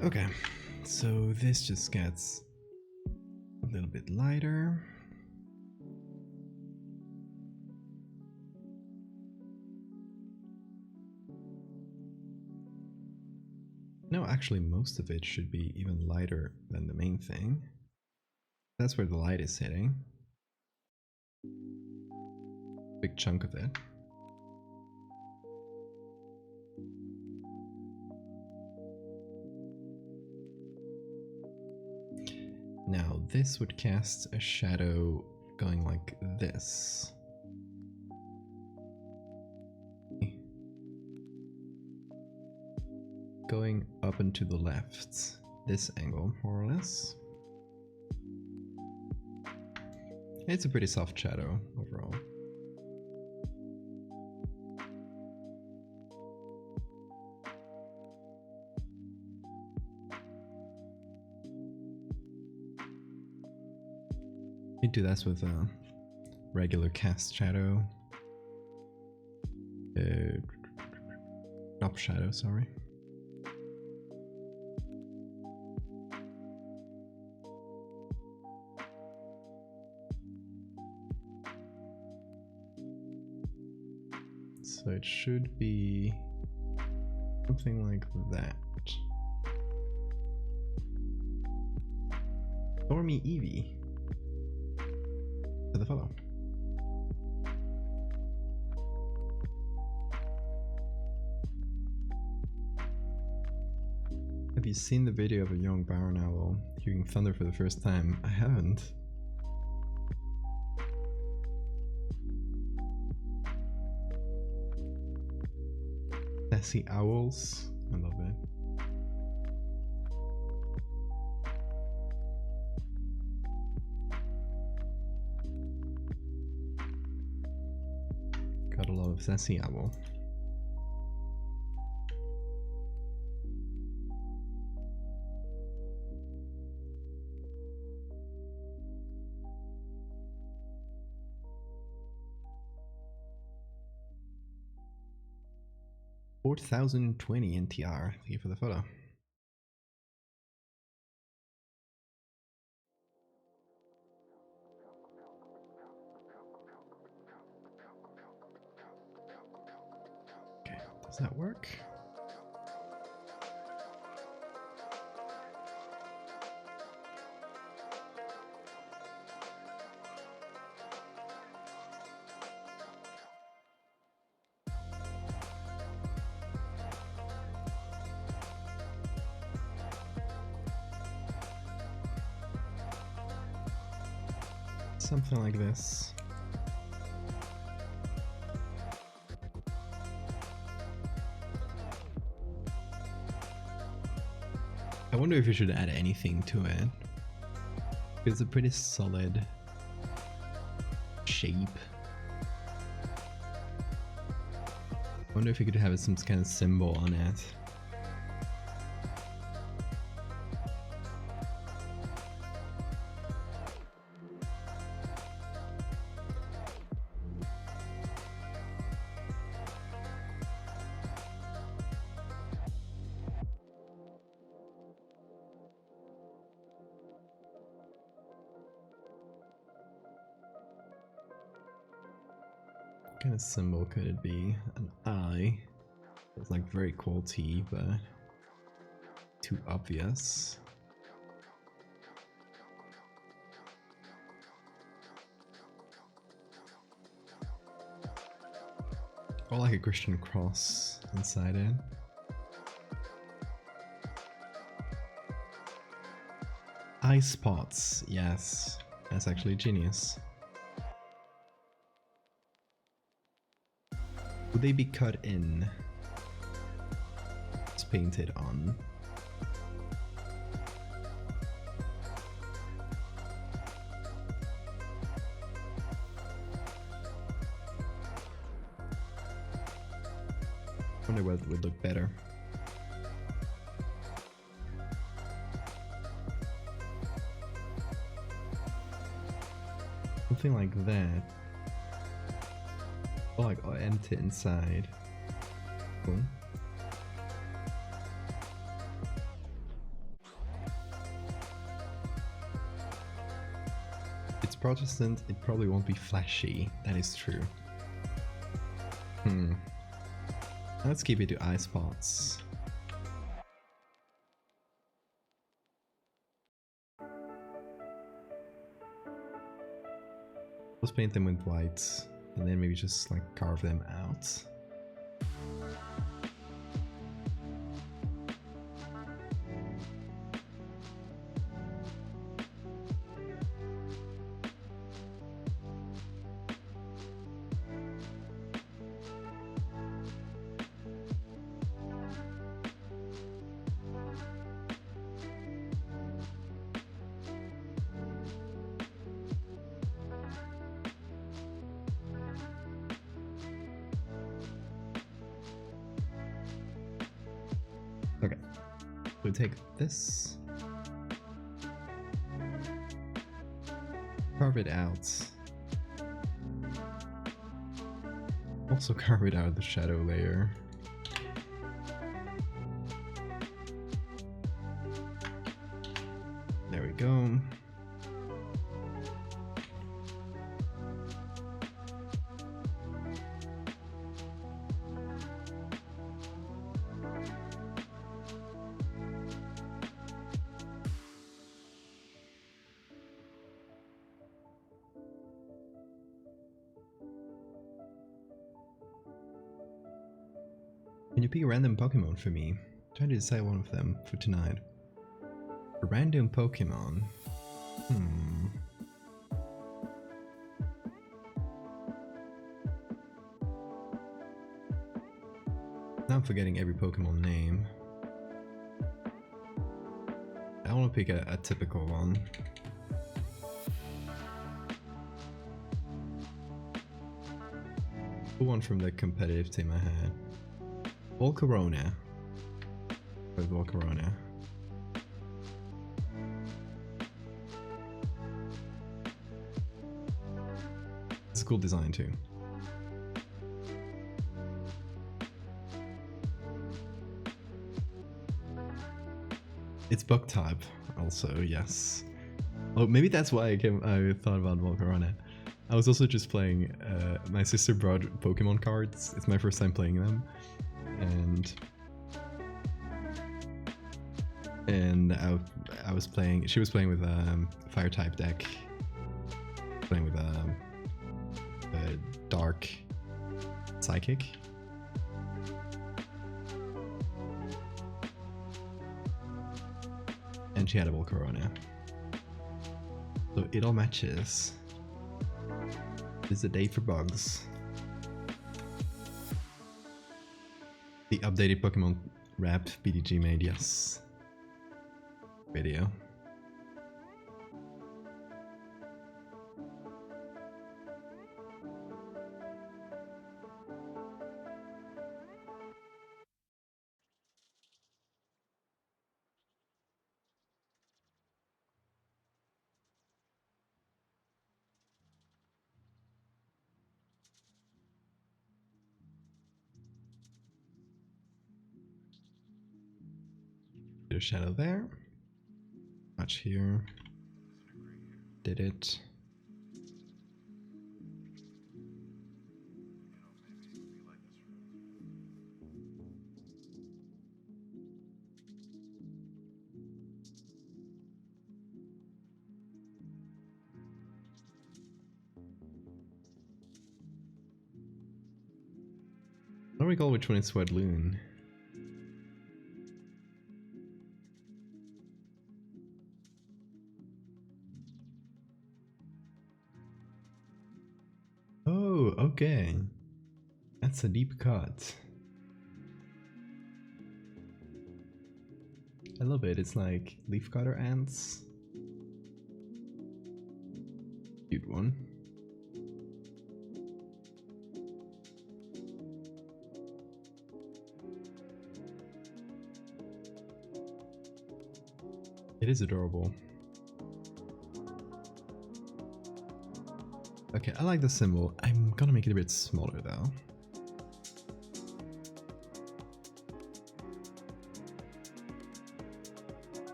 Okay, so this just gets a little bit lighter. No, actually most of it should be even lighter than the main thing. That's where the light is hitting. Big chunk of it. Now this would cast a shadow going like this. Going up and to the left. This angle, more or less. It's a pretty soft shadow overall. You do this with a regular cast shadow. Drop shadow, sorry. So it should be something like that. Stormy Eevee. To the fellow. Have you seen the video of a young barn owl hearing thunder for the first time? I haven't. Sassy owls. I love it. Got a lot of sassy owl. 4020 NTR. Thank you for the photo. Okay, does that work? Something like this. I wonder if we should add anything to it. It's a pretty solid shape. I wonder if we could have some kind of symbol on it. What kind of symbol could it be? An eye. It's like very quality, but too obvious. Or like a Christian cross inside it. Eye spots, yes. That's actually genius. Would they be cut in? It's painted on. I wonder what would look better. Something like that. Or like empty inside. Cool. It's Protestant, it probably won't be flashy. That is true. Let's keep it to eye spots. Let's paint them with white and then maybe just like carve them out. Okay, we'll take this, carve it out, also carve it out of the shadow layer. There we go. Can you pick a random Pokemon for me? I'm trying to decide one of them for tonight. A random Pokemon? Now I'm forgetting every Pokemon name. I want to pick a typical one. The one from the competitive team I had. Volcarona. With Volcarona. It's a cool design too. It's bug type also, yes. Oh, maybe that's why I thought about Volcarona. I was also just playing, my sister brought Pokemon cards. It's my first time playing them. And I was playing, she was playing with fire type deck. Playing with a dark psychic. And she had a Volcarona. So it all matches. It's a day for bugs. The updated Pokemon rap BDG made, yes. Video. Bit of shadow there. Much here. Did it. I don't recall which one is Swadloon. Oh, okay. That's a deep cut. I love it. It's like leafcutter ants. Cute one. It is adorable. Okay, I like the symbol. I'm gonna make it a bit smaller though.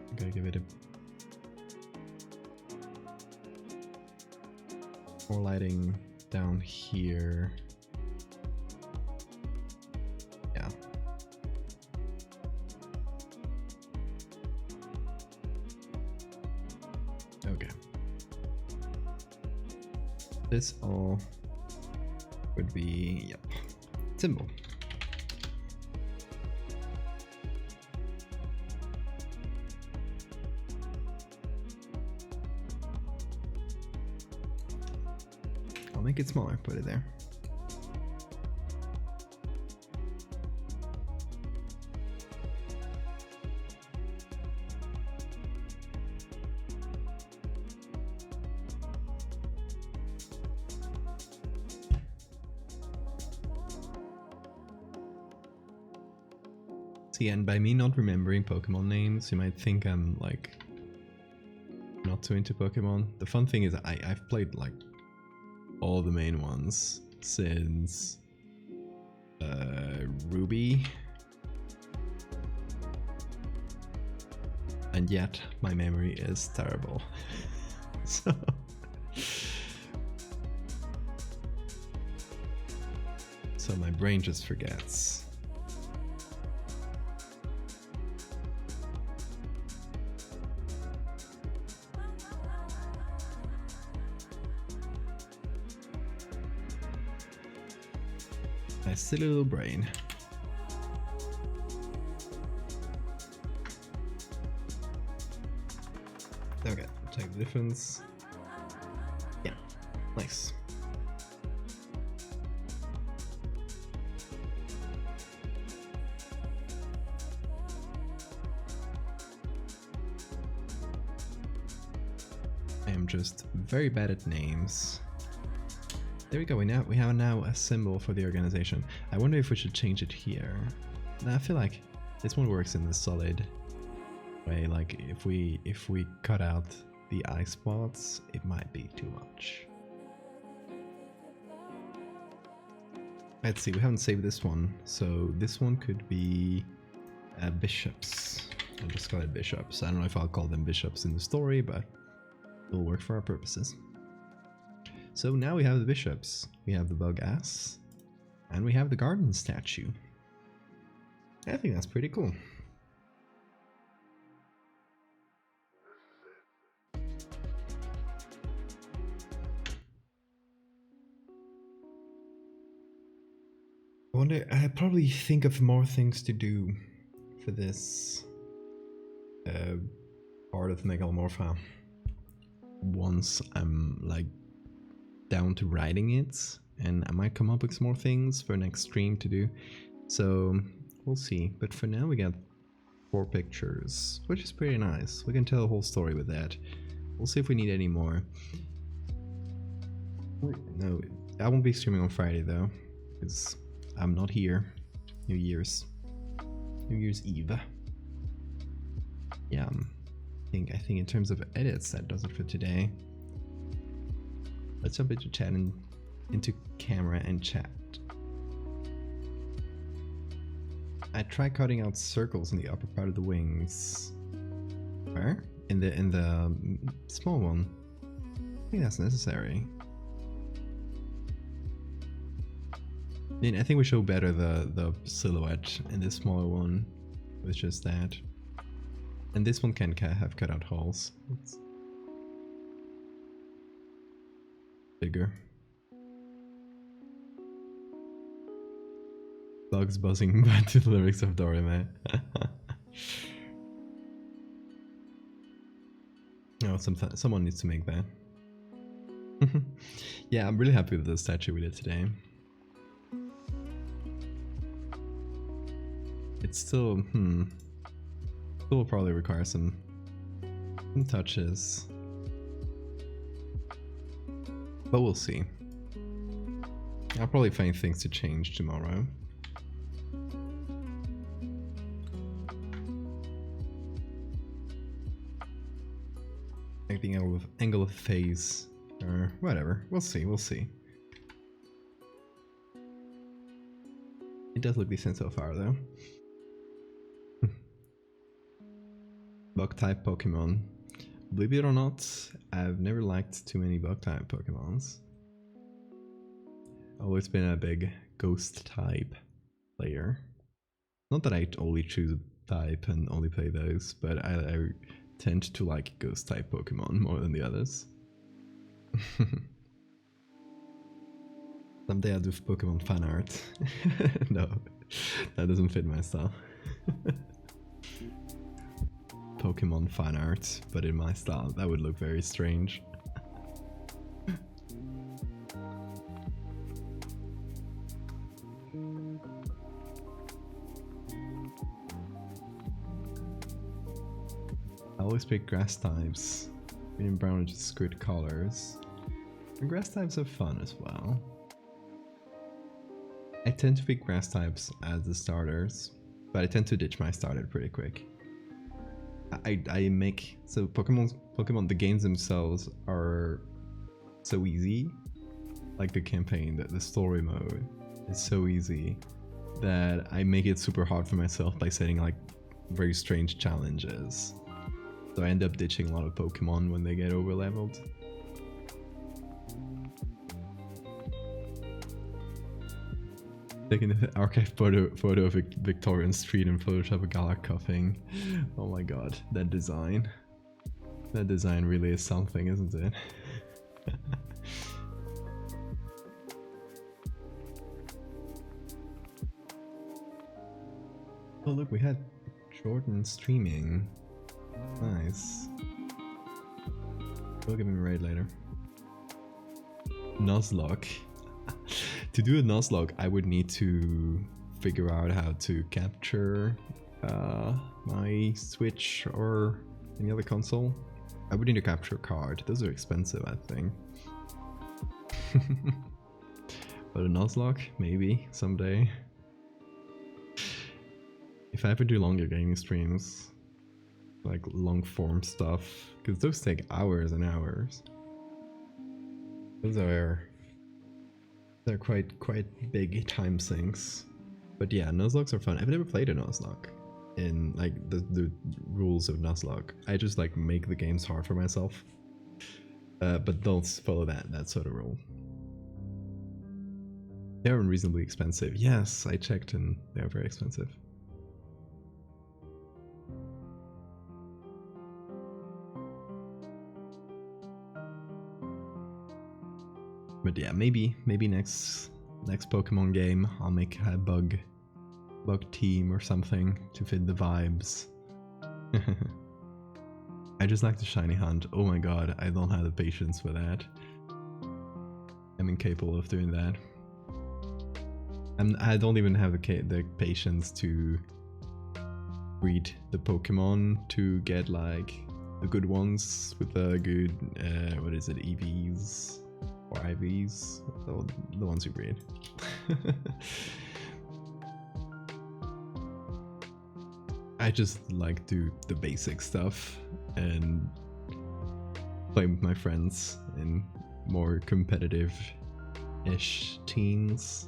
I'm gonna give it a more lighting down here. Yeah. Okay. This all would be, yep, symbol. I'll make it smaller, put it there. See, and by me not remembering Pokemon names, you might think I'm like not too into Pokemon. The fun thing is I've played like all the main ones since Ruby, and yet my memory is terrible. So my brain just forgets. My silly little brain. Okay, check the difference. Yeah, nice. I am just very bad at names. There we go, we have now a symbol for the organization. I wonder if we should change it here. Now, I feel like this one works in the solid way, like if we cut out the eye spots, it might be too much. Let's see, we haven't saved this one, so this one could be bishops. I'll just call it bishops. I don't know if I'll call them bishops in the story, but it'll work for our purposes. So now we have the bishops. We have the bug ass, and we have the garden statue. I think that's pretty cool. I wonder, I probably think of more things to do for this part of Megalomorpha once I'm like down to writing it, and I might come up with some more things for next stream to do, so we'll see. But for now we got 4 pictures, which is pretty nice. We can tell a whole story with that. We'll see if we need any more. No, I won't be streaming on Friday though, because I'm not here. New Year's Eve. Yeah, I think in terms of edits, that does it for today. Let's jump into chat and into camera and chat. I tried cutting out circles in the upper part of the wings. Where? In the small one. I think that's necessary. I think we show better the silhouette in this smaller one with just that. And this one can have cut out holes. It's bigger. Bugs buzzing back to the lyrics of Dorime. Oh, someone needs to make that. Yeah, I'm really happy with the statue we did today. It's still, will probably require some touches, but we'll see. I'll probably find things to change tomorrow. Like the angle of phase, or whatever. We'll see. It does look decent so far, though. Bug type Pokemon. Believe it or not, I've never liked too many bug type Pokemons. Always been a big ghost type player. Not that I only choose a type and only play those, but I tend to like ghost type Pokemon more than the others. Someday I'll do Pokemon fan art. No, that doesn't fit my style. Pokemon fan art, but in my style, that would look very strange. I always pick grass types. Green and brown are just good colors. And grass types are fun as well. I tend to pick grass types as the starters, but I tend to ditch my starter pretty quick. I make so Pokemon the games themselves are so easy, like the campaign, the story mode is so easy that I make it super hard for myself by setting like very strange challenges. So I end up ditching a lot of Pokemon when they get over leveled. Taking the archive photo of a Victorian street and Photoshop a Gala coughing. Oh my god, that design. That design really is something, isn't it? Oh look, we had Jordan streaming. Nice. We'll give him a raid later. Nuzlocke. To do a Nuzlocke, I would need to figure out how to capture my Switch or any other console. I would need to capture a card. Those are expensive, I think. But a Nuzlocke, maybe someday. If I ever do longer gaming streams, like long form stuff, because those take hours and hours. Those are They're quite big time sinks. But yeah, Nuzlocke are fun. I've never played a Nuzlocke in like the rules of Nuzlocke. I just like make the games hard for myself. But don't follow that sort of rule. They're unreasonably expensive. Yes, I checked and they're very expensive. But yeah, maybe next Pokemon game I'll make a bug team or something to fit the vibes. I just like the shiny hunt. Oh my god, I don't have the patience for that. I'm incapable of doing that. I don't even have the patience to breed the Pokemon to get like the good ones with the good what is it, EVs or IVs, the ones you breed. I just like do the basic stuff and play with my friends in more competitive-ish teams.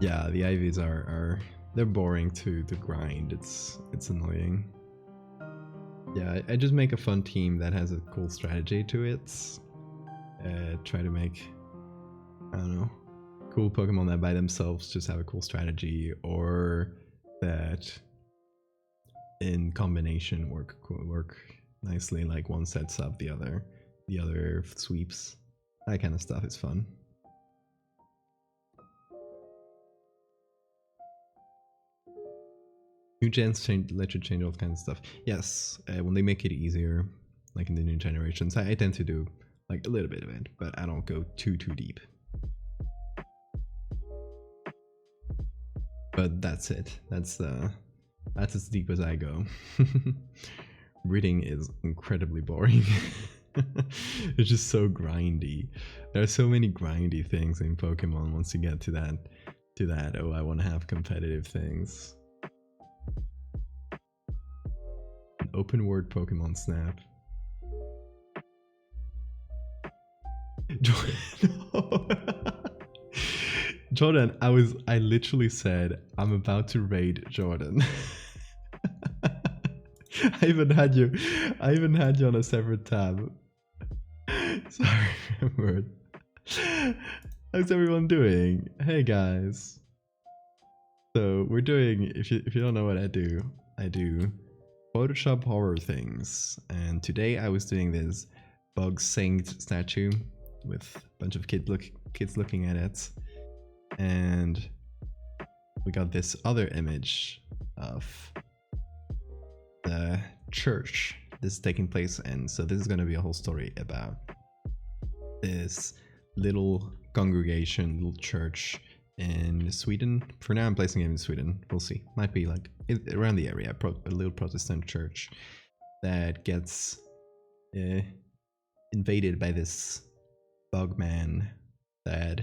Yeah, the IVs are they're boring to grind. It's annoying. Yeah, I just make a fun team that has a cool strategy to it. Try to make, I don't know, cool Pokemon that by themselves just have a cool strategy, or that in combination work nicely, like one sets up the other sweeps. That kind of stuff is fun. New gens let you change all kinds of stuff. Yes, when they make it easier, like in the new generations, I tend to do like a little bit of it, but I don't go too deep. But that's it. That's as deep as I go. Reading is incredibly boring. It's just so grindy. There are so many grindy things in Pokemon once you get to that, oh, I want to have competitive things. An open world Pokemon Snap. Jordan, I literally said I'm about to raid Jordan. I even had you on a separate tab. Sorry, word. How's everyone doing? Hey guys. So we're doing, if you don't know what I do Photoshop horror things, and today I was doing this bug synced statue with a bunch of kids looking at it, and we got this other image of the church this is taking place in. So this is going to be a whole story about this little congregation, little church in Sweden. For now I'm placing it in Sweden, we'll see. Might be like around the area, a little Protestant church that gets invaded by this bug man that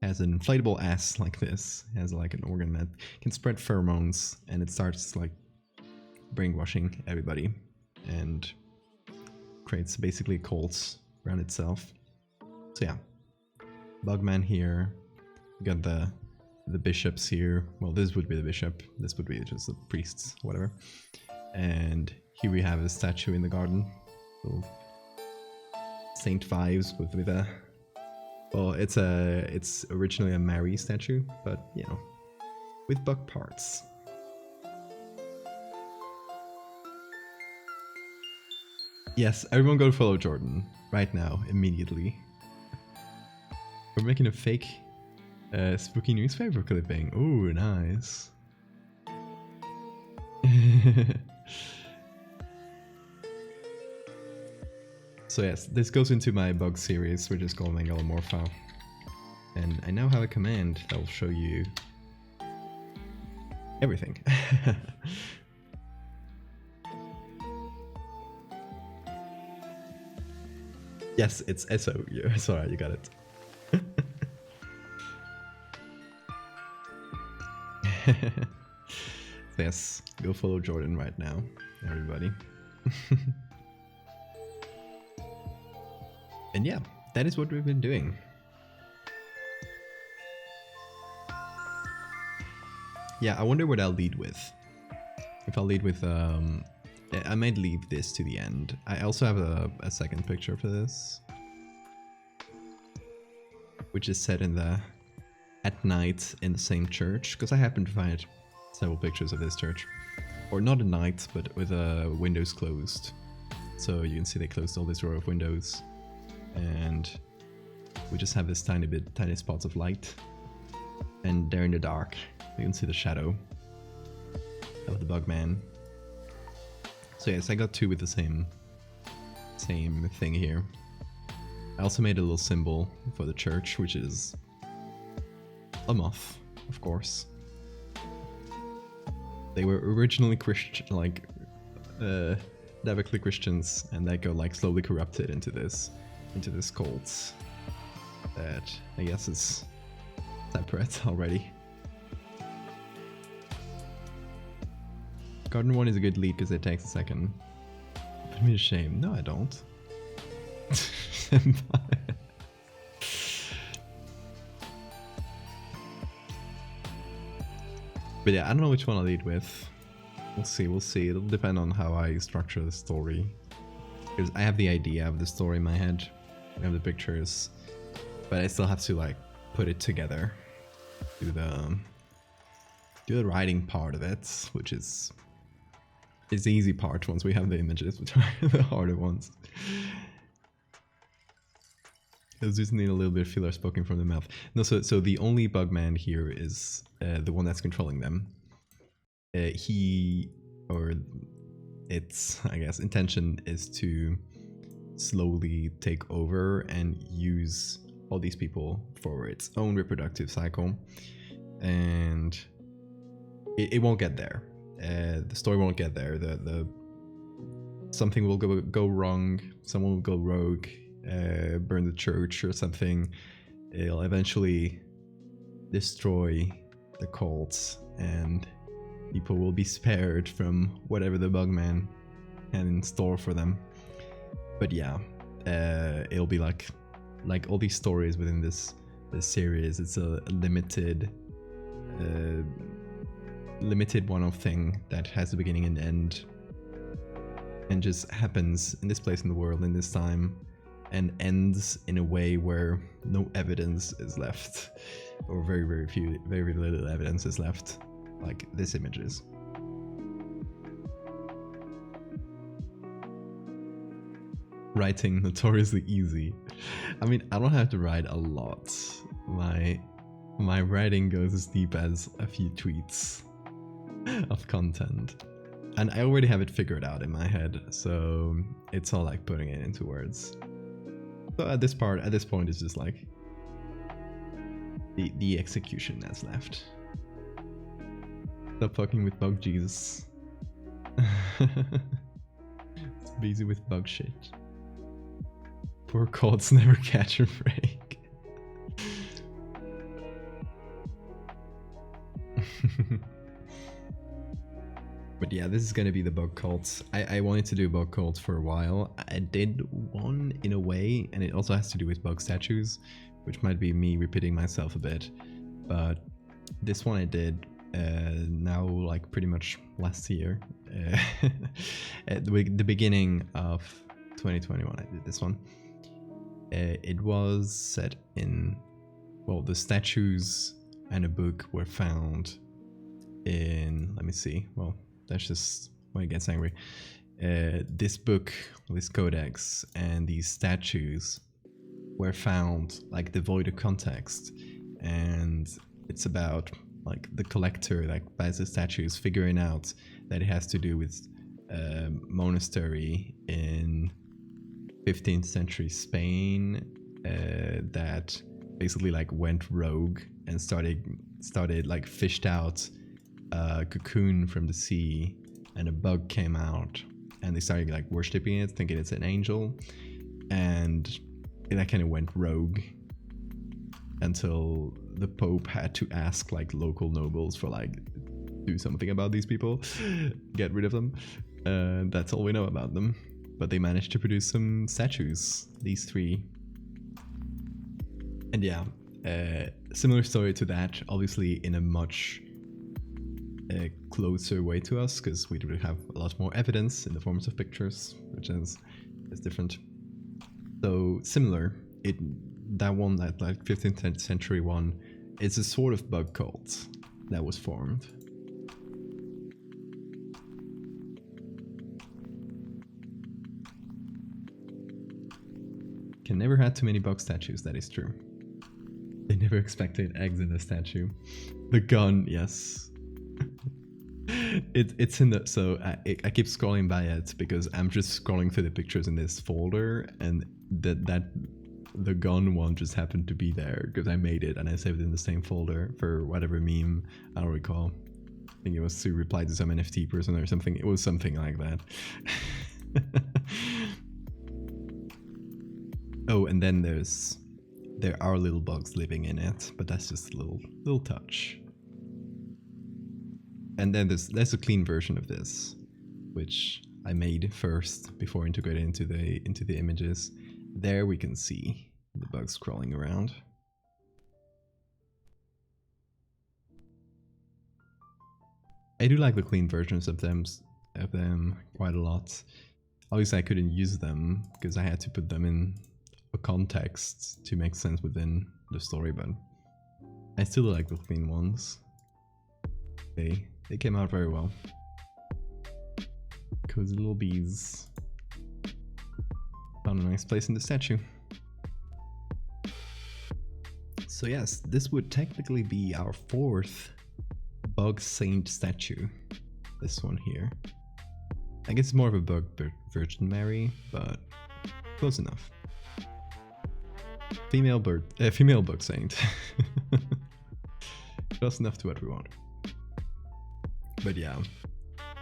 has an inflatable ass like this. It has like an organ that can spread pheromones, and it starts like brainwashing everybody and creates basically cults around itself. So yeah, Bugman here. We got the bishops here. Well, this would be the bishop. This would be just the priests, whatever. And here we have a statue in the garden. So Saint vibes with a. Well, it's originally a Mary statue, but you know, with bug parts. Yes, everyone go follow Jordan right now, immediately. We're making a fake spooky newspaper clipping. Ooh, nice. So yes, this goes into my bug series, which is called Megalomorpha. And I now have a command that will show you everything. Yes, it's SO. Sorry, you got it. So yes, go follow Jordan right now. everybody. And yeah, that is what we've been doing. Yeah, I wonder what I'll lead with. If I'll lead with, I might leave this to the end. I also have a second picture for this, which is set in at night in the same church, because I happen to find several pictures of this church. Or not at night, but with windows closed. So you can see they closed all this row of windows. And we just have this tiny spots of light. And there in the dark, you can see the shadow of the Bugman. So yes, I got two with the same thing here. I also made a little symbol for the church, which is a moth, of course. They were originally Christian, like devoutly Christians, and that got like slowly corrupted into this cult that I guess is separate already. Garden 1 is a good lead because it takes a second. Put me to shame. No, I don't. But yeah, I don't know which one I'll lead with. We'll see. It'll depend on how I structure the story. Because I have the idea of the story in my head. I have the pictures. But I still have to like put it together. Do the writing part of it, which is the easy part once we have the images, which are the harder ones. Those just need a little bit of filler spoken from the mouth. No, so the only Bugman here is the one that's controlling them. Its, I guess, intention is to slowly take over and use all these people for its own reproductive cycle. And it won't get there. The story won't get there. Something will go wrong. Someone will go rogue, burn the church or something. It'll eventually destroy the cults, and people will be spared from whatever the Bugman had in store for them. But yeah, it'll be like all these stories within this series. It's a limited one-off thing that has a beginning and end, and just happens in this place in the world in this time, and ends in a way where no evidence is left, or very little evidence is left, like this images. Writing notoriously easy. I mean, I don't have to write a lot. My writing goes as deep as a few tweets of content, and I already have it figured out in my head, so it's all like putting it into words. So at this point it's just like the execution that's left. Stop fucking with bug Jesus. It's busy with bug shit. Poor cults never catch a break. But yeah, this is gonna be the bug cults. I wanted to do bug cults for a while. I did one in a way, and it also has to do with bug statues, which might be me repeating myself a bit. But this one I did now, like pretty much last year, at the beginning of 2021. I did this one. It was set in, well, the statues and a book were found in, let me see, well, that's just when it gets angry. This book, this codex, and these statues were found like devoid of context, and it's about like the collector that buys the statues figuring out that it has to do with a monastery in 15th century Spain that basically like went rogue and started like fished out a cocoon from the sea, and a bug came out, and they started like worshipping it, thinking it's an angel, and that kind of went rogue until the Pope had to ask like local nobles for like do something about these people, get rid of them, That's all we know about them. But they managed to produce some statues, these three. And yeah, similar story to that, obviously in a much closer way to us, because we do have a lot more evidence in the forms of pictures, which is different. So similar, that one, that like 15th century one, it's a sort of bug cult that was formed. Can never have too many bug statues, that is true. They never expected eggs in the statue. The gun, yes. It's in the, so I keep scrolling by it because I'm just scrolling through the pictures in this folder, and the gun one just happened to be there because I made it and I saved it in the same folder for whatever meme, I don't recall. I think it was to reply to some NFT person or something. It was something like that. Oh, and then there are little bugs living in it, but that's just a little touch. And then there's a clean version of this, which I made first before integrating into the images. There we can see the bugs crawling around. I do like the clean versions of them quite a lot. Obviously I couldn't use them because I had to put them in a context to make sense within the story, but I still like the clean ones. They came out very well. Cozy little bees. Found a nice place in the statue. So yes, this would technically be our 4th bug saint statue. This one here. I guess it's more of a bug Virgin Mary, but close enough. Female bug saint. Just enough to what we want. But yeah,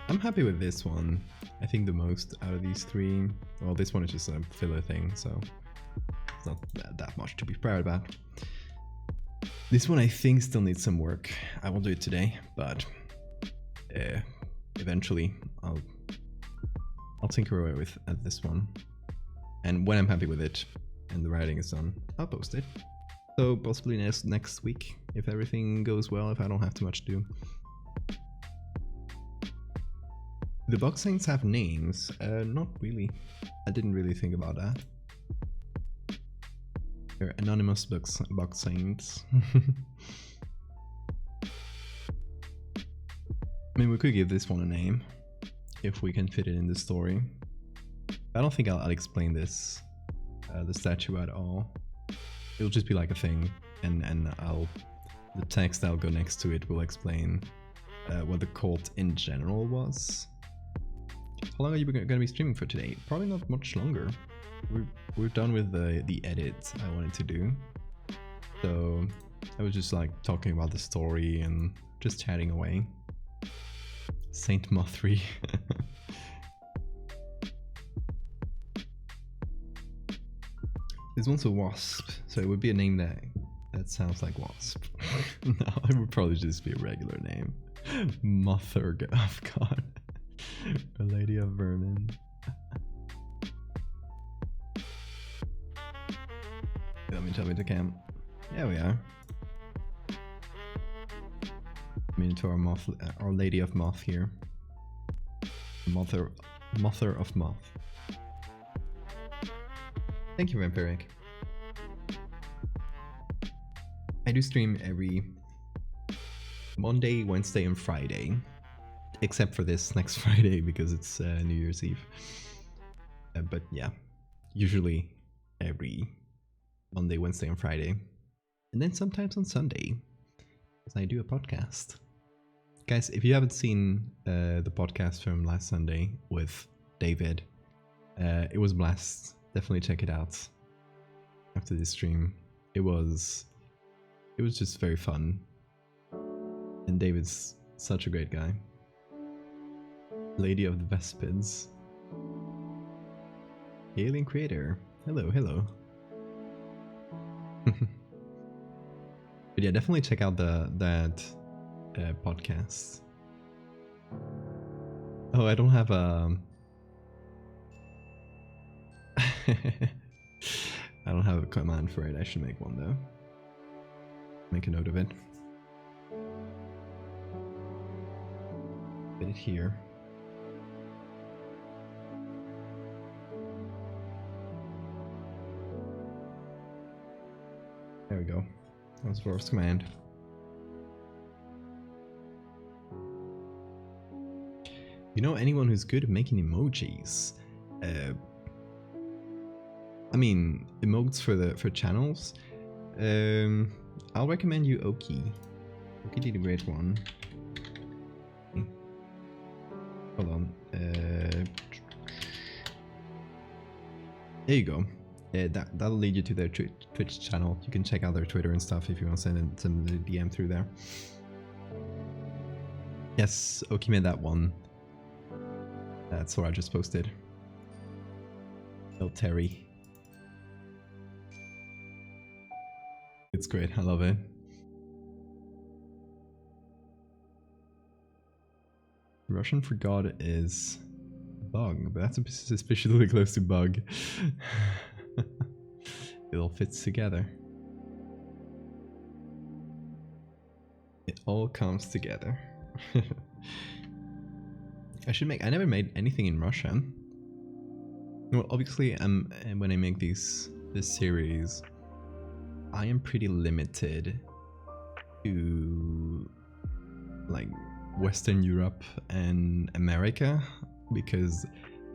I'm happy with this one. I think the most out of these three. Well, this one is just a filler thing, so it's not that much to be proud about. This one I think still needs some work. I won't do it today, but eventually I'll tinker away with this one. And when I'm happy with it and the writing is done, I'll post it. So possibly next week, if everything goes well, if I don't have too much to do. The bug saints have names? Not really. I didn't really think about that. They're anonymous bug saints. I mean, we could give this one a name if we can fit it in the story. I don't think I'll explain this, the statue at all. It'll just be like a thing, and the text I'll go next to it will explain what the cult in general was. How long are you going to be streaming for today? Probably not much longer. We're done with the edit I wanted to do. So I was just like talking about the story and just chatting away. Saint Mothri. This one's a wasp, so it would be a name that sounds like wasp. No, it would probably just be a regular name. Mother of God. A lady of vermin. Let me tell me to cam. There we are. Into our moth, our lady of moth here. Mother of moth. Thank you, Vampiric. I do stream every Monday, Wednesday, and Friday, except for this next Friday because it's New Year's Eve. But yeah, usually every Monday, Wednesday, and Friday, and then sometimes on Sunday, because I do a podcast. Guys, if you haven't seen the podcast from last Sunday with David, it was a blast. Definitely check it out after this stream. It was just very fun. And David's such a great guy. Lady of the Vespids. Alien Creator. Hello, hello. But yeah, definitely check out that podcast. Oh, I don't have a... I don't have a command for it. I should make one though. Make a note of it. Put it here. There we go. That was first command. You know anyone who's good at making emojis? I mean, emotes for channels. I'll recommend you Oki. Oki did a great one. Hold on. There you go. That'll lead you to their Twitch channel. You can check out their Twitter and stuff if you want to send them the DM through there. Yes, Oki made that one. That's what I just posted. Oh, Terry. It's great, I love it. Russian for God is bug, but that's suspiciously close to bug. It all fits together. It all comes together. I never made anything in Russian. Well, obviously, when I make this series, I am pretty limited to like Western Europe and America, because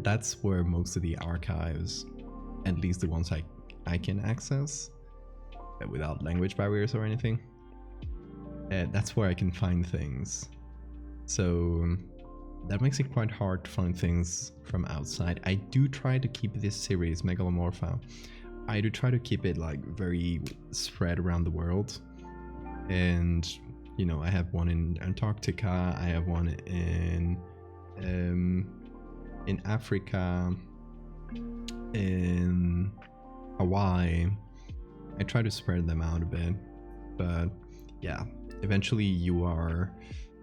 that's where most of the archives, at least the ones I can access without language barriers or anything, that's where I can find things. So that makes it quite hard to find things from outside. I do try to keep this series, Megalomorpha, I do try to keep it like very spread around the world. And you know, I have one in Antarctica, I have one in Africa, in Hawaii. I try to spread them out a bit, but yeah, eventually you are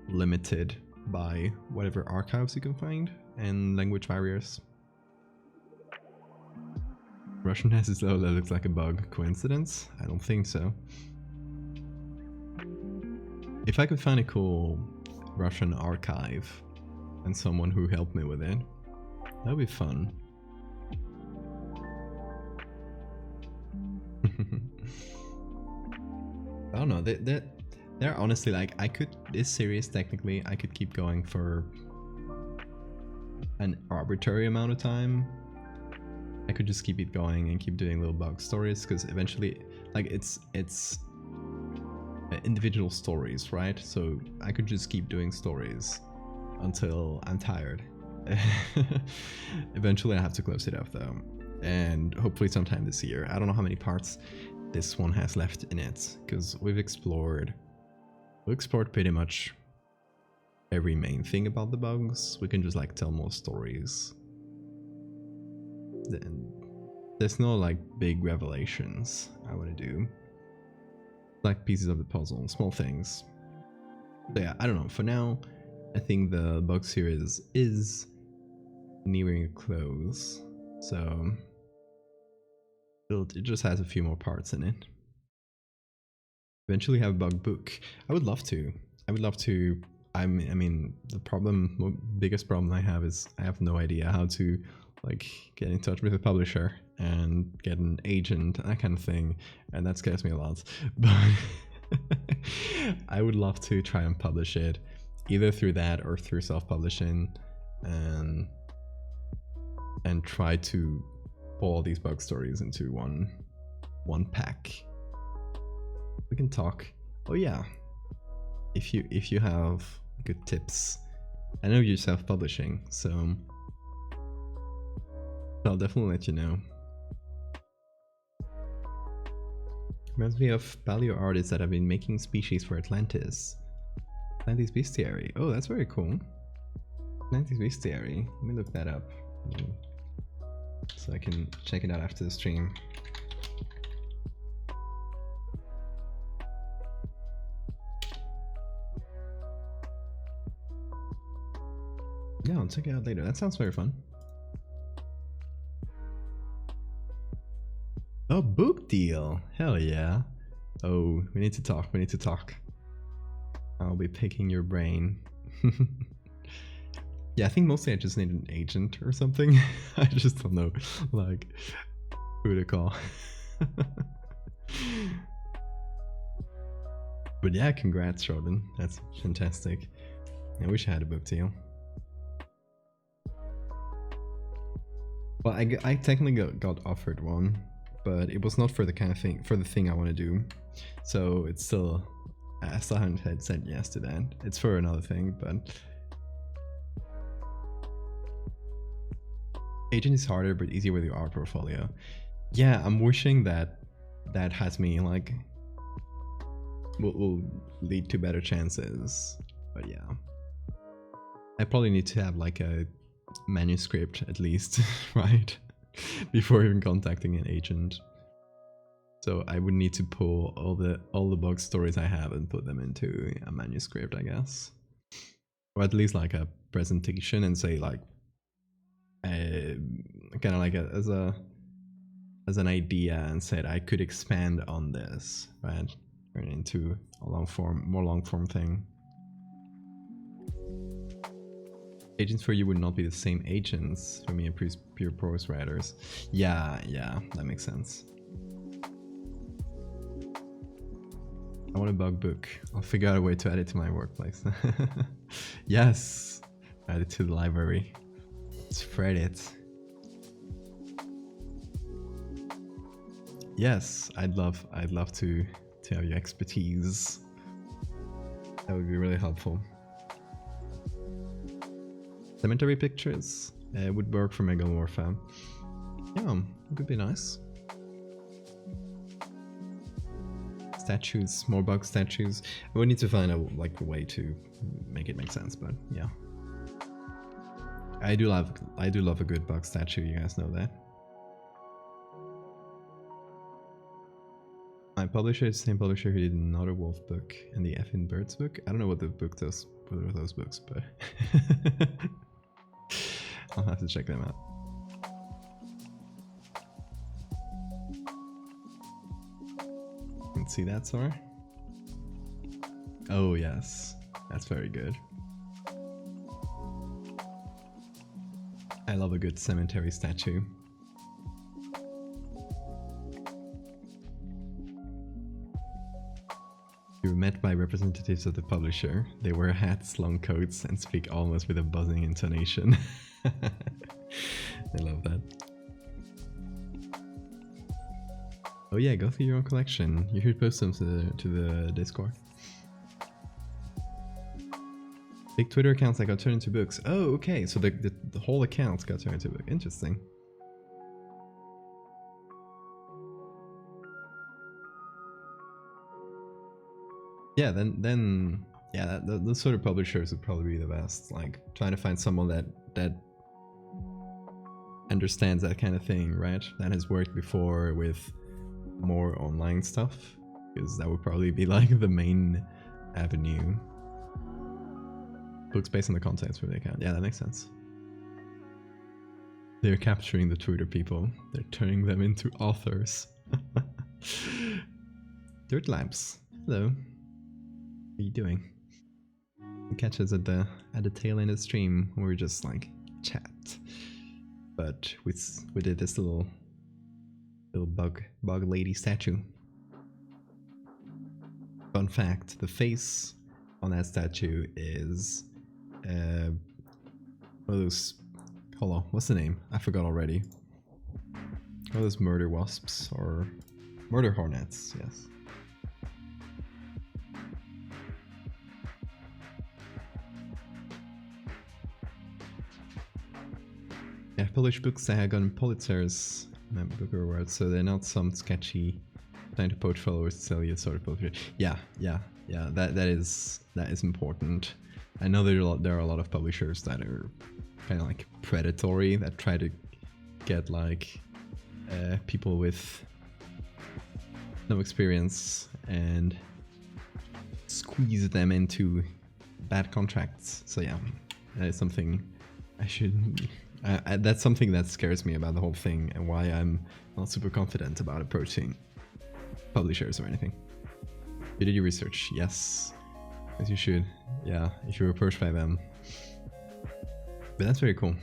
limited by whatever archives you can find and language barriers. Russian has its logo that looks like a bug. Coincidence? I don't think so. If I could find a cool Russian archive and someone who helped me with it, that would be fun. I don't know, they're honestly like, this series technically, I could keep going for an arbitrary amount of time. I could just keep it going and keep doing little bug stories, because eventually, like, it's individual stories, right? So I could just keep doing stories until I'm tired. Eventually I have to close it up though, and hopefully sometime this year. I don't know how many parts this one has left in it, because we explored pretty much every main thing about the bugs. We can just like tell more stories. Then there's no like big revelations I want to do, like pieces of the puzzle, small things. But yeah, I don't know, for now I think the bug series is nearing a close, so it just has a few more parts in it. Eventually have a bug book. I would love to. I mean, the biggest problem I have is I have no idea how to like get in touch with a publisher and get an agent, that kind of thing, and that scares me a lot. But I would love to try and publish it either through that or through self-publishing, and try to pull all these bug stories into one pack. We can talk. Oh yeah, if you have good tips, I know you're self-publishing, so I'll definitely let you know. Reminds me of paleo artists that have been making species for Atlantis bestiary. Oh, that's very cool. Atlantis bestiary. Let me look that up so I can check it out after the stream. Yeah, I'll check it out later. That sounds very fun. Oh, book deal. Hell yeah. Oh, we need to talk. We need to talk. I'll be picking your brain. Yeah, I think mostly I just need an agent or something. I just don't know, like, who to call. But yeah, congrats, Jordan. That's fantastic. I wish I had a book deal. Well, I technically got offered one, but it was not for the kind of thing, for the thing I want to do. So it's still, I still haven't said yes to that. It's for another thing, but agent is harder but easier with your art portfolio. Yeah, I'm wishing that that has me like will lead to better chances. But yeah, I probably need to have like a manuscript at least, right? Before even contacting an agent. So I would need to pull all the book stories I have and put them into a manuscript, I guess. Or at least like a presentation and say like kind of like as an idea and said I could expand on this, right? Turn it into a more long form thing. Agents for you would not be the same agents for me and pure prose writers. Yeah, that makes sense. I want a bug book. I'll figure out a way to add it to my workplace. Yes, add it to the library. Spread it. Yes, I'd love to have your expertise. That would be really helpful. Cemetery pictures would work for Megalomorpha. Yeah, it could be nice. Statues, more bug statues. We need to find a like a way to make it make sense, but yeah. I do love a good bug statue. You guys know that. My publisher is the same publisher who did another wolf book and the Effin Birds book. I don't know what the book does with those books, but I'll have to check them out. Let's see that, Sora. Oh yes, that's very good. I love a good cemetery statue. You were met by representatives of the publisher. They wear hats, long coats, and speak almost with a buzzing intonation. I love that. Oh yeah, go through your own collection. You should post them to the Discord. Big Twitter accounts that got turned into books. Oh, okay. So the whole account got turned into a book. Interesting. Yeah, then yeah, those sort of publishers would probably be the best. Like trying to find someone that understands that kind of thing, right? That has worked before with more online stuff, because that would probably be like the main avenue. Books based on the contents for the account. Yeah, that makes sense. They're capturing the Twitter people. They're turning them into authors. Dirt Lamps. Hello. What are you doing? You catch us at the tail end of the stream where we just like chat. But we did this little bug lady statue. Fun fact, the face on that statue is one of those, hold on, what's the name? I forgot already. One of those murder wasps or murder hornets, yes. Yeah, published books that have gotten Pulitzer's book awards, so they're not some sketchy trying to poach followers to sell you sort of publisher. Yeah, that is important. I know there are a lot of publishers that are kind of like predatory, that try to get like people with no experience and squeeze them into bad contracts. So yeah, that is something I should. That's something that scares me about the whole thing, and why I'm not super confident about approaching publishers or anything. You did your research, yes, as you should. Yeah, if you're approached by them. But that's very cool.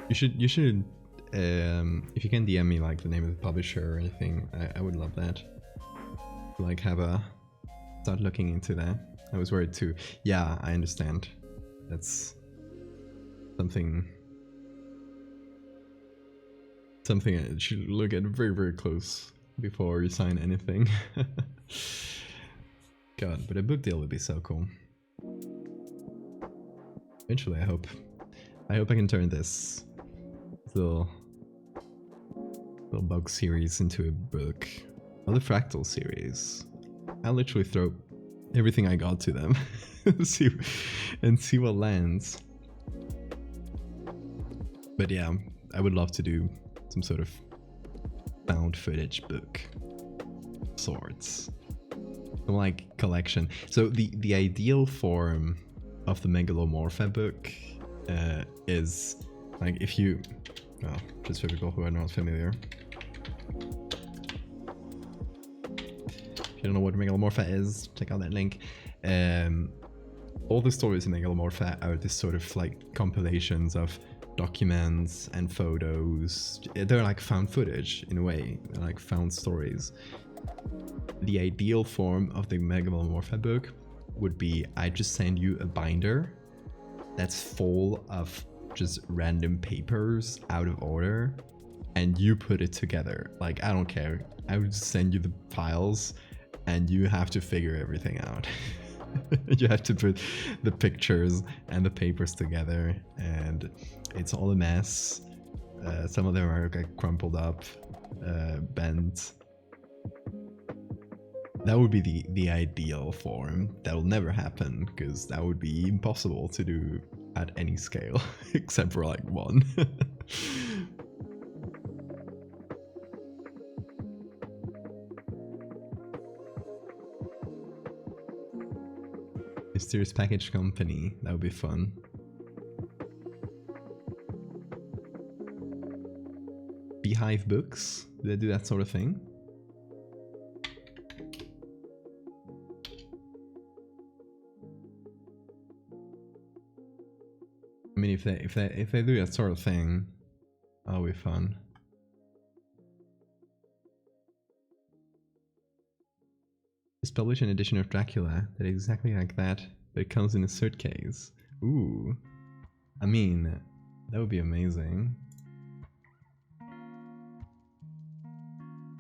You should. If you can DM me like the name of the publisher or anything, I would love that. Like start looking into that. I was worried too. Yeah, I understand. That's something I should look at very, very close before you sign anything. God, but a book deal would be so cool. Eventually, I hope I can turn this little bug series into a book. Or the fractal series. I'll literally throw everything I got to them. see what lands. But yeah, I would love to do some sort of found footage book sorts. Some like collection. So the ideal form of the Megalomorpha book is like if you, well, just for people who are not familiar. If you don't know what Megalomorpha is, check out that link. All the stories in Megalomorpha are this sort of like compilations of documents and photos. They're like found footage in a way. They're like found stories. The ideal form of the Megalomorpha book would be I just send you a binder that's full of just random papers out of order and you put it together. Like, I don't care. I would just send you the files and you have to figure everything out. You have to put the pictures and the papers together, and it's all a mess. Some of them are like crumpled up, bent. That would be the ideal form. That will never happen because that would be impossible to do at any scale except for like one. Mysterious Package Company, that would be fun. Beehive Books, do they do that sort of thing? I mean, if they do that sort of thing, that'll be fun. Just publish an edition of Dracula that is exactly like that, but it comes in a suitcase. Ooh. I mean, that would be amazing.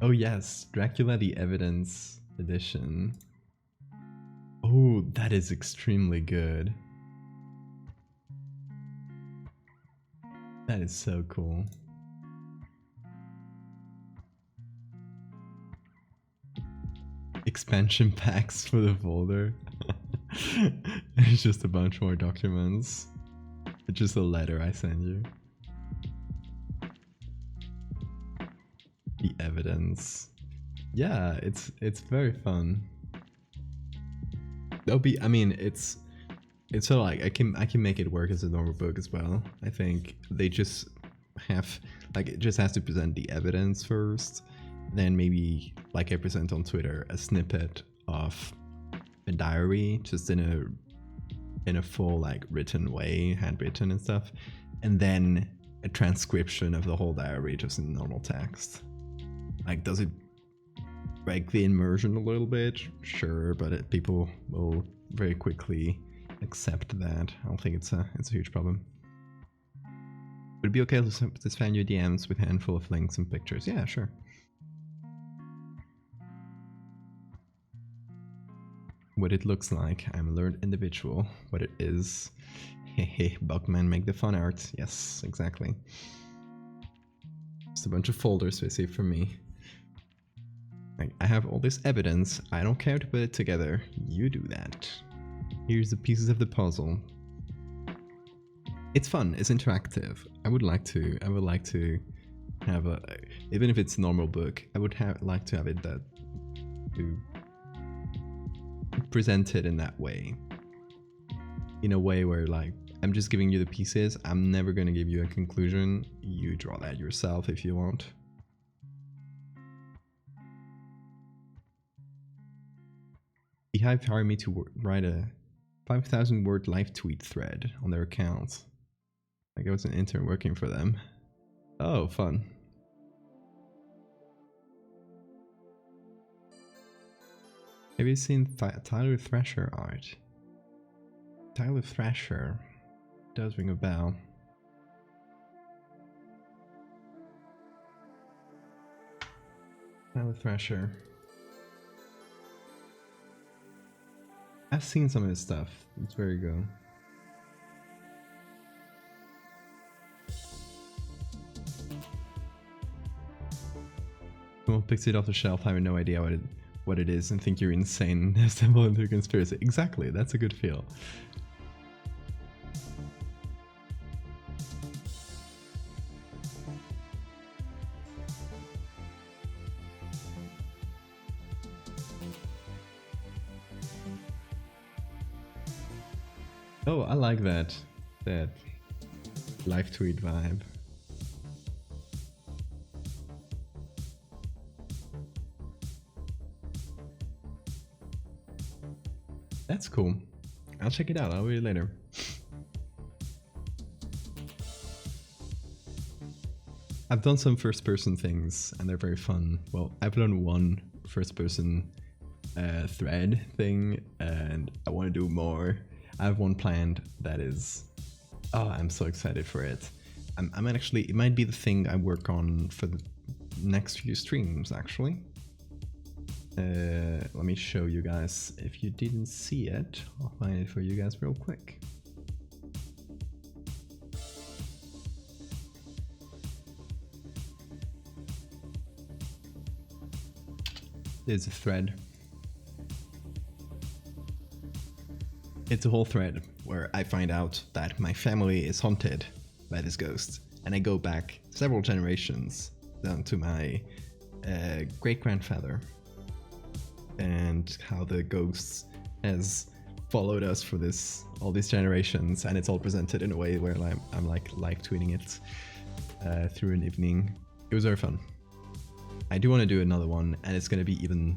Oh yes, Dracula the Evidence edition. Oh, that is extremely good. That is so cool. Expansion packs for the folder. It's just a bunch more documents. It's just a letter I send you. The evidence. Yeah, it's very fun. That'll be, I mean, it's sort of like I can make it work as a normal book as well. I think they just have, like, it just has to present the evidence first. Then maybe, like I present on Twitter, a snippet of a diary, just in a full, like, written way, handwritten and stuff, and then a transcription of the whole diary just in normal text. Like, does it break the immersion a little bit? Sure, but people will very quickly accept that. I don't think it's a huge problem. Would it be okay to spam your DMs with a handful of links and pictures? Yeah, sure. What it looks like. I'm a learned individual. What it is. Hehe, Bugman, make the fun art. Yes, exactly. Just a bunch of folders basically for me. Like, I have all this evidence. I don't care to put it together. You do that. Here's the pieces of the puzzle. It's fun. It's interactive. I would like to have a, even if it's a normal book, I would like to have it that to present it in that way. in a way where like I'm just giving you the pieces. I'm never going to give you a conclusion. You draw that yourself if you want. Beehive hired me to write a 5,000 word live tweet thread on their account. Like I was an intern working for them. Oh, fun. Have you seen Tyler Thrasher art? Tyler Thrasher does ring a bell. Tyler Thrasher. I've seen some of his stuff. It's very good. Someone picks it off the shelf, having no idea what it is, and think you're insane and assemble into a conspiracy. Exactly, that's a good feel. Oh, I like that live tweet vibe. That's cool. I'll check it out. I'll read it later. I've done some first-person things, and they're very fun. Well, I've done one first-person thread thing, and I want to do more. I have one planned that is... Oh, I'm so excited for it. I might actually... It might be the thing I work on for the next few streams, actually. Let me show you guys. If you didn't see it, I'll find it for you guys real quick. There's a thread. It's a whole thread where I find out that my family is haunted by this ghost, and I go back several generations down to my great-grandfather, and how the ghost has followed us for all these generations, and it's all presented in a way where I'm like live tweeting it through an evening. It was very fun. I do want to do another one, and it's going to be even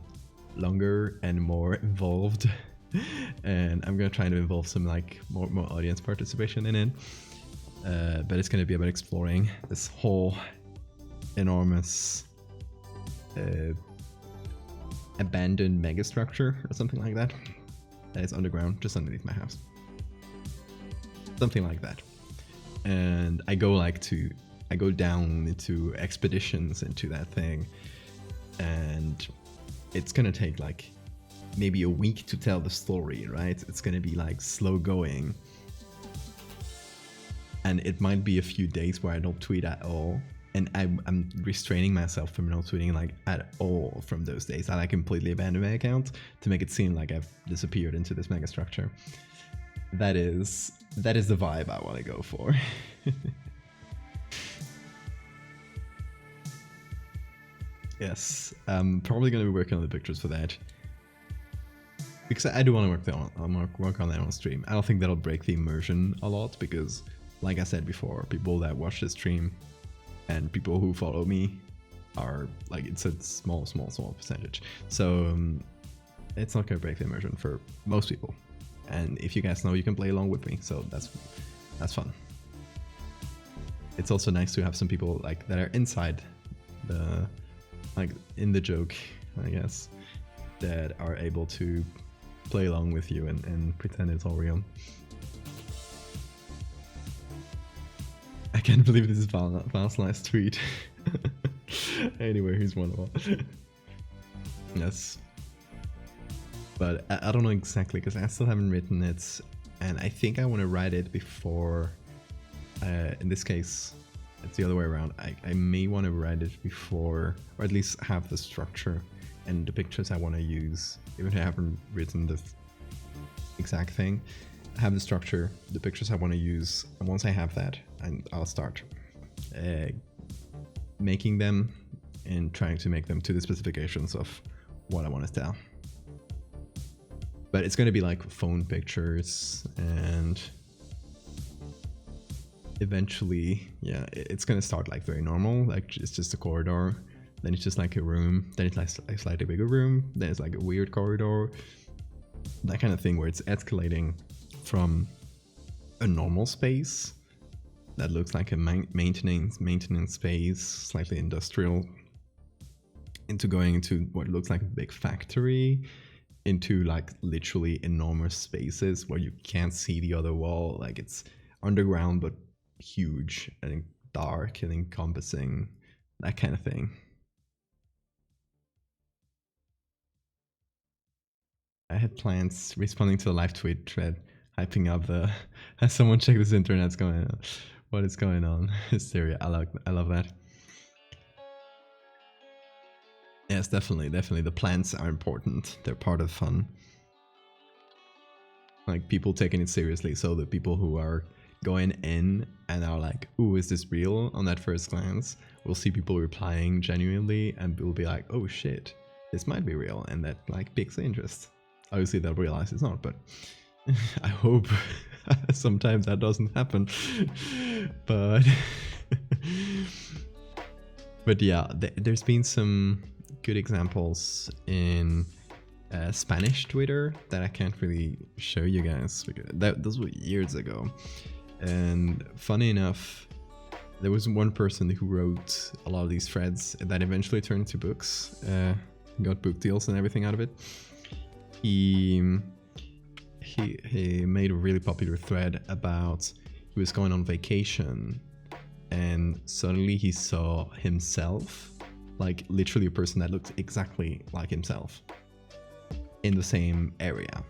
longer and more involved. And I'm gonna try to involve some like more audience participation in it, but it's gonna be about exploring this whole enormous abandoned megastructure or something like that is underground, just underneath my house, something like that. And I go down into expeditions into that thing, and it's gonna take like maybe a week to tell the story, right? It's gonna be like slow going, and it might be a few days where I don't tweet at all, and I'm restraining myself from not tweeting like at all from those days. I like completely abandon my account to make it seem like I've disappeared into this megastructure. That is the vibe I want to go for. Yes, I'm probably going to be working on the pictures for that, because I do want to work on that on stream. I don't think that'll break the immersion a lot, because like I said before, people that watch the stream and people who follow me are like, it's a small percentage. So it's not going to break the immersion for most people. And if you guys know, you can play along with me. So that's fun. It's also nice to have some people like that are inside the, like in the joke, I guess, that are able to play along with you and pretend it's all real. I can't believe this is Val's last tweet. Anyway, here's one of all. Yes. But I don't know exactly, because I still haven't written it, and I think I want to write it before, in this case, it's the other way around. I may want to write it before, or at least have the structure and the pictures I want to use, even if I haven't written the exact thing. I have the structure, the pictures I want to use, and once I have that, I'll start making them and trying to make them to the specifications of what I want to tell. But it's going to be like phone pictures, and eventually, yeah, it's going to start like very normal. Like it's just a corridor. Then it's just like a room. Then it's like a slightly bigger room. Then it's like a weird corridor. That kind of thing where it's escalating from a normal space that looks like a maintenance space, slightly industrial, into going into what looks like a big factory, into like literally enormous spaces where you can't see the other wall. Like it's underground but huge and dark and encompassing, that kind of thing. I had plans responding to the live tweet thread, hyping up the has someone check this internet's going on. What is going on? Hysteria. I love that. Yes, definitely. The plans are important. They're part of fun. Like people taking it seriously. So the people who are going in and are like, ooh, is this real? On that first glance, we'll see people replying genuinely and we'll be like, oh shit, this might be real. And that like piques the interest. Obviously they'll realize it's not, but I hope sometimes that doesn't happen. But yeah, there's been some good examples in Spanish Twitter that I can't really show you guys because those were years ago. And funny enough, there was one person who wrote a lot of these threads that eventually turned into books, got book deals and everything out of it. He made a really popular thread about he was going on vacation and suddenly he saw himself, like literally a person that looked exactly like himself in the same area,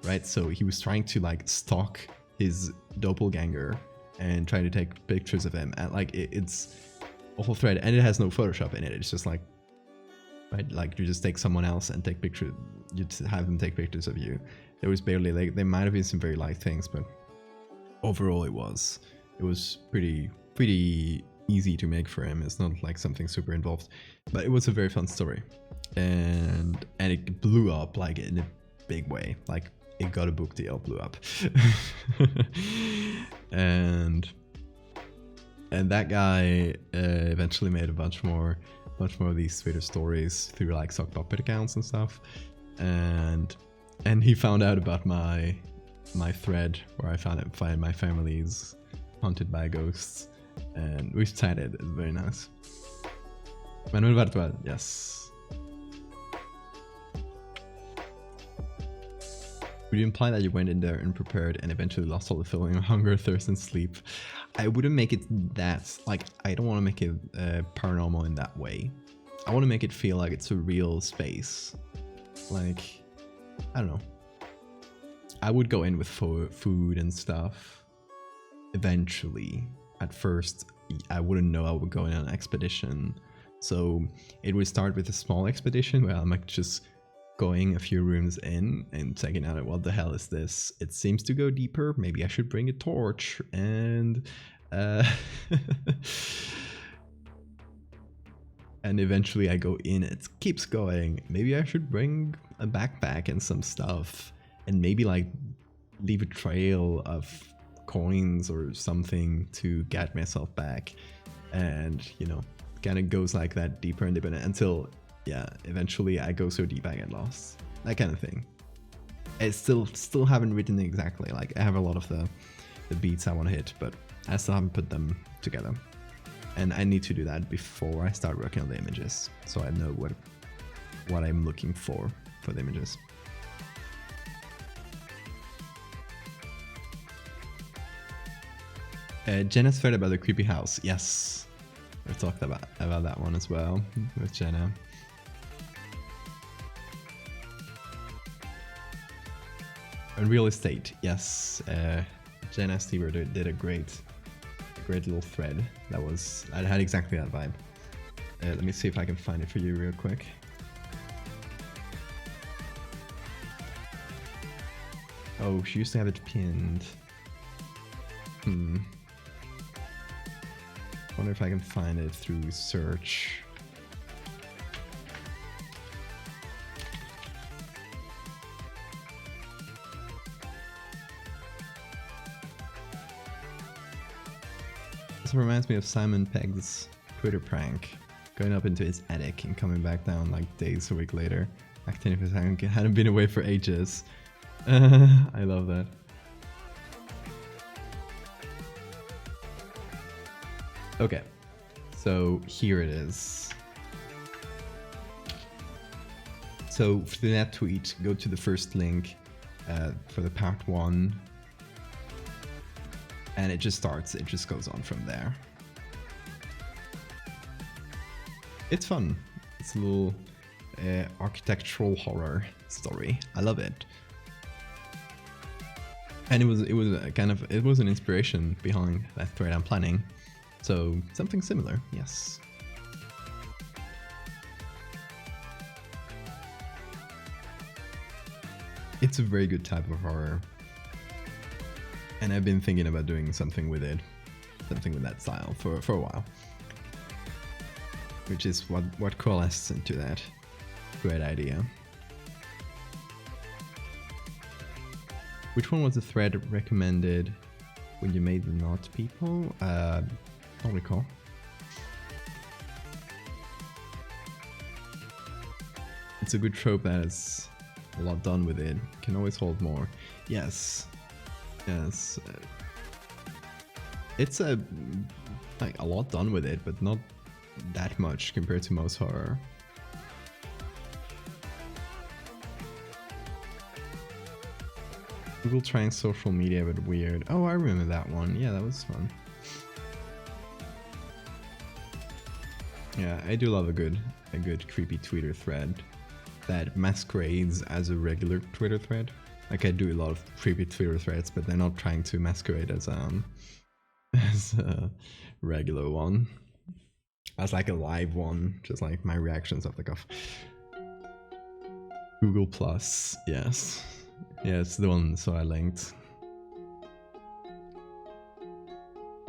right? So he was trying to like stalk his doppelganger and try to take pictures of him, and like it's a whole thread, and it has no Photoshop in it. It's just like, right, like you just take someone else and take pictures, you just have them take pictures of you. There was barely, like, there might have been some very light things, but overall it was pretty easy to make for him. It's not like something super involved, but it was a very fun story, and it blew up like in a big way. Like it got a book deal, blew up. and that guy eventually made a bunch more of these Twitter stories through like sock puppet accounts and stuff, and he found out about my thread where I find my family's haunted by ghosts, and we chatted. It's very nice. Manuel Bartual, yes. Would you imply that you went in there unprepared and eventually lost all the feeling of hunger, thirst, and sleep? I wouldn't make it that, like, I don't want to make it paranormal in that way. I want to make it feel like it's a real space. Like, I don't know. I would go in with food and stuff. Eventually. At first, I wouldn't know I would go in on an expedition. So it would start with a small expedition where I'm like just going a few rooms in and checking out what the hell is this. It seems to go deeper. Maybe I should bring a torch and and eventually I go in. It keeps going. Maybe I should bring a backpack and some stuff and maybe like leave a trail of coins or something to get myself back, and you know, kind of goes like that deeper and deeper until, yeah, eventually I go so deep I get lost. That kind of thing. I still haven't written exactly. Like I have a lot of the beats I want to hit, but I still haven't put them together. And I need to do that before I start working on the images, so I know what I'm looking for the images. Jenna's thread about the creepy house. Yes, we've talked about that one as well with Jenna. And real estate, yes. Jenna Stever did a great little thread that had exactly that vibe. Let me see if I can find it for you real quick. Oh, she used to have it pinned. Wonder if I can find it through search. Also reminds me of Simon Pegg's Twitter prank, going up into his attic and coming back down like days a week later, acting if he hadn't been away for ages. I love that. Okay, so here it is. So for that tweet, go to the first link for the part 1, and it just starts, it just goes on from there. It's fun. It's a little architectural horror story. I love it. And it was an inspiration behind that thread I'm planning. So something similar, yes. It's a very good type of horror. And I've been thinking about doing something with it. Something with that style for a while. Which is what coalesced into that great idea. Which one was the thread recommended when you made the not people? Don't recall. It's a good trope that is a lot done with it. Can always hold more. Yes. Yes. It's a lot done with it, but not that much compared to most horror. Google trying social media but weird. Oh, I remember that one. Yeah, that was fun. Yeah, I do love a good creepy Twitter thread that masquerades as a regular Twitter thread. Like, I do a lot of creepy Twitter threads, but they're not trying to masquerade as a regular one. As like a live one, just like my reactions of the cuff. Google Plus, yes. Yeah, it's the one so I linked.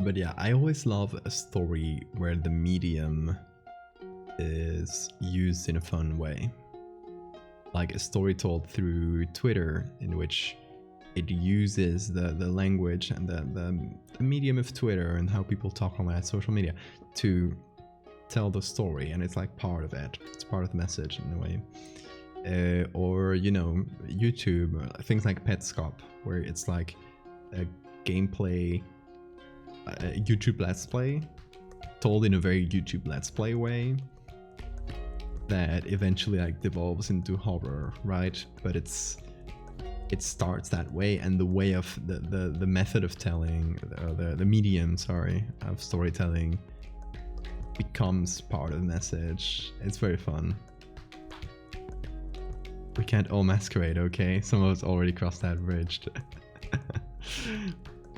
But yeah, I always love a story where the medium is used in a fun way. Like a story told through Twitter in which it uses the language and the medium of Twitter and how people talk on that social media to tell the story, and it's like part of it. It's part of the message in a way. Or, you know, YouTube, things like Petscop, where it's like a gameplay, a YouTube Let's Play, told in a very YouTube Let's Play way, that eventually like devolves into horror, right? But it starts that way, and the way of the method of telling, the medium, sorry, of storytelling becomes part of the message. It's very fun. We can't all masquerade, okay? Some of us already crossed that bridge.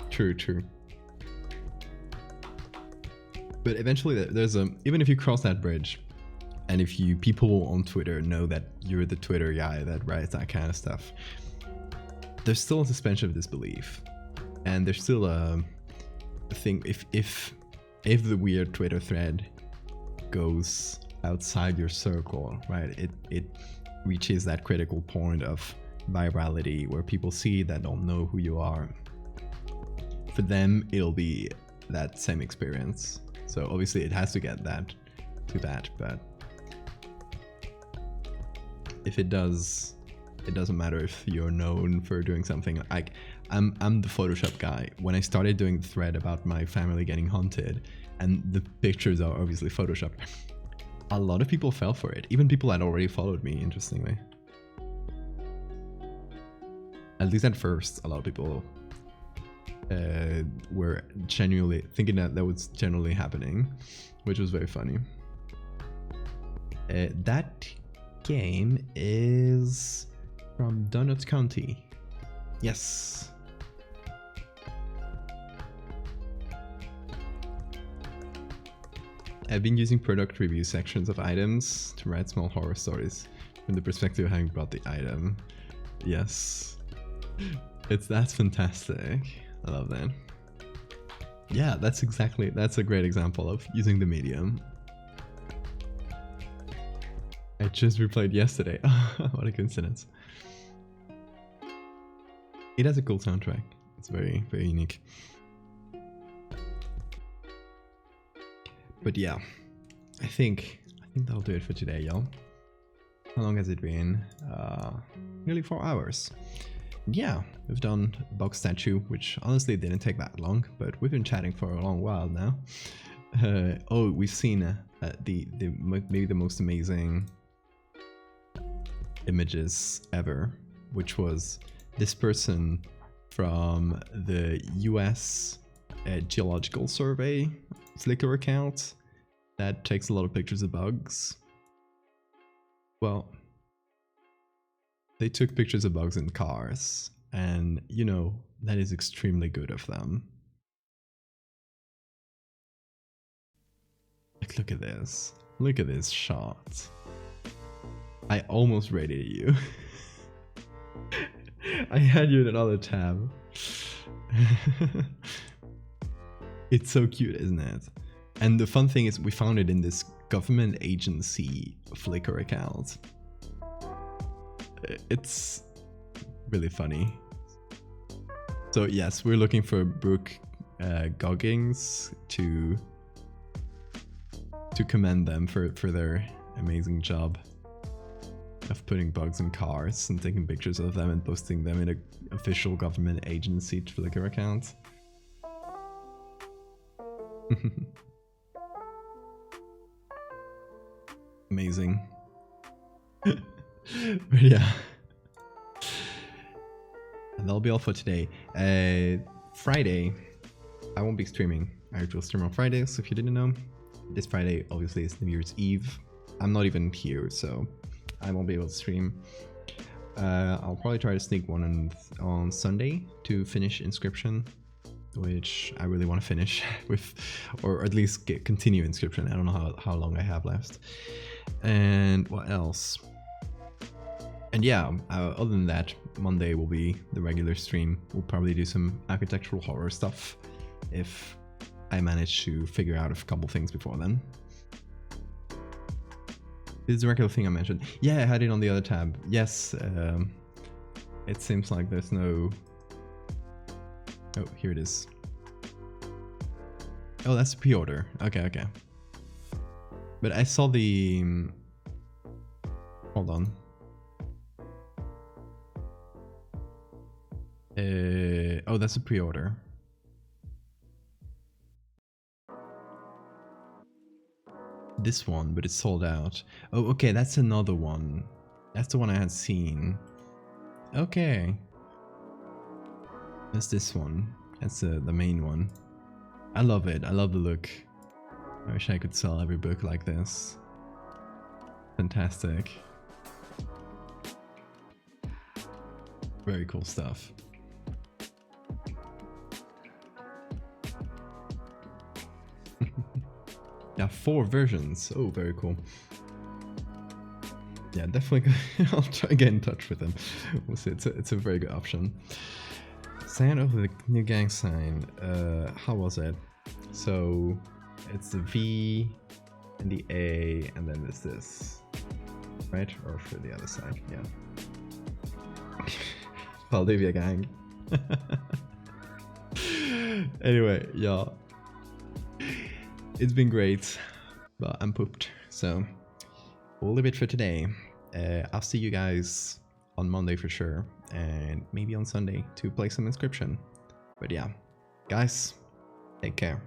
True. But eventually there's even if you cross that bridge, and if people on Twitter know that you're the Twitter guy that writes that kind of stuff, there's still a suspension of disbelief. And there's still a thing, if the weird Twitter thread goes outside your circle, right? It reaches that critical point of virality where people see that don't know who you are. For them, it'll be that same experience. So obviously it has to get that to that, but if it does, it doesn't matter if you're known for doing something. Like, I'm the Photoshop guy. When I started doing the thread about my family getting haunted, and the pictures are obviously Photoshopped, a lot of people fell for it. Even people that already followed me, interestingly. At least at first, a lot of people were genuinely thinking that was generally happening, which was very funny. That game is from Donut County. Yes. I've been using product review sections of items to write small horror stories from the perspective of having bought the item. Yes. That's fantastic. I love that. Yeah, that's a great example of using the medium. I just replayed yesterday. What a coincidence. It has a cool soundtrack. It's very, very unique. But yeah, I think that'll do it for today, y'all. How long has it been? Nearly 4 hours. Yeah, we've done bug statue, which honestly didn't take that long, but we've been chatting for a long while now. Oh, we've seen maybe the most amazing images ever, which was this person from the US Geological Survey Flickr account that takes a lot of pictures of bugs. Well, they took pictures of bugs in cars, and you know, that is extremely good of them. Like, look at this. Look at this shot. I almost rated you. I had you in another tab. It's so cute, isn't it? And the fun thing is we found it in this government agency Flickr account. It's really funny. So yes, we're looking for Brooke Goggins to commend them for their amazing job of putting bugs in cars and taking pictures of them and posting them in an official government agency Flickr account. Amazing. But yeah. And that'll be all for today. Friday, I won't be streaming. I will stream on Friday, so if you didn't know, this Friday obviously is New Year's Eve. I'm not even here, so I won't be able to stream. I'll probably try to sneak one on Sunday to finish Inscription, which I really want to finish with, or at least continue Inscription. I don't know how long I have left. And what else? And yeah, other than that, Monday will be the regular stream. We'll probably do some architectural horror stuff if I manage to figure out a couple things before then. This is the regular thing I mentioned. Yeah, I had it on the other tab. Yes, it seems like there's no... Oh, here it is. Oh, that's a pre-order. Okay. But I saw the... Hold on. Oh, that's a pre-order. This one, but it's sold out. Oh, okay, that's another one. That's the one I had seen. Okay. That's this one. That's the main one. I love it. I love the look. I wish I could sell every book like this. Fantastic. Very cool stuff. Yeah, 4 versions. Oh, very cool. Yeah, definitely. I'll try to get in touch with them. We'll see. It's a very good option. Sign of the new gang sign. How was it? So it's the V and the A, and then there's this, right? Or for the other side, yeah. Valdevia gang. Anyway, yeah. It's been great, but I'm pooped, so we'll leave it for today. I'll see you guys on Monday for sure, and maybe on Sunday to play some Inscription. But yeah, guys, take care.